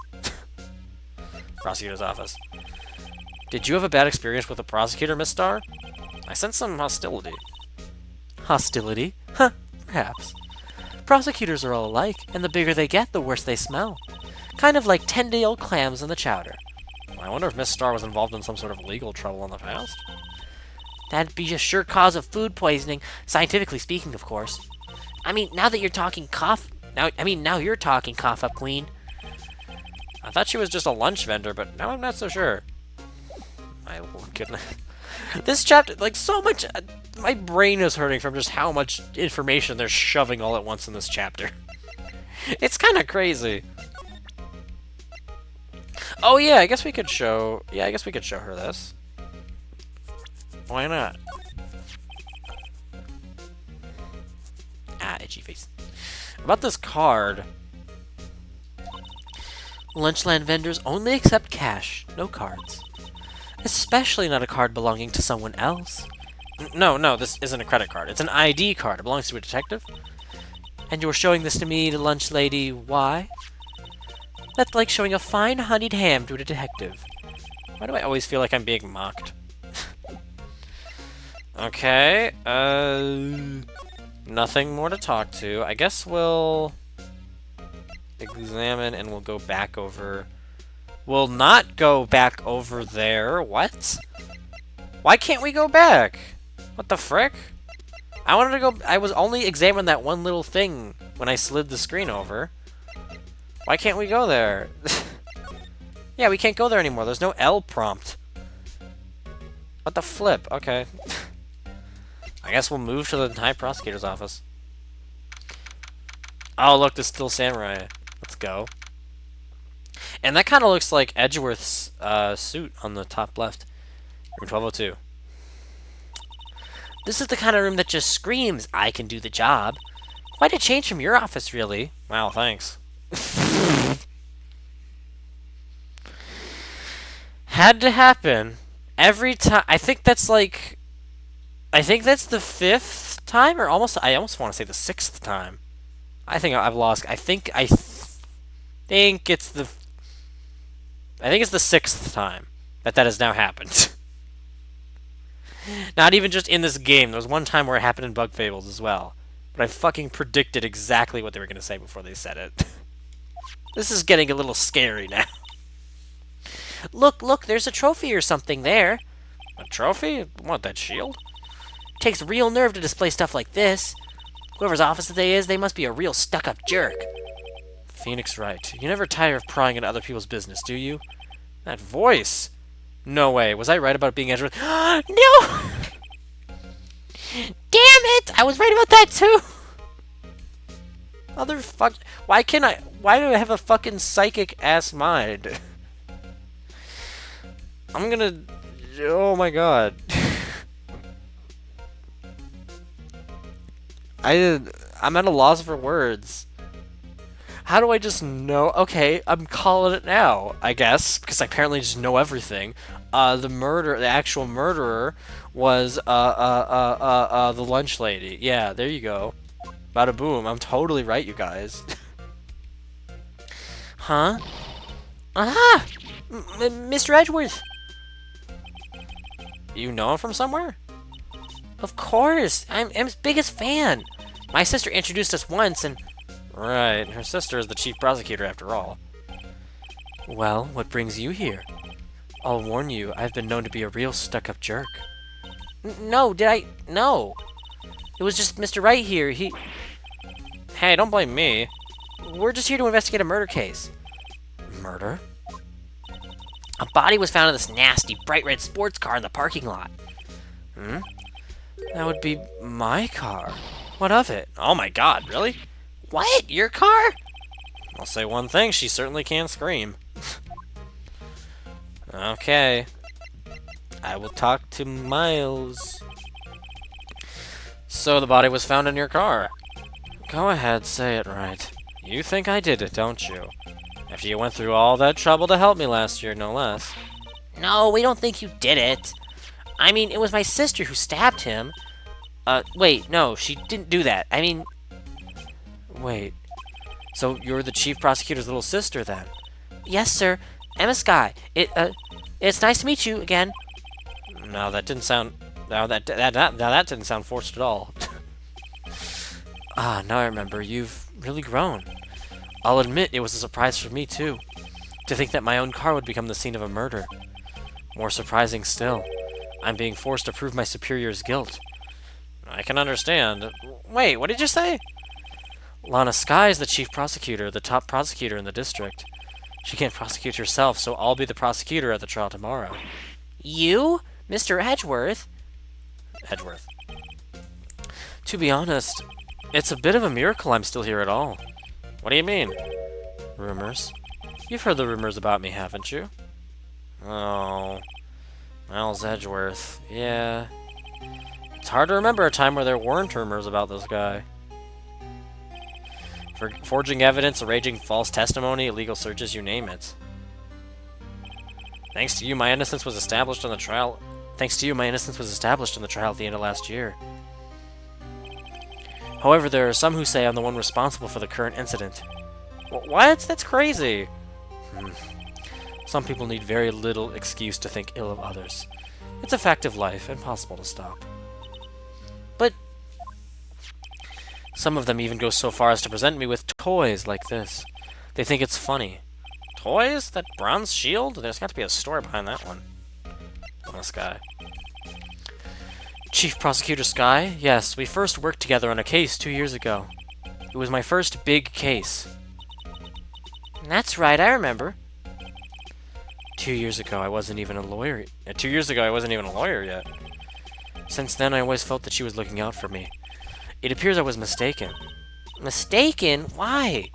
Prosecutor's office. Did you have a bad experience with the prosecutor, Miss Starr? I sense some hostility. Hostility? Huh, perhaps. Prosecutors are all alike, and the bigger they get, the worse they smell. Kind of like 10-day-old clams in the chowder. I wonder if Miss Starr was involved in some sort of legal trouble in the past? That'd be a sure cause of food poisoning, scientifically speaking, of course. I mean, now you're talking cough-up queen. I thought she was just a lunch vendor, but now I'm not so sure. My goodness. This chapter, like, so much... my brain is hurting from just how much information they're shoving all at once in this chapter. It's kind of crazy. Oh yeah, I guess we could show... yeah, I guess we could show her this. Why not? Itchy face. About this card... Lunchland vendors only accept cash, no cards. Especially not a card belonging to someone else. No, this isn't a credit card. It's an ID card. It belongs to a detective. And you're showing this to me, the lunch lady, why? That's like showing a fine honeyed ham to a detective. Why do I always feel like I'm being mocked? Okay, nothing more to talk to. I guess we'll examine and we'll go back over... We'll not go back over there. What? Why can't we go back? What the frick? I wanted to go... I was only examining that one little thing when I slid the screen over. Why can't we go there? Yeah, we can't go there anymore. There's no L prompt. What the flip? Okay. I guess we'll move to the High Prosecutor's office. Oh, look, there's still Samurai. Let's go. And that kind of looks like Edgeworth's suit on the top left. Room 1202. This is the kind of room that just screams, I can do the job. Quite a change from your office, really. Wow, thanks. Had to happen. Every time. I think that's like... I think that's the 5th time, or almost... I almost want to say the 6th time. I think I've lost... I think it's the... I think it's the 6th time that has now happened. Not even just in this game. There was one time where it happened in Bug Fables as well. But I fucking predicted exactly what they were going to say before they said it. This is getting a little scary now. Look, there's a trophy or something there. A trophy? What, that shield? Takes real nerve to display stuff like this. Whoever's office today is, they must be a real stuck-up jerk. Phoenix Wright. You never tire of prying into other people's business, do you? That voice! No way. Was I right about it being Edgeworth? No! Damn it! I was right about that too! Motherfuck. Why do I have a fucking psychic-ass mind? I'm gonna... Oh my god. I'm at a loss for words. How do I just know? Okay, I'm calling it now, I guess, because I apparently just know everything. The actual murderer was, the lunch lady. Yeah, there you go. Bada boom. I'm totally right, you guys. Huh? Aha! Mr. Edgeworth! You know him from somewhere? Of course! I'm his biggest fan! My sister introduced us once and... Right, her sister is the chief prosecutor after all. Well, what brings you here? I'll warn you, I've been known to be a real stuck-up jerk. No, No. It was just Mr. Wright here, Hey, don't blame me. We're just here to investigate a murder case. Murder? A body was found in this nasty, bright red sports car in the parking lot. Hmm? That would be my car. What of it? Oh my god, really? What? Your car? I'll say one thing, she certainly can scream. Okay. I will talk to Miles. So the body was found in your car. Go ahead, say it right. You think I did it, don't you? After you went through all that trouble to help me last year, no less. No, we don't think you did it. I mean, it was my sister who stabbed him. Wait, no, she didn't do that. I mean... Wait. So you're the chief prosecutor's little sister, then? Yes, sir. Emma Sky. It's nice to meet you again. No, that didn't sound... No, that didn't sound forced at all. Ah, now I remember. You've really grown. I'll admit it was a surprise for me, too. To think that my own car would become the scene of a murder. More surprising still, I'm being forced to prove my superior's guilt. I can understand. Wait, what did you say? Lana Sky is the chief prosecutor, the top prosecutor in the district. She can't prosecute herself, so I'll be the prosecutor at the trial tomorrow. You? Mr. Edgeworth? Edgeworth. To be honest, it's a bit of a miracle I'm still here at all. What do you mean? Rumors? You've heard the rumors about me, haven't you? Oh. Miles Edgeworth. Yeah. It's hard to remember a time where there weren't rumors about this guy. For forging evidence, arranging false testimony, illegal searches, you name it. Thanks to you, my innocence was established on the trial. Thanks to you, my innocence was established in the trial at the end of last year. However, there are some who say I'm the one responsible for the current incident. What? That's crazy. Some people need very little excuse to think ill of others. It's a fact of life, impossible to stop. But some of them even go so far as to present me with toys like this. They think it's funny. Toys? That bronze shield? There's got to be a story behind that one. On this guy. Chief Prosecutor Sky? Yes, we first worked together on a case 2 years ago. It was my first big case. That's right, I remember. 2 years ago, I wasn't even a lawyer. 2 years ago, I wasn't even a lawyer yet. Since then, I always felt that she was looking out for me. It appears I was mistaken. Mistaken? Why?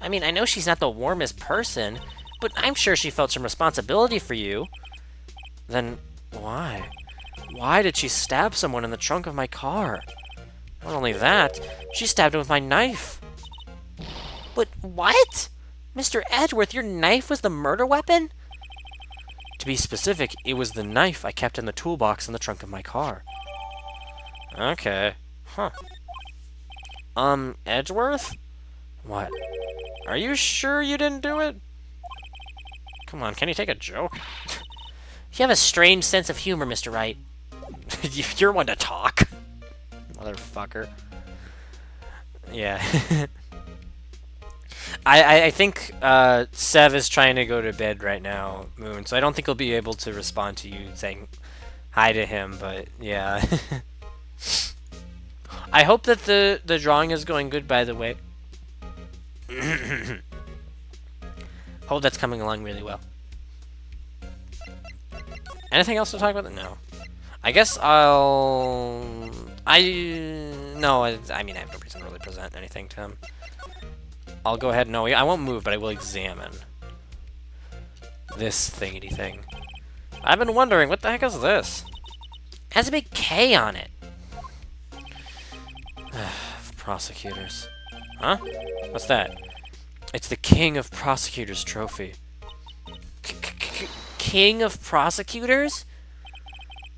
I mean, I know she's not the warmest person, but I'm sure she felt some responsibility for you. Then, why? Why did she stab someone in the trunk of my car? Not only that, she stabbed him with my knife. But what? Mr. Edgeworth, your knife was the murder weapon? To be specific, it was the knife I kept in the toolbox in the trunk of my car. Okay. Huh. Edgeworth? What? Are you sure you didn't do it? Come on, can you take a joke? You have a strange sense of humor, Mr. Wright. You're one to talk. Motherfucker. Yeah. I think Sev is trying to go to bed right now, Moon, so I don't think he'll be able to respond to you saying hi to him, but yeah. I hope that the drawing is going good, by the way. Hope that's coming along really well. Anything else to talk about? No. I guess I'll... No, I mean, I have no reason to really present anything to him. I'll go ahead. No, I won't move, but I will examine this thingy thing. I've been wondering, what the heck is this? It has a big K on it. Prosecutors. Huh? What's that? It's the King of Prosecutors trophy. King of Prosecutors?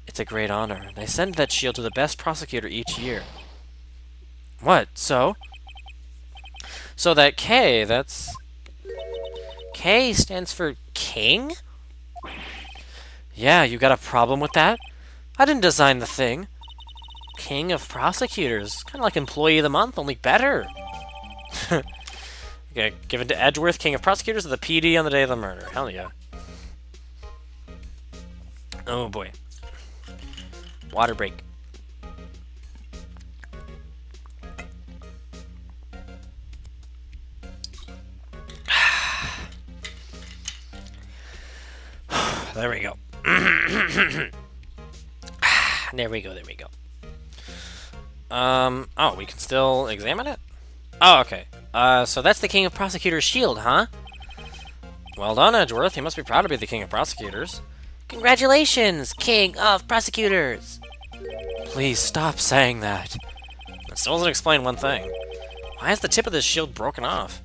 It's a great honor. They send that shield to the best prosecutor each year. What? So? So that K, that's... K stands for king? Yeah, you got a problem with that? I didn't design the thing. King of Prosecutors. Kind of like Employee of the Month, only better. Okay, given to Edgeworth, King of Prosecutors, of the PD on the day of the murder. Hell yeah. Oh boy. Water break. There we go. There we go, there we go. Oh, we can still examine it? Oh, okay. So that's the King of Prosecutors' shield, huh? Well done, Edgeworth. You must be proud to be the King of Prosecutors. Congratulations, King of Prosecutors! Please stop saying that. That still doesn't explain one thing. Why is the tip of this shield broken off?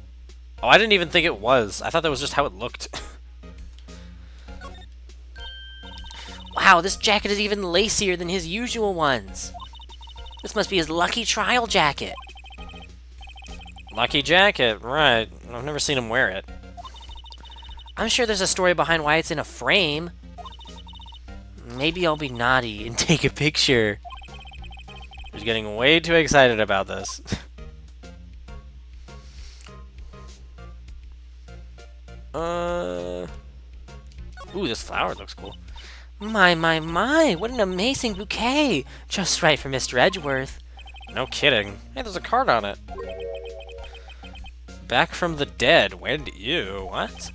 Oh, I didn't even think it was. I thought that was just how it looked. Wow, this jacket is even lacier than his usual ones. This must be his lucky trial jacket. Lucky jacket, right. I've never seen him wear it. I'm sure there's a story behind why it's in a frame. Maybe I'll be naughty and take a picture. He's getting way too excited about this. Ooh, this flower looks cool. My, what an amazing bouquet! Just right for Mr. Edgeworth. No kidding. Hey, there's a card on it. Back from the dead. Wendy. Ew, what?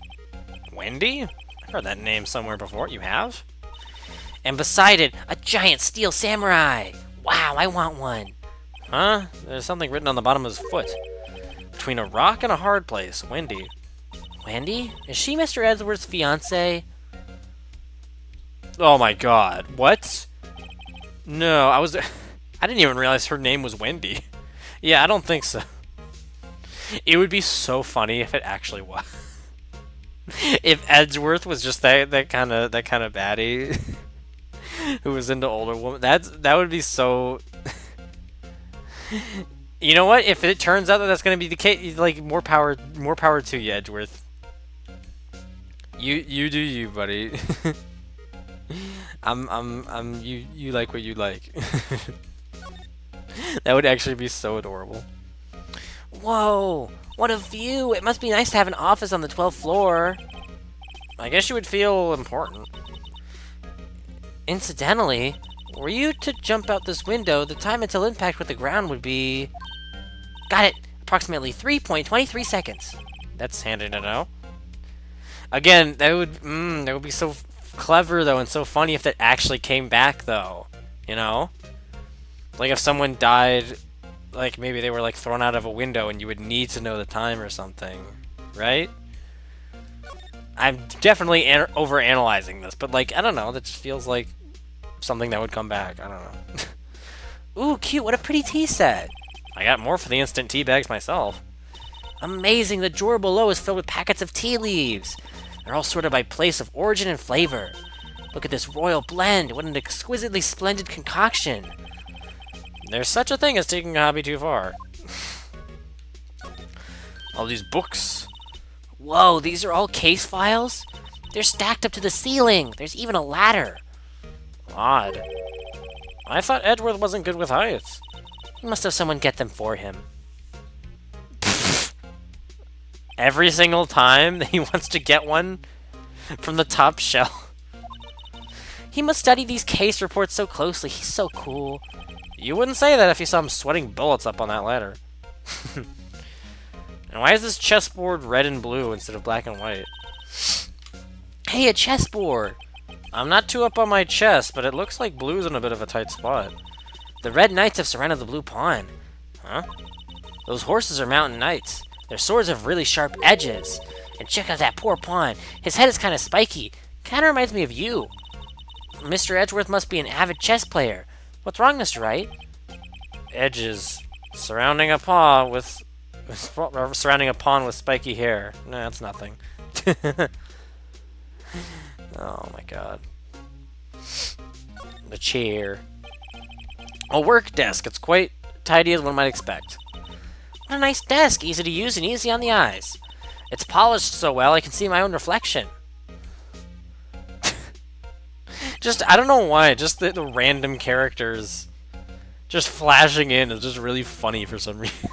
Wendy? I've heard that name somewhere before. You have? And beside it, a giant steel samurai! Wow, I want one. Huh? There's something written on the bottom of his foot. Between a rock and a hard place. Wendy. Wendy? Is she Mr. Edgeworth's fiancée? Oh my god. What? No, I didn't even realize her name was Wendy. Yeah, I don't think so. It would be so funny if it actually was. If Edgeworth was just that kind of baddie who was into older women. That would be so. You know what? If it turns out that that's going to be the case, like, more power to you, Edgeworth. You do you, buddy. You like what you like. That would actually be so adorable. Whoa, what a view! It must be nice to have an office on the 12th floor. I guess you would feel important. Incidentally, were you to jump out this window, the time until impact with the ground would be... Got it! Approximately 3.23 seconds. That's handy to know. Again, that would be so clever though, and so funny if that actually came back though. You know, like if someone died, like maybe they were like thrown out of a window, and you would need to know the time or something, right? I'm definitely overanalyzing this, but like I don't know, that just feels like something that would come back. I don't know. Ooh, cute, what a pretty tea set. I got more for the instant tea bags myself. Amazing, the drawer below is filled with packets of tea leaves. They're all sorted by place of origin and flavor. Look at this royal blend, what an exquisitely splendid concoction. There's such a thing as taking a hobby too far. All these books. Whoa, these are all case files? They're stacked up to the ceiling. There's even a ladder. Odd. I thought Edgeworth wasn't good with heights. He must have someone get them for him. Every single time that he wants to get one from the top shelf. He must study these case reports so closely. He's so cool. You wouldn't say that if you saw him sweating bullets up on that ladder. And why is this chessboard red and blue instead of black and white? Hey, a chessboard! I'm not too up on my chess, but it looks like blue's in a bit of a tight spot. The red knights have surrounded the blue pawn. Huh? Those horses are mountain knights. Their swords have really sharp edges. And check out that poor pawn. His head is kind of spiky. Kind of reminds me of you. Mr. Edgeworth must be an avid chess player. What's wrong, Mr. Wright? Edges. Surrounding a pawn with spiky hair. Nah, that's nothing. Oh my god. The chair. A work desk. It's quite tidy as one might expect. What a nice desk. Easy to use and easy on the eyes. It's polished so well I can see my own reflection. Just, I don't know why, just the random characters just flashing in is just really funny for some reason.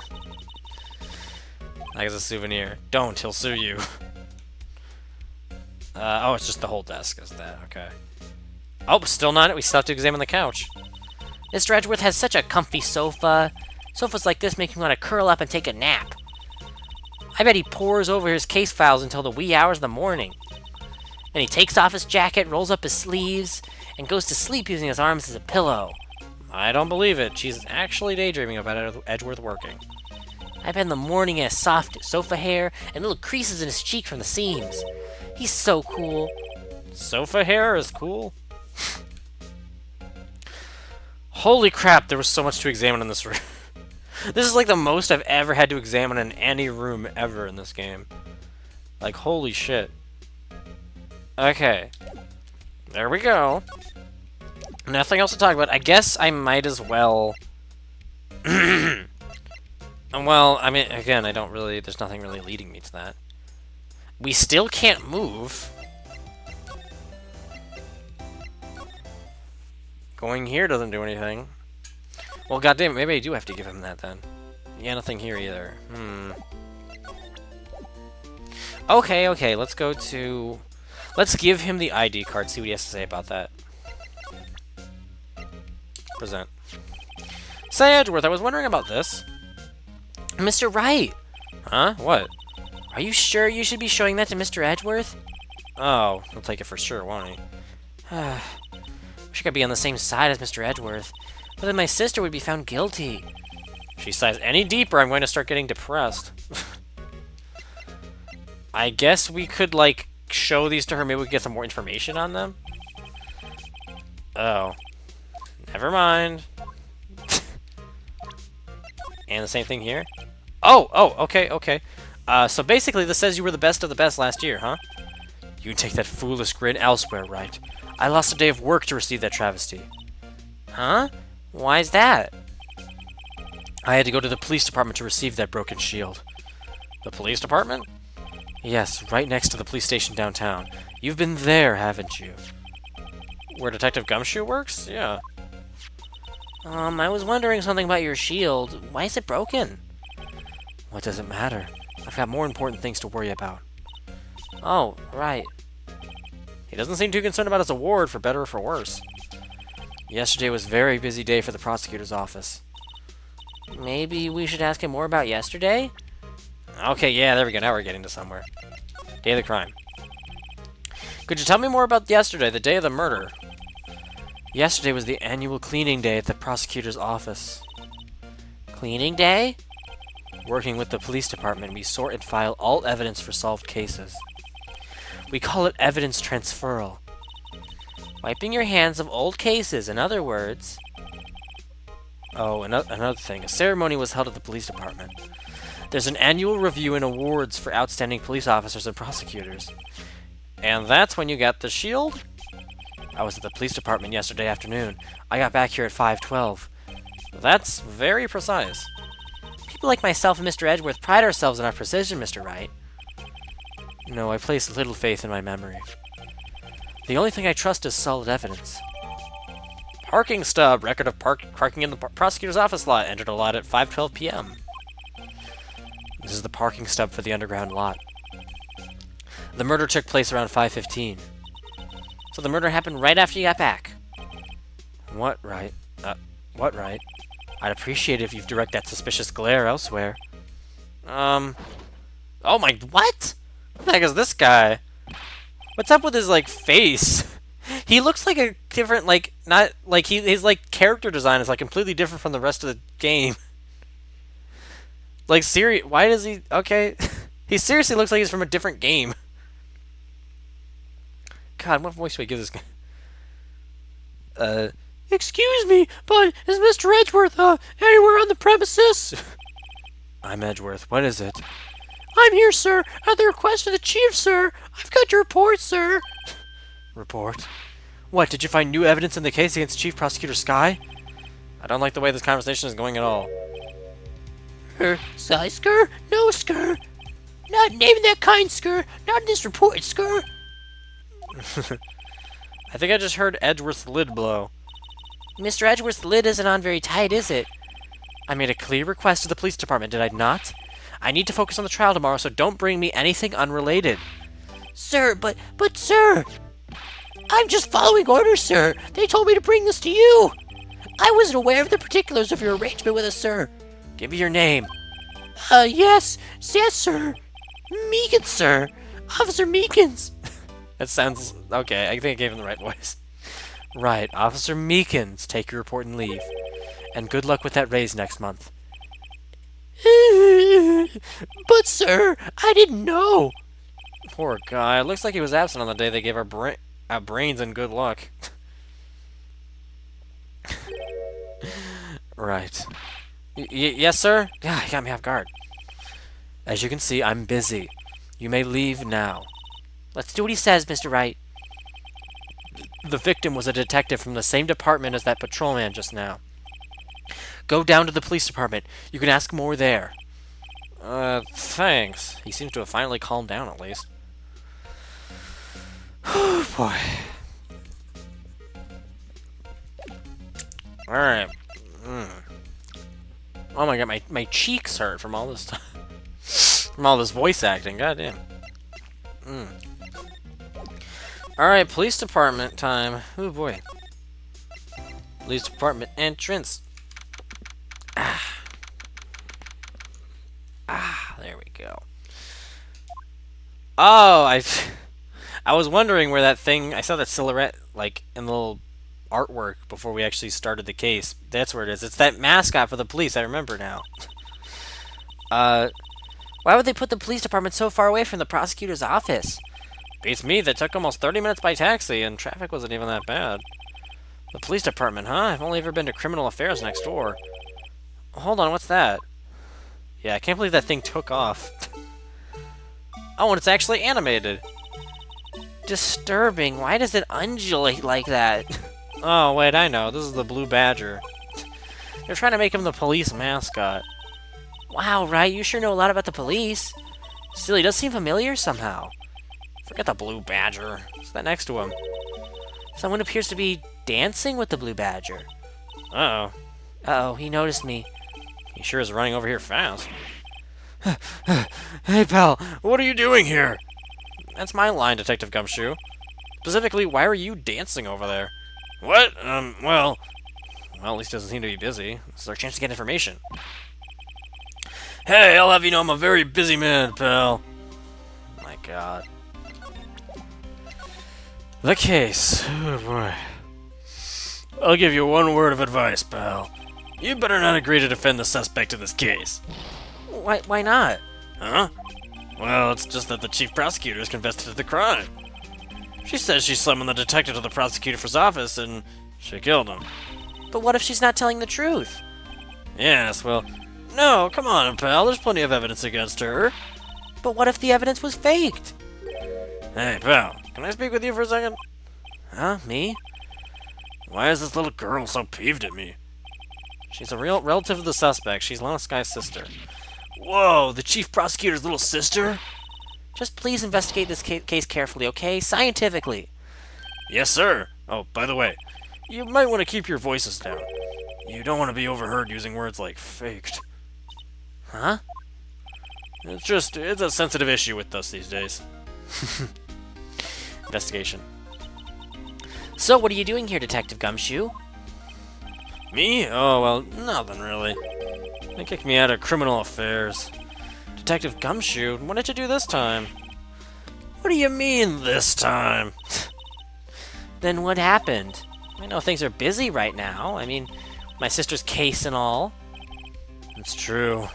Like as a souvenir. Don't, he'll sue you. Oh, it's just the whole desk is that, okay. Oh, still not, we still have to examine the couch. Mr. Edgeworth has such a comfy sofa. Sofas like this make me want to curl up and take a nap. I bet he pores over his case files until the wee hours of the morning. Then he takes off his jacket, rolls up his sleeves, and goes to sleep using his arms as a pillow. I don't believe it. She's actually daydreaming about Edgeworth working. I bet in the morning he has soft sofa hair and little creases in his cheek from the seams. He's so cool. Sofa hair is cool? Holy crap, there was so much to examine in this room. This is like the most I've ever had to examine in any room ever in this game. Like, holy shit. Okay. There we go. Nothing else to talk about. I guess I might as well... Well, I mean, again, I don't really... There's nothing really leading me to that. We still can't move. Going here doesn't do anything. Well, goddamn, maybe I do have to give him that then. Yeah, nothing here either. Okay, let's go to... Let's give him the ID card, see what he has to say about that. Present. Say, Edgeworth, I was wondering about this. Mr. Wright! Huh? What? Are you sure you should be showing that to Mr. Edgeworth? Oh, he'll take it for sure, won't he? Wish I could be on the same side as Mr. Edgeworth. But then my sister would be found guilty. If she sighs any deeper, I'm going to start getting depressed. I guess we could, like, show these to her. Maybe we could get some more information on them. Oh. Never mind. And the same thing here. Oh, okay. So basically this says you were the best of the best last year, huh? You can take that foolish grin elsewhere, right? I lost a day of work to receive that travesty. Huh? Why's that? I had to go to the police department to receive that broken shield. The police department? Yes, right next to the police station downtown. You've been there, haven't you? Where Detective Gumshoe works? Yeah. I was wondering something about your shield. Why is it broken? What does it matter? I've got more important things to worry about. Oh, right. He doesn't seem too concerned about his award, for better or for worse. Yesterday was a very busy day for the prosecutor's office. Maybe we should ask him more about yesterday? Okay, yeah, there we go. Now we're getting to somewhere. Day of the crime. Could you tell me more about yesterday, the day of the murder? Yesterday was the annual cleaning day at the prosecutor's office. Cleaning day? Working with the police department, we sort and file all evidence for solved cases. We call it evidence transferal. Wiping your hands of old cases, in other words. Oh, another thing. A ceremony was held at the police department. There's an annual review and awards for outstanding police officers and prosecutors. And that's when you got the shield? I was at the police department yesterday afternoon. I got back here at 5:12. That's very precise. People like myself and Mr. Edgeworth pride ourselves on our precision, Mr. Wright. No, I place little faith in my memory. The only thing I trust is solid evidence. Parking stub. Record of parking in the prosecutor's office lot. Entered a lot at 5:12 p.m. This is the parking stub for the underground lot. The murder took place around 5:15. So the murder happened right after you got back. What right? What right? I'd appreciate it if you'd direct that suspicious glare elsewhere. Oh my, what? What the heck is this guy? What's up with his, like, face? He looks like a different, like, not, like, his, like, character design is, like, completely different from the rest of the game. Like, why does he, okay. He seriously looks like he's from a different game. God, what voice do I give this guy? Excuse me, but is Mr. Edgeworth, anywhere on the premises? I'm Edgeworth. What is it? I'm here, sir, at the request of the chief, sir. I've got your report, sir. Report? What, did you find new evidence in the case against Chief Prosecutor Skye? I don't like the way this conversation is going at all. Sigh, sir? No, sir. Not naming that kind, sir. Not in this report, sir. I think I just heard Edgeworth's lid blow. Mr. Edgeworth's lid isn't on very tight, is it? I made a clear request to the police department, did I not? I need to focus on the trial tomorrow, so don't bring me anything unrelated. Sir, but sir! I'm just following orders, sir. They told me to bring this to you. I wasn't aware of the particulars of your arrangement with us, sir. Give me your name. Yes, sir. Meekins, sir. Officer Meekins. That sounds... okay, I think I gave him the right voice. Right, Officer Meekins, take your report and leave. And good luck with that raise next month. But, sir, I didn't know. Poor guy. It looks like he was absent on the day they gave our brains and good luck. Right. Yes, sir? Yeah, you got me off guard. As you can see, I'm busy. You may leave now. Let's do what he says, Mr. Wright. The victim was a detective from the same department as that patrolman just now. Go down to the police department. You can ask more there. Thanks. He seems to have finally calmed down, at least. Oh, boy. Alright. Oh my god, my cheeks hurt from all this time. From all this voice acting, goddamn. Alright, police department time. Oh boy. Police department entrance. There we go. Oh, I was wondering where that thing, I saw that silhouette, like, in the little artwork before we actually started the case. That's where it is. It's that mascot for the police, I remember now. Why would they put the police department so far away from the prosecutor's office? Beats me, that took almost 30 minutes by taxi, and traffic wasn't even that bad. The police department, huh? I've only ever been to criminal affairs next door. Hold on, what's that? Yeah, I can't believe that thing took off. Oh, and it's actually animated. Disturbing. Why does it undulate like that? Oh, wait, I know. This is the Blue Badger. They're trying to make him the police mascot. Wow, Wright, you sure know a lot about the police. Still, he does seem familiar somehow. Forget the Blue Badger. What's that next to him? Someone appears to be dancing with the Blue Badger. Uh-oh. Uh-oh, he noticed me. He sure is running over here fast. Hey, pal, what are you doing here? That's my line, Detective Gumshoe. Specifically, why are you dancing over there? What? Well, at least he doesn't seem to be busy. This is our chance to get information. Hey, I'll have you know I'm a very busy man, pal. My god. The case. Oh boy. I'll give you one word of advice, pal. You better not agree to defend the suspect in this case. Why not? Huh? Well, it's just that the chief prosecutor has confessed to the crime. She says she summoned the detective to the prosecutor's office and she killed him. But what if she's not telling the truth? Yes, well, no, come on, pal. There's plenty of evidence against her. But what if the evidence was faked? Hey, pal, can I speak with you for a second? Huh? Me? Why is this little girl so peeved at me? She's a real relative of the suspect. She's Lana Sky's sister. Whoa, the chief prosecutor's little sister? Just please investigate this case carefully, okay? Scientifically. Yes, sir. Oh, by the way, you might want to keep your voices down. You don't want to be overheard using words like faked. Huh? It's a sensitive issue with us these days. Investigation. So, what are you doing here, Detective Gumshoe? Me? Oh, well, nothing really. They kicked me out of criminal affairs. Detective Gumshoe? What did you do this time? What do you mean, this time? Then what happened? I know things are busy right now. I mean, my sister's case and all. It's true.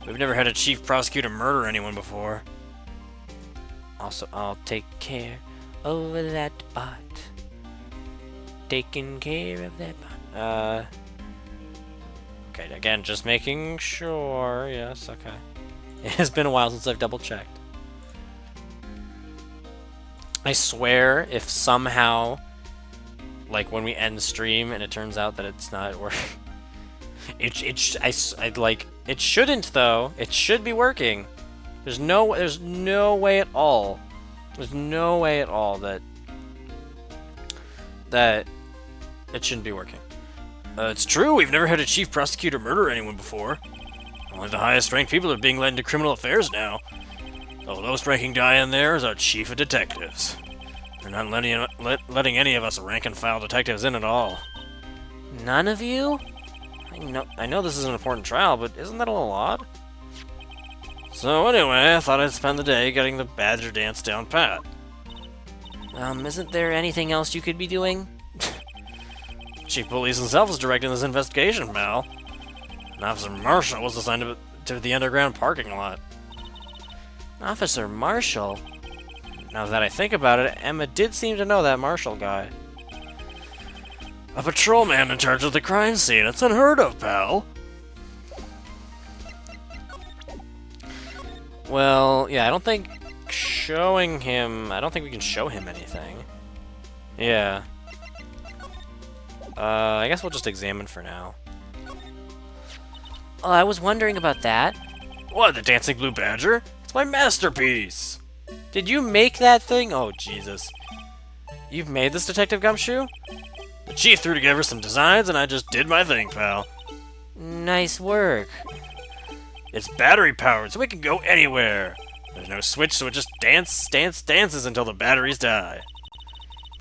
We've never had a chief prosecutor murder anyone before. Also, I'll take care of that bot. Taking care of that bot. Okay, again, just making sure. Yes, okay. It has been a while since I've double-checked. I swear, if somehow, like, when we end the stream and it turns out that it's not working... It shouldn't, though. It should be working. There's no way at all. There's no way at all that it shouldn't be working. It's true, we've never had a chief prosecutor murder anyone before. Only the highest ranked people are being led into criminal affairs now. The lowest ranking guy in there is our chief of detectives. They're not letting any of us rank and file detectives in at all. None of you? I know this is an important trial, but isn't that a little odd? So anyway, I thought I'd spend the day getting the Badger dance down pat. Isn't there anything else you could be doing? Chief Police himself is directing this investigation, pal. And Officer Marshall was assigned to the underground parking lot. Officer Marshall? Now that I think about it, Emma did seem to know that Marshall guy. A patrolman in charge of the crime scene. It's unheard of, pal. Well, yeah, I don't think we can show him anything. Yeah. I guess we'll just examine for now. Oh, I was wondering about that. What, the Dancing Blue Badger? It's my masterpiece! Did you make that thing? Oh, Jesus. You've made this, Detective Gumshoe? The chief threw together some designs and I just did my thing, pal. Nice work. It's battery powered, so it can go anywhere. There's no switch, so it just dances until the batteries die.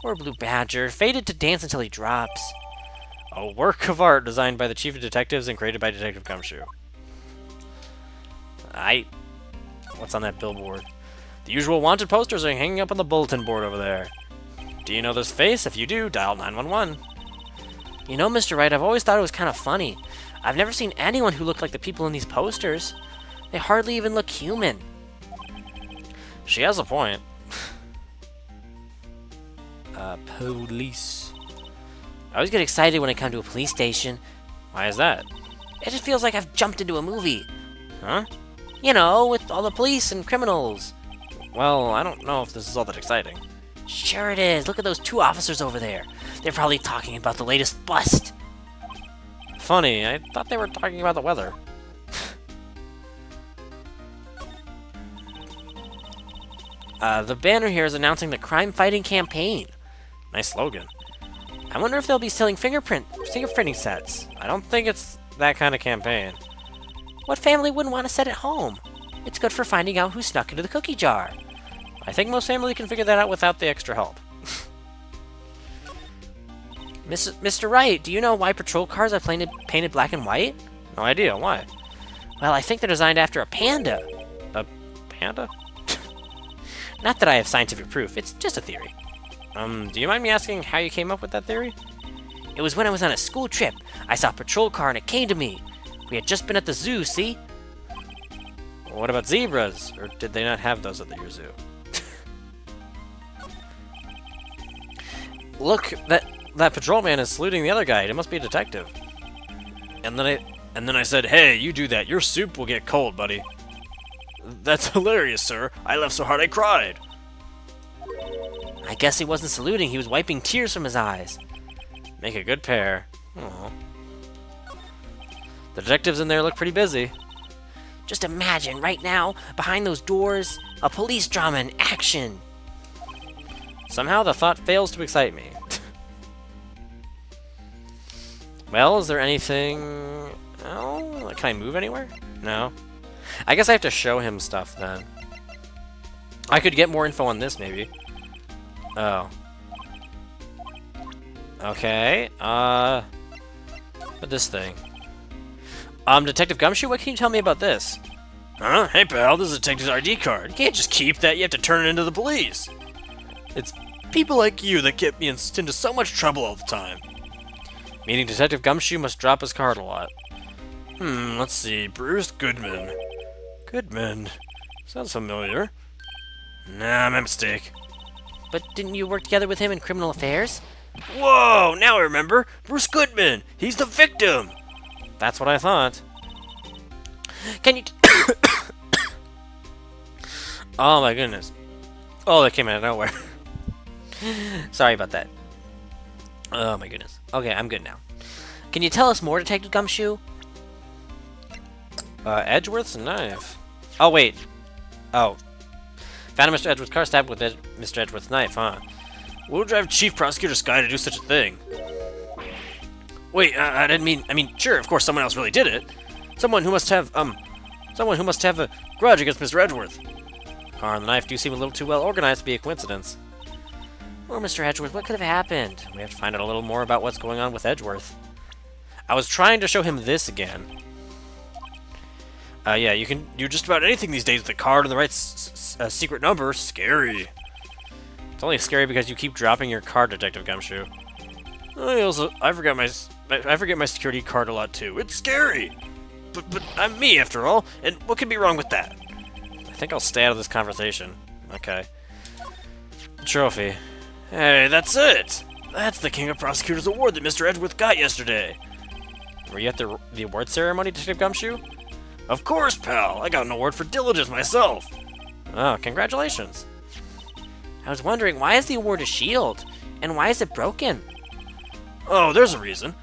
Poor Blue Badger, fated to dance until he drops. A work of art designed by the Chief of Detectives and created by Detective Gumshoe. What's on that billboard? The usual wanted posters are hanging up on the bulletin board over there. Do you know this face? If you do, dial 911. You know, Mr. Wright, I've always thought it was kind of funny. I've never seen anyone who looked like the people in these posters. They hardly even look human. She has a point. Police. I always get excited when I come to a police station. Why is that? It just feels like I've jumped into a movie. Huh? You know, with all the police and criminals. Well, I don't know if this is all that exciting. Sure it is. Look at those two officers over there. They're probably talking about the latest bust. Funny, I thought they were talking about the weather. The banner here is announcing the crime-fighting campaign. Nice slogan. I wonder if they'll be selling fingerprinting sets. I don't think it's that kind of campaign. What family wouldn't want a set at home? It's good for finding out who snuck into the cookie jar. I think most families can figure that out without the extra help. Mr. Wright, do you know why patrol cars are painted black and white? No idea, why? Well, I think they're designed after a panda. A panda? Not that I have scientific proof, it's just a theory. Do you mind me asking how you came up with that theory? It was when I was on a school trip. I saw a patrol car and it came to me. We had just been at the zoo, see? What about zebras? Or did they not have those at your zoo? Look, that patrolman is saluting the other guy. It must be a detective. And then I said, "Hey, you do that. Your soup will get cold, buddy." That's hilarious, sir. I laughed so hard I cried. I guess he wasn't saluting, he was wiping tears from his eyes. Make a good pair. Aw. The detectives in there look pretty busy. Just imagine, right now, behind those doors, a police drama in action. Somehow the thought fails to excite me. Well, is there anything... Oh, can I move anywhere? No. I guess I have to show him stuff then. I could get more info on this, maybe. Oh. Okay, but this thing. Detective Gumshoe, what can you tell me about this? Huh? Hey, pal, this is a detective's ID card. You can't just keep that, you have to turn it into the police. It's people like you that get me into so much trouble all the time. Meaning Detective Gumshoe must drop his card a lot. Let's see. Bruce Goodman. Goodman. Sounds familiar. Nah, my mistake. But didn't you work together with him in criminal affairs? Whoa, now I remember. Bruce Goodman. He's the victim. That's what I thought. Can you... Oh my goodness. Oh, that came out of nowhere. Sorry about that. Oh my goodness. Okay, I'm good now. Can you tell us more, Detective Gumshoe? Edgeworth's knife. Oh, wait. Oh. Found Mr. Edgeworth's car stabbed with Mr. Edgeworth's knife, huh? What would drive Chief Prosecutor Sky to do such a thing? Wait, I didn't mean... I mean, sure, of course someone else really did it. Someone who must have a grudge against Mr. Edgeworth. The car and the knife do seem a little too well organized to be a coincidence. Or Mr. Edgeworth, what could have happened? We have to find out a little more about what's going on with Edgeworth. I was trying to show him this again. Yeah, you can do just about anything these days with a card and the right secret number. Scary. It's only scary because you keep dropping your card, Detective Gumshoe. I forget my security card a lot too. It's scary. But I'm me after all, and what could be wrong with that? I think I'll stay out of this conversation. Okay. Trophy. Hey, that's it. That's the King of Prosecutors Award that Mr. Edgeworth got yesterday. Were you at the award ceremony, Detective Gumshoe? Of course, pal. I got an award for diligence myself. Oh, congratulations. I was wondering, why is the award a shield? And why is it broken? Oh, there's a reason.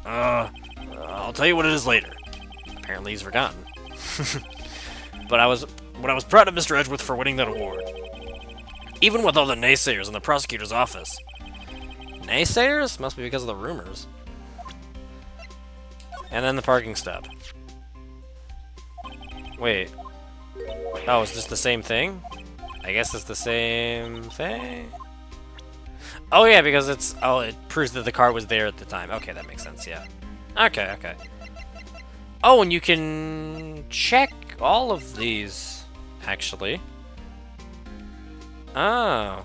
I'll tell you what it is later. Apparently he's forgotten. But I was proud of Mr. Edgeworth for winning that award. Even with all the naysayers in the prosecutor's office. Naysayers? Must be because of the rumors. And then the parking stop. Wait. Oh, is this the same thing? I guess it's the same thing? Oh yeah, because it's... Oh, it proves that the car was there at the time. Okay, that makes sense, yeah. Okay, okay. Oh, and you can check all of these, actually. Oh.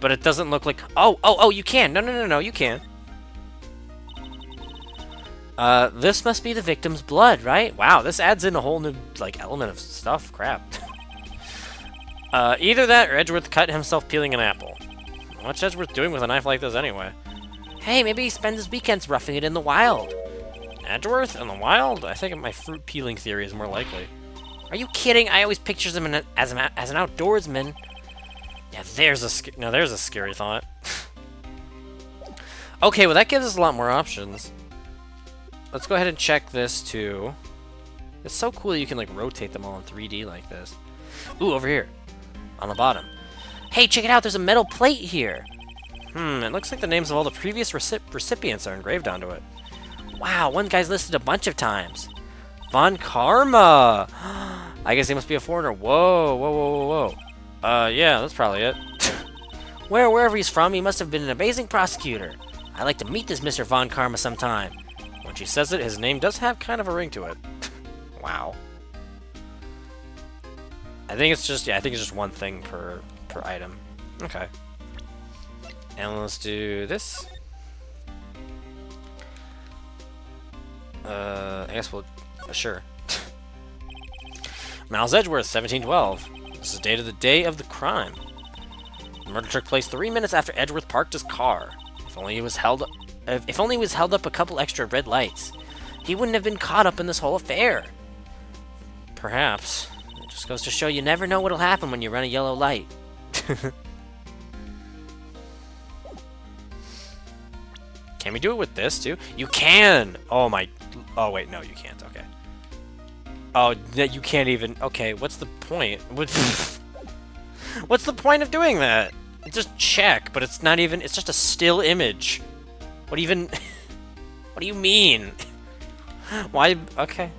But it doesn't look like... Oh, you can! No, you can. This must be the victim's blood, right? Wow, this adds in a whole new, like, element of stuff. Crap. Either that or Edgeworth cut himself peeling an apple. What's Edgeworth doing with a knife like this anyway? Hey, maybe he spends his weekends roughing it in the wild. Edgeworth in the wild? I think my fruit peeling theory is more likely. Are you kidding? I always picture him as an outdoorsman. Yeah, there's a scary thought. Okay, well that gives us a lot more options. Let's go ahead and check this too. It's so cool that you can like rotate them all in 3D like this. Ooh, over here. On the bottom. Hey, check it out, there's a metal plate here. It looks like the names of all the previous recipients are engraved onto it. Wow, one guy's listed a bunch of times. Von Karma! I guess he must be a foreigner. Whoa. Yeah, that's probably it. Wherever he's from, he must have been an amazing prosecutor. I'd like to meet this Mr. Von Karma sometime. When she says it, his name does have kind of a ring to it. Wow. I think it's just, yeah, I think it's just one thing per item. Okay. And let's do this. I guess we'll, sure. Miles Edgeworth, 1712. This is dated the day of the crime. The murder took place 3 minutes after Edgeworth parked his car. If only he was held up a couple extra red lights, he wouldn't have been caught up in this whole affair. Perhaps. It just goes to show you never know what'll happen when you run a yellow light. Can we do it with this too? You can! Oh my... Oh wait, no you can't, okay. Oh, you can't even... Okay, what's the point? What's the point of doing that? Just check, but it's not even... It's just a still image. What even... What do you mean? Why... Okay.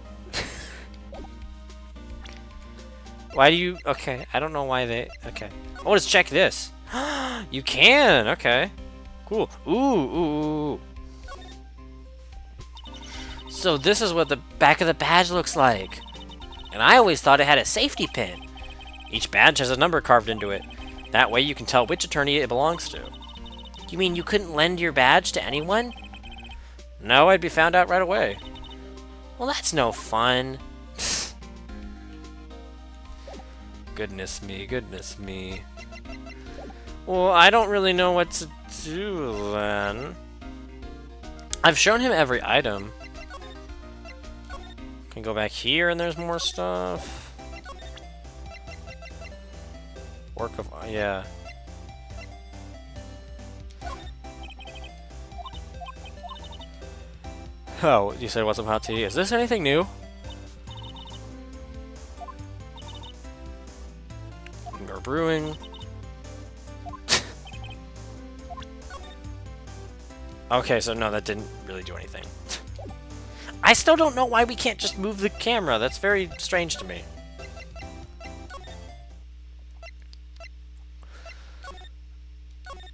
Why do you... Okay, I don't know why they... Okay. Oh, let's check this. You can! Okay. Cool. Ooh. So this is what the back of the badge looks like. And I always thought it had a safety pin. Each badge has a number carved into it. That way you can tell which attorney it belongs to. You mean you couldn't lend your badge to anyone? No, I'd be found out right away. Well, that's no fun. Goodness me. Well, I don't really know what to do then. I've shown him every item. Can go back here and there's more stuff. Work of... yeah. Oh, you said what's up, hot tea? Is this anything new? Or brewing. Okay, so no, that didn't really do anything. I still don't know why we can't just move the camera. That's very strange to me.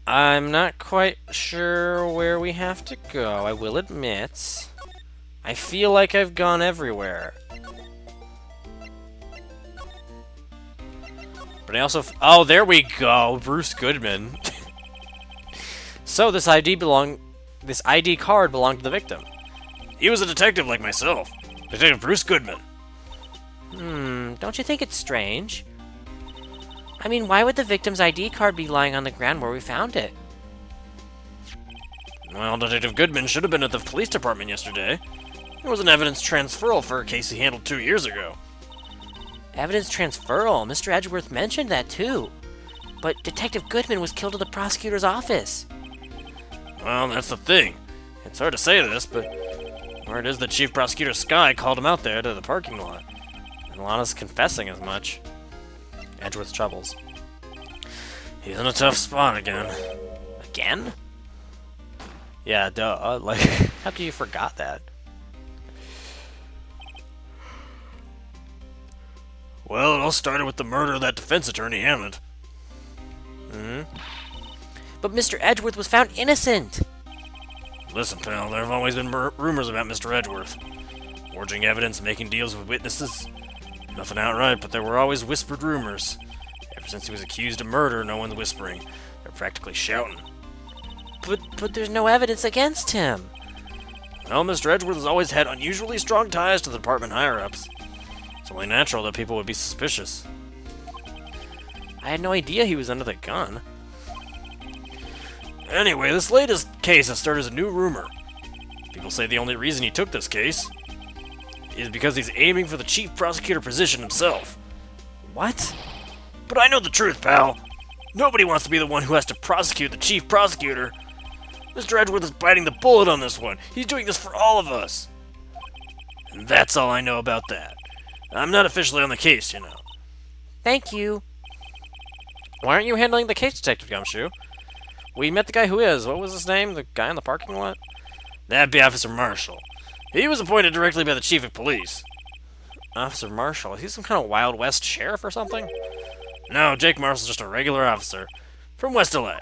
I'm not quite sure where we have to go, I will admit. I feel like I've gone everywhere. But I also... oh, there we go! Bruce Goodman. So, this ID card belonged to the victim. He was a detective like myself. Detective Bruce Goodman. Don't you think it's strange? I mean, why would the victim's ID card be lying on the ground where we found it? Well, Detective Goodman should have been at the police department yesterday. It was an evidence transferal for a case he handled 2 years ago. Evidence transferal? Mr. Edgeworth mentioned that too. But Detective Goodman was killed at the prosecutor's office. Well, that's the thing. It's hard to say this, but word is that Chief Prosecutor Skye called him out there to the parking lot. And Lana's confessing as much. Edgeworth's troubles. He's in a tough spot again. Again? Yeah, duh. Like, how could you forgot that? Well, it all started with the murder of that defense attorney, Hammond. But Mr. Edgeworth was found innocent! Listen, pal, there have always been rumors about Mr. Edgeworth. Forging evidence, making deals with witnesses. Nothing outright, but there were always whispered rumors. Ever since he was accused of murder, no one's whispering. They're practically shouting. But there's no evidence against him. Well, Mr. Edgeworth has always had unusually strong ties to the department higher-ups. It's only natural that people would be suspicious. I had no idea he was under the gun. Anyway, this latest case has started as a new rumor. People say the only reason he took this case is because he's aiming for the chief prosecutor position himself. What? But I know the truth, pal. Nobody wants to be the one who has to prosecute the chief prosecutor. Mr. Edgeworth is biting the bullet on this one. He's doing this for all of us. And that's all I know about that. I'm not officially on the case, you know. Thank you. Why aren't you handling the case, Detective Gumshoe? We met the guy who is. What was his name? The guy in the parking lot? That'd be Officer Marshall. He was appointed directly by the chief of police. Officer Marshall? Is he some kind of Wild West sheriff or something? No, Jake Marshall's just a regular officer from West LA.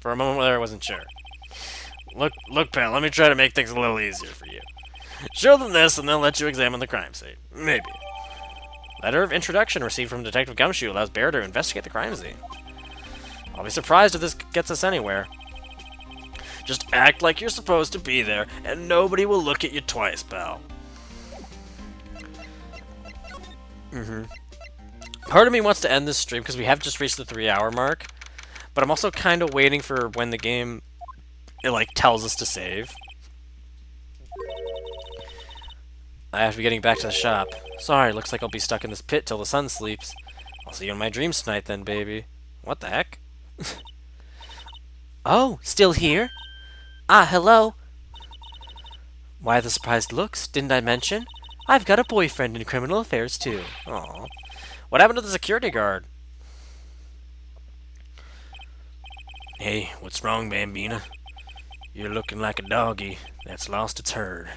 For a moment there, I wasn't sure. Look, pal, let me try to make things a little easier for you. Show them this, and they'll let you examine the crime scene. Maybe. Letter of introduction received from Detective Gumshoe allows Bear to investigate the crime scene. I'll be surprised if this gets us anywhere. Just act like you're supposed to be there, and nobody will look at you twice, pal. Part of me wants to end this stream because we have just reached the 3-hour mark, but I'm also kind of waiting for when the game, like, tells us to save. I have to be getting back to the shop. Sorry, looks like I'll be stuck in this pit till the sun sleeps. I'll see you in my dreams tonight then, baby. What the heck? Oh, still here? Ah, hello. Why the surprised looks? Didn't I mention? I've got a boyfriend in criminal affairs, too. Aw. What happened to the security guard? Hey, what's wrong, Bambina? You're looking like a doggy that's lost its herd.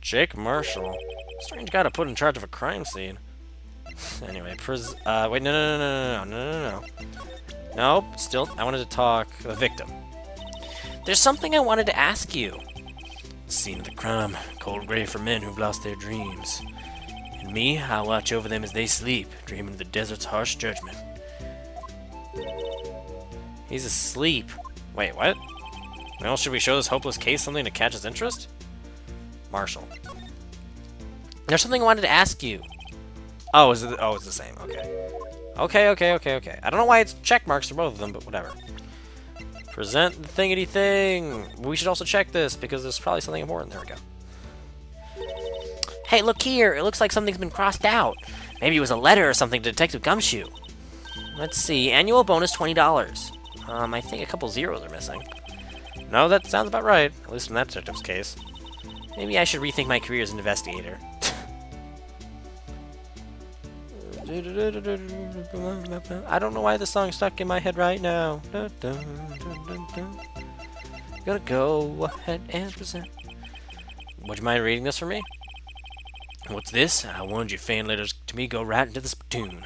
Jake Marshall. Strange guy to put in charge of a crime scene. Anyway, wait, no. Nope, still, I wanted to talk the victim. There's something I wanted to ask you. Scene of the crime, cold grave for men who've lost their dreams. And me, I watch over them as they sleep, dreaming of the desert's harsh judgment. He's asleep. Wait, what? Well, should we show this hopeless case something to catch his interest? Marshall. There's something I wanted to ask you. Oh, it's the same. Okay. Okay. I don't know why it's check marks for both of them, but whatever. Present the thingity thing. We should also check this because there's probably something important. There we go. Hey, look here. It looks like something's been crossed out. Maybe it was a letter or something to Detective Gumshoe. Let's see. Annual bonus $20. I think a couple zeros are missing. No, that sounds about right. At least in that detective's case. Maybe I should rethink my career as an investigator. I don't know why this song's stuck in my head right now. Gonna go ahead and present. Would you mind reading this for me? What's this? I warned you, fan letters to me go right into the spittoon.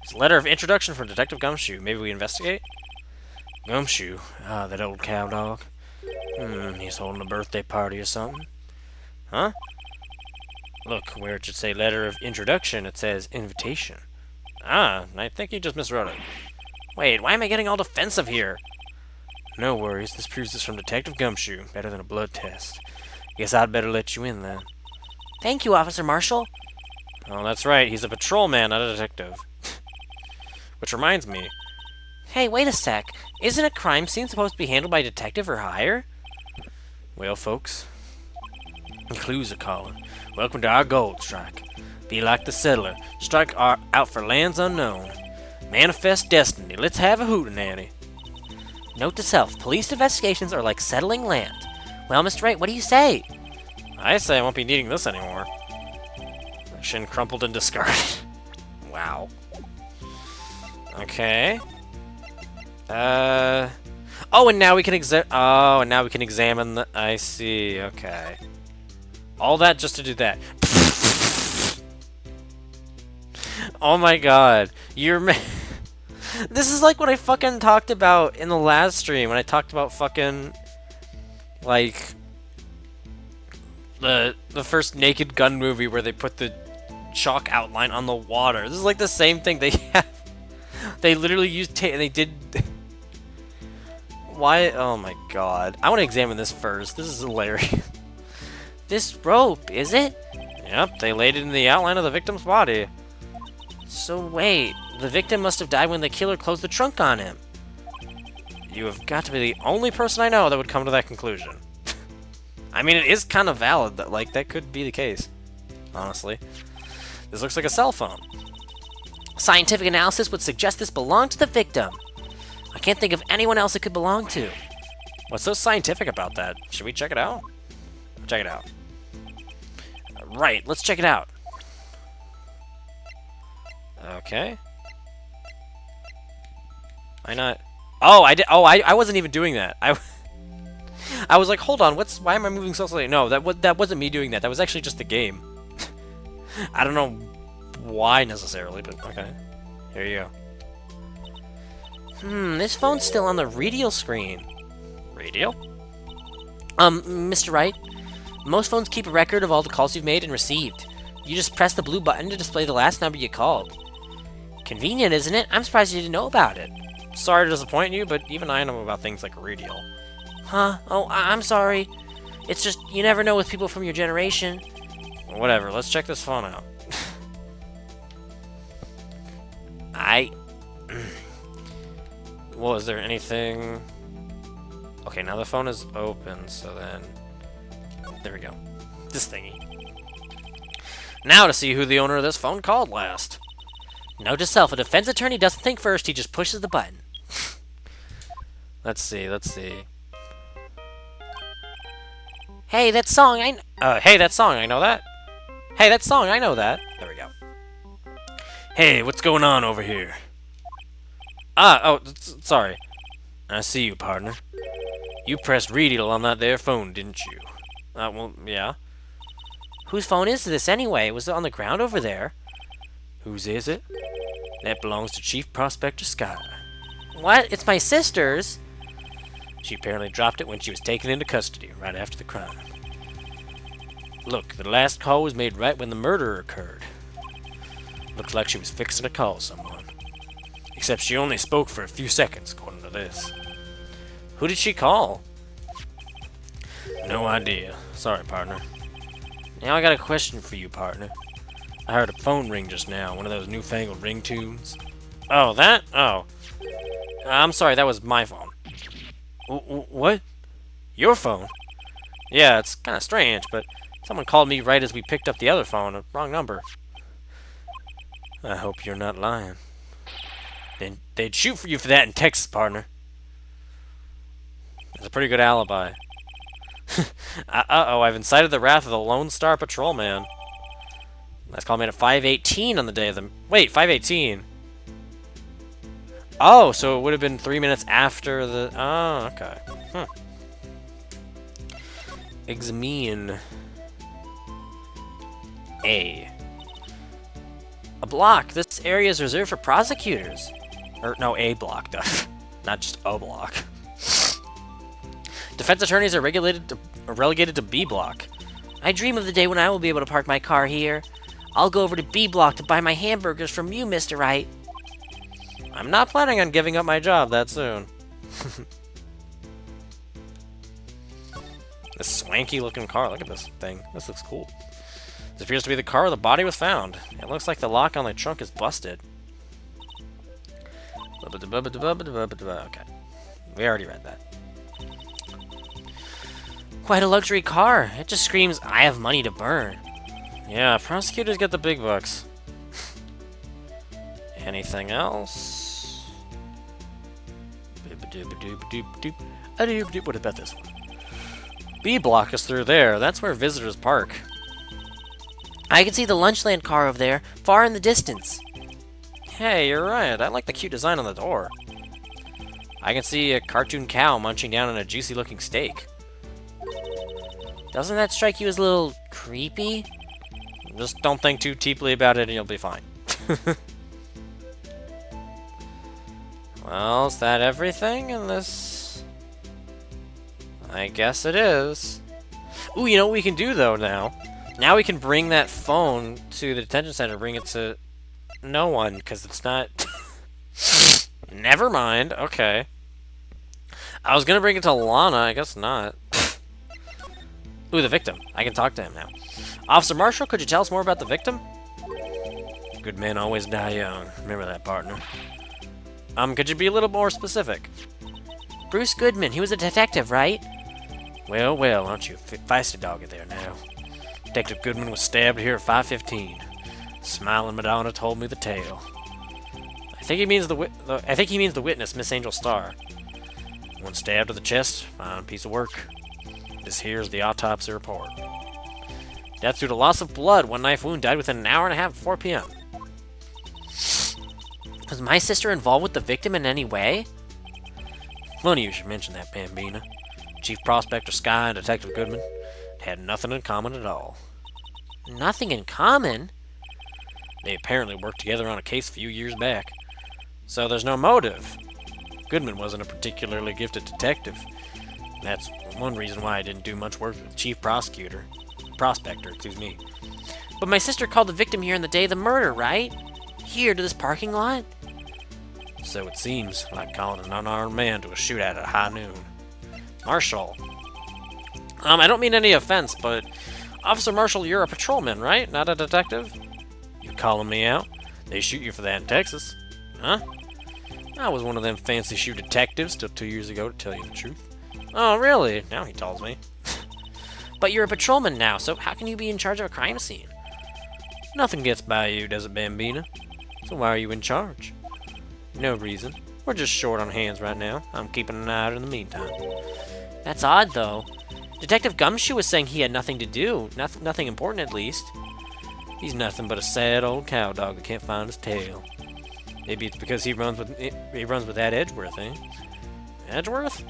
It's a letter of introduction from Detective Gumshoe. Maybe we investigate? Gumshoe? Ah, that old cow dog. He's holding a birthday party or something. Huh? Look, where it should say letter of introduction, it says invitation. Ah, I think you just miswrote it. Wait, why am I getting all defensive here? No worries, this proves it's from Detective Gumshoe. Better than a blood test. Guess I'd better let you in then. Thank you, Officer Marshall. Oh, that's right, he's a patrolman, not a detective. Which reminds me. Hey, wait a sec. Isn't a crime scene supposed to be handled by a detective or higher? Well, folks, the clues are calling. Welcome to our gold strike. Be like the settler. Strike out for lands unknown. Manifest destiny. Let's have a hootenanny. Note to self, police investigations are like settling land. Well, Mr. Wright, what do you say? I say I won't be needing this anymore. Shin crumpled and discarded. Wow. Okay. Oh, and now we can examine the. I see. Okay. All that just to do that. Oh my God, This is like what I fucking talked about in the last stream when I talked about fucking like the first Naked Gun movie where they put the chalk outline on the water. This is like the same thing. They literally used they did. Why? Oh my God! I want to examine this first. This is hilarious. This rope, is it? Yep, they laid it in the outline of the victim's body. So wait, the victim must have died when the killer closed the trunk on him. You have got to be the only person I know that would come to that conclusion. I mean, it is kind of valid that, like, that could be the case. Honestly. This looks like a cell phone. Scientific analysis would suggest this belonged to the victim. I can't think of anyone else it could belong to. What's so scientific about that? Should we check it out? Check it out. Right, let's check it out. Okay. I not. Oh, I did. Oh, I wasn't even doing that. I was like, hold on. Why am I moving so slowly? No, that wasn't me doing that. That was actually just the game. I don't know why necessarily, but okay. Here you go. This phone's still on the radial screen. Radio? Mr. Wright, most phones keep a record of all the calls you've made and received. You just press the blue button to display the last number you called. Convenient, isn't it? I'm surprised you didn't know about it. Sorry to disappoint you, but even I know about things like radio. Huh? Oh, I'm sorry. It's just, you never know with people from your generation. Well, whatever, let's check this phone out. Well, is there anything... Okay, now the phone is open, so then... There we go. This thingy. Now to see who the owner of this phone called last. Note to self, a defense attorney doesn't think first, he just pushes the button. Let's see. Hey, that song, Hey, that song, I know that. Hey, that song, I know that. There we go. Hey, what's going on over here? Sorry. I see you, partner. You pressed redial on that there phone, didn't you? Well, yeah. Whose phone is this anyway? Was it on the ground over there? Whose is it? That belongs to Chief Prospector Sky. What? It's my sister's? She apparently dropped it when she was taken into custody, right after the crime. Look, the last call was made right when the murder occurred. Looks like she was fixing to call someone. Except she only spoke for a few seconds, according to this. Who did she call? No idea. Sorry, partner. Now I got a question for you, partner. I heard a phone ring just now, one of those newfangled ringtones. Oh, that? Oh. I'm sorry, that was my phone. What? Your phone? Yeah, it's kind of strange, but someone called me right as we picked up the other phone, a wrong number. I hope you're not lying. Then they'd shoot for you for that in Texas, partner. That's a pretty good alibi. Uh-oh, I've incited the wrath of the Lone Star Patrolman. Last call made at 5:18 on the day of the... Wait, 5:18. Oh, so it would have been 3 minutes after the... Oh, okay. Examine. A block. This area is reserved for prosecutors. Or, no, a block, though. Not just a block. Defense attorneys are relegated to B block. I dream of the day when I will be able to park my car here. I'll go over to B block to buy my hamburgers from you, Mr. Wright. I'm not planning on giving up my job that soon. This swanky looking car. Look at this thing. This looks cool. This appears to be the car where the body was found. It looks like the lock on the trunk is busted. Okay. We already read that. Quite a luxury car. It just screams, I have money to burn. Yeah, prosecutors get the big bucks. Anything else? What about this one? B block is through there. That's where visitors park. I can see the Lunchland car over there, far in the distance. Hey, you're right. I like the cute design on the door. I can see a cartoon cow munching down on a juicy-looking steak. Doesn't that strike you as a little creepy? Just don't think too deeply about it and you'll be fine. Well, is that everything in this? I guess it is. Ooh, you know what we can do, though, now? Now we can bring that phone to the detention center, bring it to no one, because it's not... Never mind, okay. I was going to bring it to Lana, I guess not. Ooh, the victim. I can talk to him now. Officer Marshall, could you tell us more about the victim? Good men always die young. Remember that, partner. Could you be a little more specific? Bruce Goodman, he was a detective, right? Well, aren't you a feisty doggy there now? Detective Goodman was stabbed here at 5:15. Smiling Madonna told me the tale. I think he means the witness, Miss Angel Starr. One stabbed to the chest, fine piece of work. This here's the autopsy report. Death due to loss of blood, one knife wound, died within an hour and a half of 4 p.m. Was my sister involved with the victim in any way? Funny you should mention that, Bambina. Chief Prospector Sky and Detective Goodman had nothing in common at all. Nothing in common? They apparently worked together on a case a few years back. So there's no motive. Goodman wasn't a particularly gifted detective. That's one reason why I didn't do much work with the chief prospector, excuse me. But my sister called the victim here on the day of the murder, right? Here to this parking lot? So it seems, like calling an unarmed man to a shootout at high noon. Marshall. I don't mean any offense, but Officer Marshall, you're a patrolman, right? Not a detective? You calling me out? They shoot you for that in Texas. Huh? I was one of them fancy shoe detectives till 2 years ago, to tell you the truth. Oh, really? Now he tells me. But you're a patrolman now, so how can you be in charge of a crime scene? Nothing gets by you, does it, Bambina? So why are you in charge? No reason. We're just short on hands right now. I'm keeping an eye out in the meantime. That's odd, though. Detective Gumshoe was saying he had nothing to do. Nothing important, at least. He's nothing but a sad old cow dog that can't find his tail. Maybe it's because he runs with that Edgeworth, eh? Edgeworth?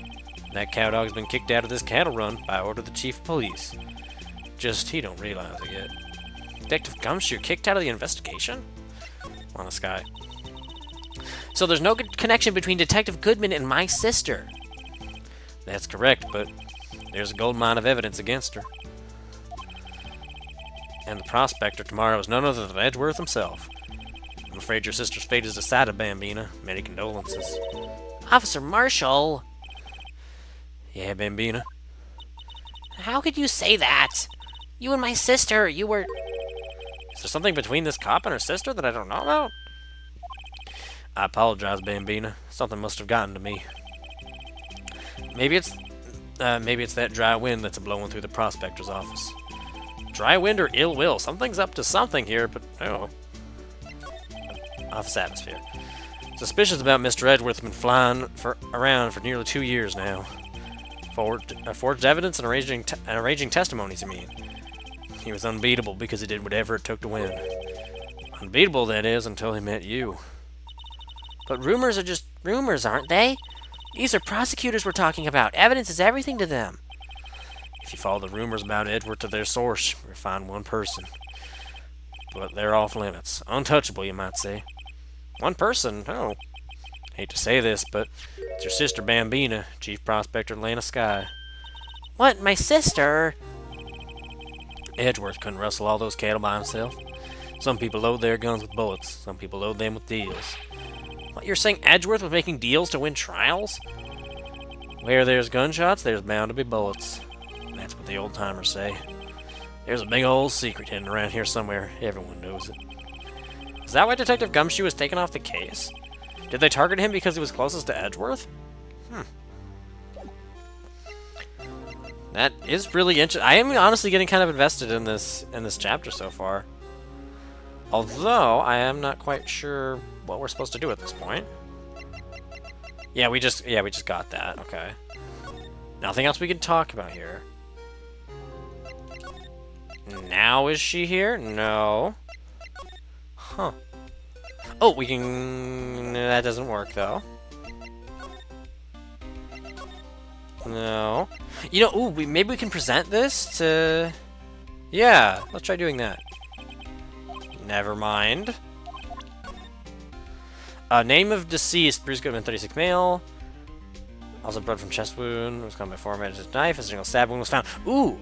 That cow dog's been kicked out of this cattle run by order of the chief of police. Just he don't realize it yet. Detective Gumshoe kicked out of the investigation? Honest guy. So there's no good connection between Detective Goodman and my sister. That's correct, but there's a gold mine of evidence against her. And the prospector tomorrow is none other than Edgeworth himself. I'm afraid your sister's fate is decided, Bambina. Many condolences. Officer Marshall! Yeah, Bambina? How could you say that? You and my sister, you were... Is there something between this cop and her sister that I don't know about? I apologize, Bambina. Something must have gotten to me. Maybe it's that dry wind that's blowing through the prospector's office. Dry wind or ill will. Something's up to something here, but oh. Office atmosphere. Suspicions about Mr. Edgeworth have been flying around for nearly 2 years now. Forged evidence and arranging testimonies, I mean. He was unbeatable because he did whatever it took to win. Unbeatable, that is, until he met you. But rumors are just rumors, aren't they? These are prosecutors we're talking about. Evidence is everything to them. If you follow the rumors about Edward to their source, you'll find one person. But they're off limits. Untouchable, you might say. One person? Oh. Hate to say this, but it's your sister Bambina, Chief Prospector Atlanta Sky. What, my sister? Edgeworth couldn't rustle all those cattle by himself. Some people load their guns with bullets. Some people load them with deals. What, you're saying Edgeworth was making deals to win trials? Where there's gunshots, there's bound to be bullets. That's what the old-timers say. There's a big old secret hidden around here somewhere. Everyone knows it. Is that why Detective Gumshoe was taken off the case? Did they target him because he was closest to Edgeworth? That is really interesting. I am honestly getting kind of invested in this chapter so far. Although I am not quite sure what we're supposed to do at this point. Yeah, we just got that. Okay. Nothing else we can talk about here. Now is she here? No. Huh. Oh, we can... That doesn't work, though. No. You know, ooh, maybe we can present this to... Yeah, let's try doing that. Never mind. Name of deceased, Bruce Goodman, 36 male. Also blood from chest wound. Was caught by 4 minutes knife. A single stab wound was found. Ooh!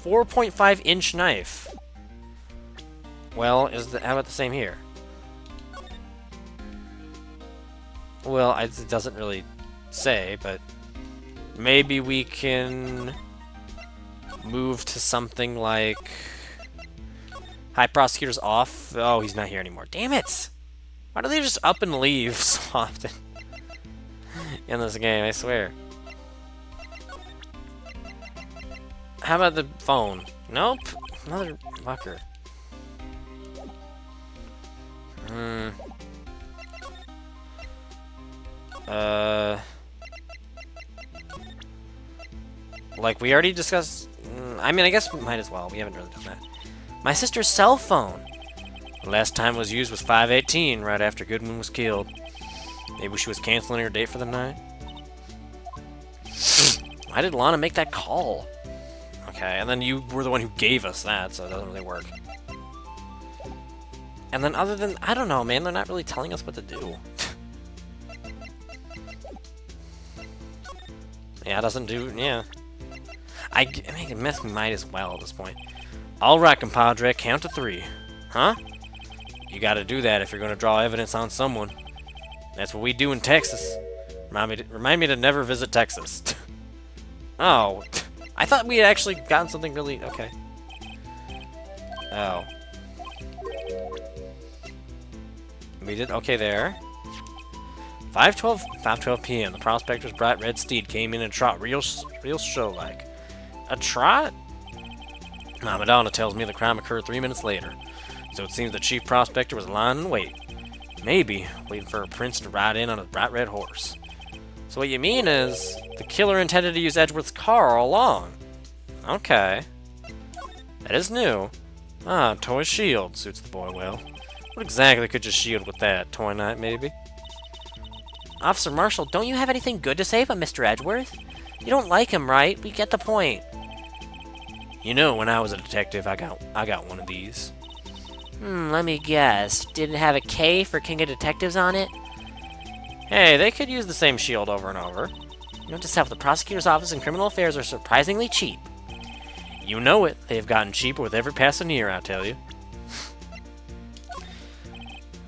4.5-inch knife. Well, how about the same here? Well, it doesn't really say, but maybe we can move to something like High Prosecutor's off. Oh, he's not here anymore. Damn it! Why do they just up and leave so often in this game, I swear. How about the phone? Nope. Another fucker. Like we already discussed... I mean, I guess we might as well. We haven't really done that. My sister's cell phone. The last time it was used was 5/18, right after Goodman was killed. Maybe she was canceling her date for the night. Why did Lana make that call? Okay, and then you were the one who gave us that, so it doesn't really work. And then other than... I don't know, man. They're not really telling us what to do. Yeah, it doesn't do... Yeah. I mean, it might as well at this point. Alright, compadre, count to 3. Huh? You gotta do that if you're gonna draw evidence on someone. That's what we do in Texas. Remind me to never visit Texas. Oh. I thought we had actually gotten something really... Okay. Oh. We did... Okay, there. 5:12 p.m. The prospector's bright red steed came in a trot real show-like. A trot? My Madonna tells me the crime occurred 3 minutes later. So it seems the chief prospector was lying in wait. Maybe waiting for a prince to ride in on a bright red horse. So what you mean is, the killer intended to use Edgeworth's car all along. Okay. That is new. Ah, toy shield, suits the boy well. What exactly could you shield with that? Toy knight, maybe? Officer Marshall, don't you have anything good to say about Mr. Edgeworth? You don't like him, right? We get the point. You know, when I was a detective, I got one of these. Let me guess. Did it have a K for King of Detectives on it? Hey, they could use the same shield over and over. Note to self, the prosecutor's office and criminal affairs are surprisingly cheap. You know it. They've gotten cheaper with every passing year, I tell you.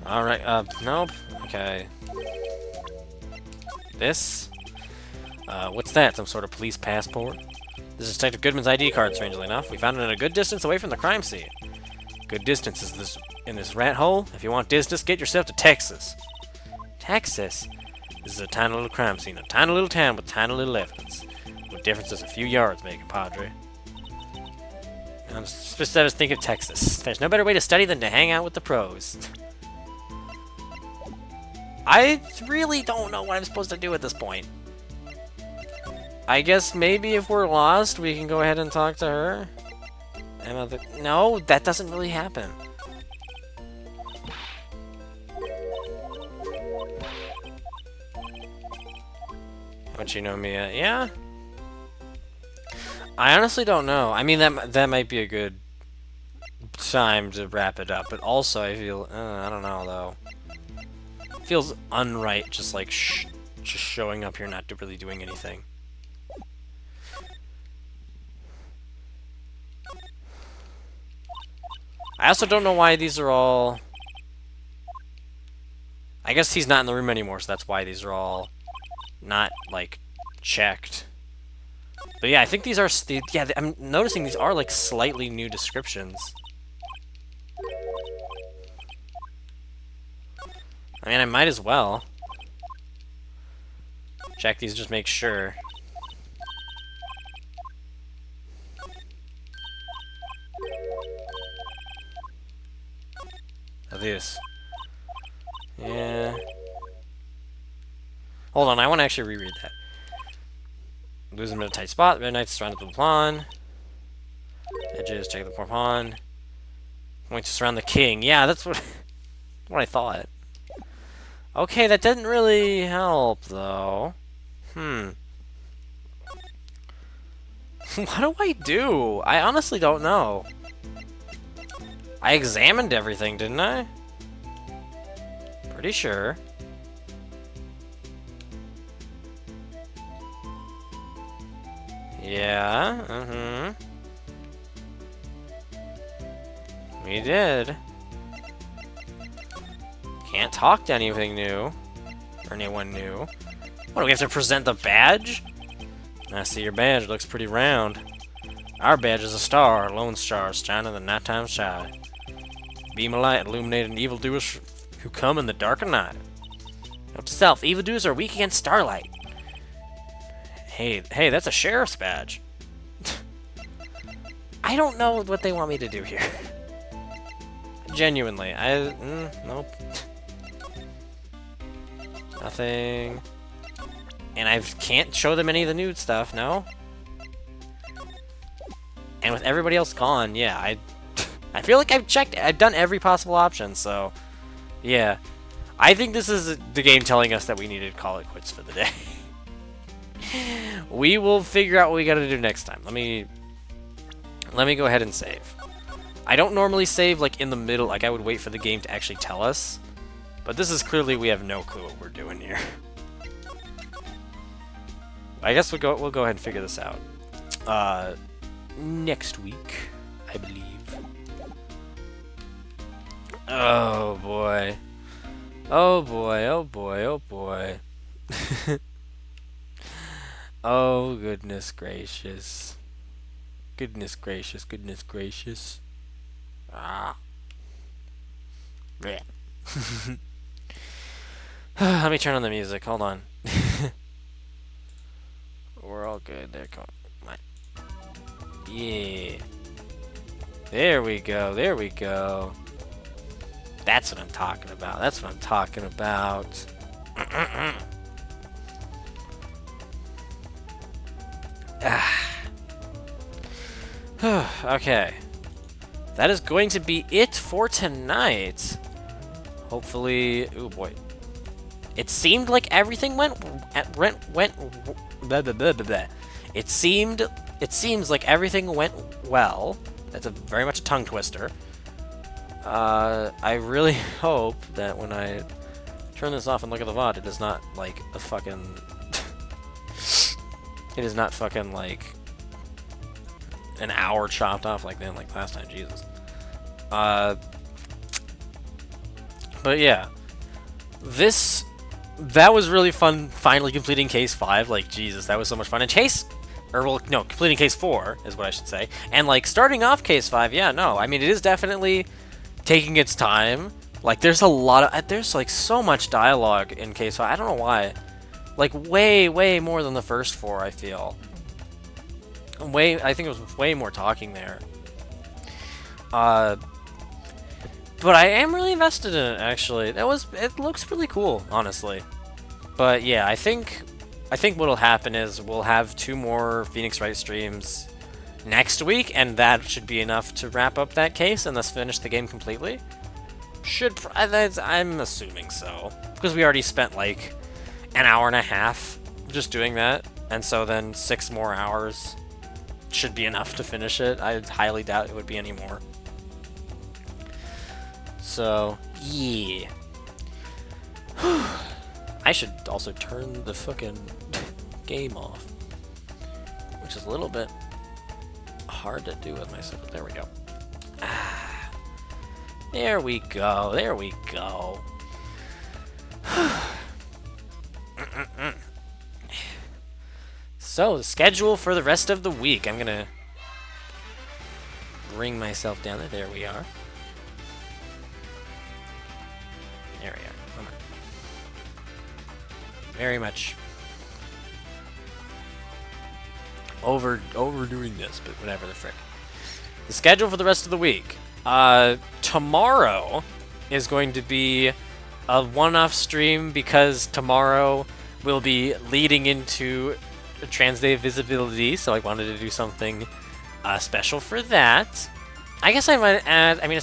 Alright, nope. Okay. This? What's that? Some sort of police passport? This is Detective Goodman's ID card, strangely enough. We found it at a good distance away from the crime scene. Good distance is this in this rat hole. If you want distance, get yourself to Texas. Texas? This is a tiny little crime scene, a tiny little town with tiny little evidence. What difference does a few yards make, compadre? I'm supposed to think of Texas. There's no better way to study than to hang out with the pros. I really don't know what I'm supposed to do at this point. I guess maybe if we're lost, we can go ahead and talk to her. No, that doesn't really happen. What you know me at? Yeah? I honestly don't know. I mean, that might be a good time to wrap it up, but also I feel... I don't know, though. It feels unright just, like, just showing up here not really doing anything. I also don't know why these are all... I guess he's not in the room anymore, so that's why these are all not, like, checked. But yeah, I think these are... Yeah, I'm noticing these are, like, slightly new descriptions. I mean, I might as well. Check these, just make sure. This. Yeah. Hold on, I want to actually reread that. Lose him in a tight spot. Red Knight's surrounded the pawn. Edges, check the poor pawn. Going to surround the king. Yeah, that's what I thought. Okay, that didn't really help, though. What do I do? I honestly don't know. I examined everything, didn't I? Pretty sure. Yeah, We did. Can't talk to anything new. Or anyone new. What, do we have to present the badge? I see your badge. Looks pretty round. Our badge is a star, a lone star, shining in the nighttime sky. Beam of light illuminating evildoers who come in the dark of night. Note to self, evildoers are weak against starlight. Hey, that's a sheriff's badge. I don't know what they want me to do here. Genuinely, nope. Nothing. And I can't show them any of the nude stuff, no? And with everybody else gone, yeah, I feel like I've done every possible option, so... Yeah. I think this is the game telling us that we need to call it quits for the day. We will figure out what we gotta do next time. Let me go ahead and save. I don't normally save, like, in the middle, like, I would wait for the game to actually tell us. But this is clearly, we have no clue what we're doing here. I guess we'll go ahead and figure this out. Next week, I believe. Oh boy. Oh boy, oh boy, oh boy. Oh goodness gracious. Goodness gracious, goodness gracious. Ah. Yeah. Let me turn on the music, hold on. We're all good. There, come on. Yeah. There we go. There we go. That's what I'm talking about. That's what I'm talking about. Okay. That is going to be it for tonight. Hopefully... Oh boy. It seemed like everything went blah, blah, blah, blah, blah. It seems like everything went well. That's very much a tongue twister. I really hope that when I turn this off and look at the VOD, it is not like a fucking it is not fucking like an hour chopped off like last time, Jesus. But yeah. That was really fun, finally completing Case 5. Like, Jesus, that was so much fun. And completing Case 4 is what I should say. And, like, starting off Case 5, yeah, no. I mean, it is definitely taking its time. Like, there's like, so much dialogue in Case 5. I don't know why. Like, way, way more than the first 4, I feel. I think it was way more talking there. But I am really invested in it, actually. It looks really cool, honestly. But yeah, I think what'll happen is we'll have 2 more Phoenix Wright streams next week, and that should be enough to wrap up that case and thus finish the game completely. I'm assuming so, because we already spent like an hour and a half just doing that, and so then 6 more hours should be enough to finish it. I highly doubt it would be any more. So, yeah. I should also turn the fucking game off, which is a little bit hard to do with myself. There we go. There we go. There we go. So, the schedule for the rest of the week. I'm gonna bring myself down there. There we are. There we are. Come on. Very much overdoing this, but whatever the frick. The schedule for the rest of the week. Tomorrow is going to be a one-off stream because tomorrow will be leading into Trans Day of Visibility, so I wanted to do something special for that. I guess I might add, I mean,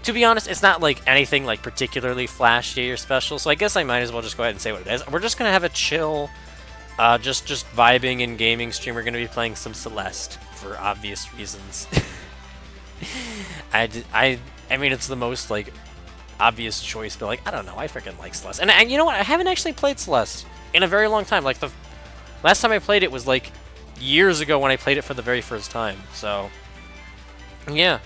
to be honest, it's not like anything like particularly flashy or special, so I guess I might as well just go ahead and say what it is. We're just gonna have a chill, just vibing and gaming stream. We're gonna be playing some Celeste for obvious reasons. I mean, it's the most like obvious choice, but like I don't know, I freaking like Celeste, and you know what? I haven't actually played Celeste in a very long time. Like the last time I played it was like years ago when I played it for the very first time. So yeah.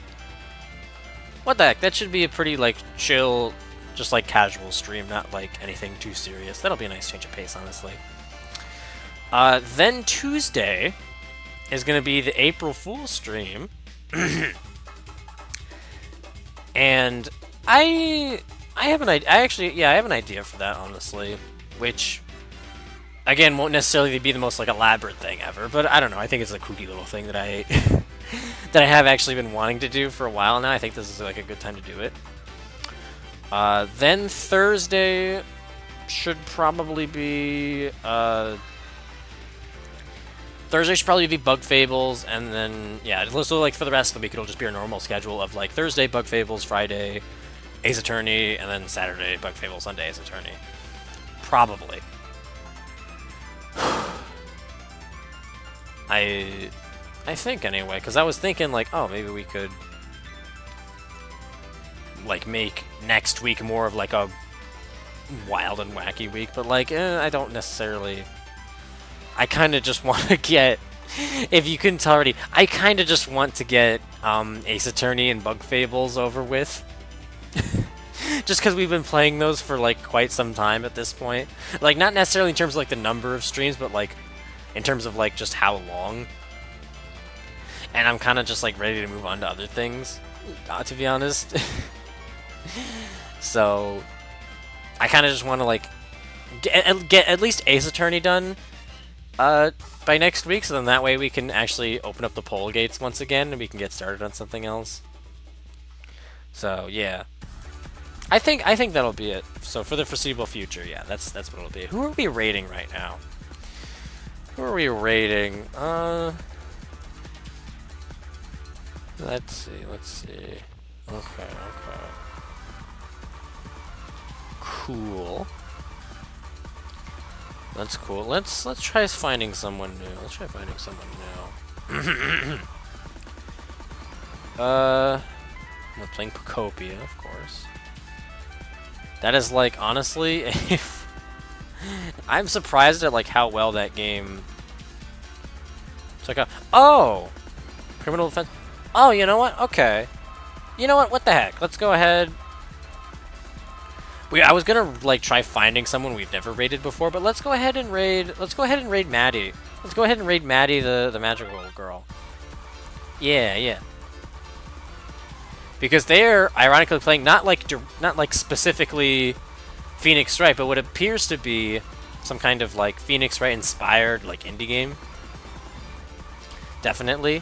What the heck? That should be a pretty, like, chill, just, like, casual stream, not, like, anything too serious. That'll be a nice change of pace, honestly. Then Tuesday is going to be the April Fool's stream. And I have an idea. I have an idea for that, honestly. Which, again, won't necessarily be the most, like, elaborate thing ever. But I don't know. I think it's a kooky little thing that I... that I have actually been wanting to do for a while now. I think this is like a good time to do it. Then Thursday should probably be Bug Fables, and then yeah, so like for the rest of the week it'll just be our normal schedule of like Thursday Bug Fables, Friday Ace Attorney, and then Saturday Bug Fables, Sunday Ace Attorney. Probably. I think anyway, because I was thinking like, oh, maybe we could like make next week more of like a wild and wacky week, but like, I don't necessarily. I kind of just want to get, if you couldn't tell already, I kind of just want to get Ace Attorney and Bug Fables over with. Just because we've been playing those for like quite some time at this point. Like not necessarily in terms of like the number of streams, but like in terms of like just how long. And I'm kind of just like ready to move on to other things, to be honest. So I kind of just want to like get at least Ace Attorney done by next week, so then that way we can actually open up the poll gates once again and we can get started on something else. So yeah, I think that'll be it. So for the foreseeable future, yeah, that's what it'll be. Who are we rating right now? Who are we rating? Let's see. Okay. Cool. That's cool. Let's try finding someone new. We're playing Pocopia, of course. That is like honestly, if I'm surprised at like how well that game took out. Oh, criminal defense. Oh, you know what? Okay. You know what? What the heck? Let's go ahead. I was gonna like try finding someone we've never raided before, but let's go ahead and raid. Let's go ahead and raid Maddie. Let's go ahead and raid Maddie, the magical girl. Yeah. Because they're ironically playing not like specifically Phoenix Wright, but what appears to be some kind of like Phoenix Wright inspired like indie game. Definitely.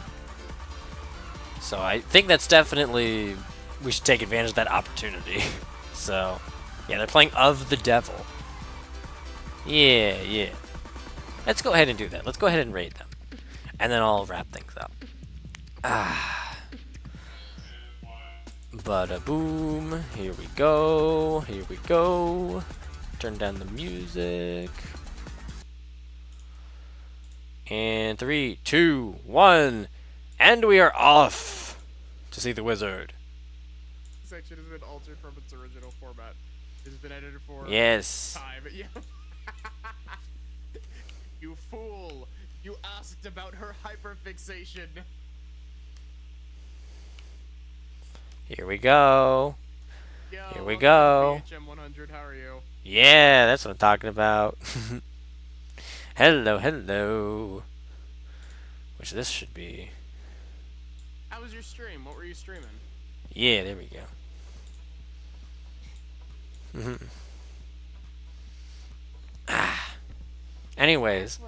So I think that's definitely, we should take advantage of that opportunity. So yeah, they're playing Of the Devil. Yeah. Let's go ahead and do that. Let's go ahead and raid them. And then I'll wrap things up. Bada boom. Here we go. Turn down the music. And 3, 2, 1. And we are off to see the wizard. This section has been altered from its original format. It has been edited for Yes. time. Yeah. You fool! You asked about her hyperfixation. Here we go. Yo, Here we welcome go. to BHM 100. How are you? Yeah, that's what I'm talking about. Hello. Which this should be. How was your stream? What were you streaming? Yeah, there we go. Anyways,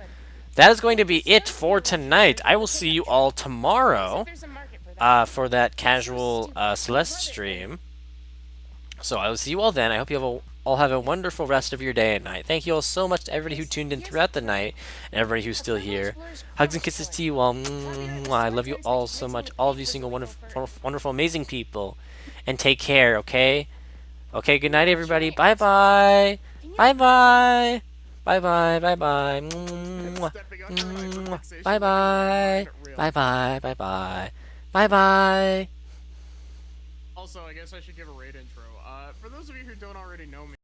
that is going to be it for tonight. I will see you all tomorrow for that casual Celeste stream. So I will see you all then. I hope you all have a wonderful rest of your day and night. Thank you all so much to everybody who tuned in throughout the night and everybody who's still here. Hugs and kisses to you all. I love you all so much. All of you single, wonderful, amazing people. And take care, okay? Okay, good night, everybody. Bye-bye. Bye-bye. Bye-bye. Bye-bye. Bye-bye. Bye-bye. Bye-bye. Bye-bye. Also, I guess I should give a raid intro. For those of you who don't already know me,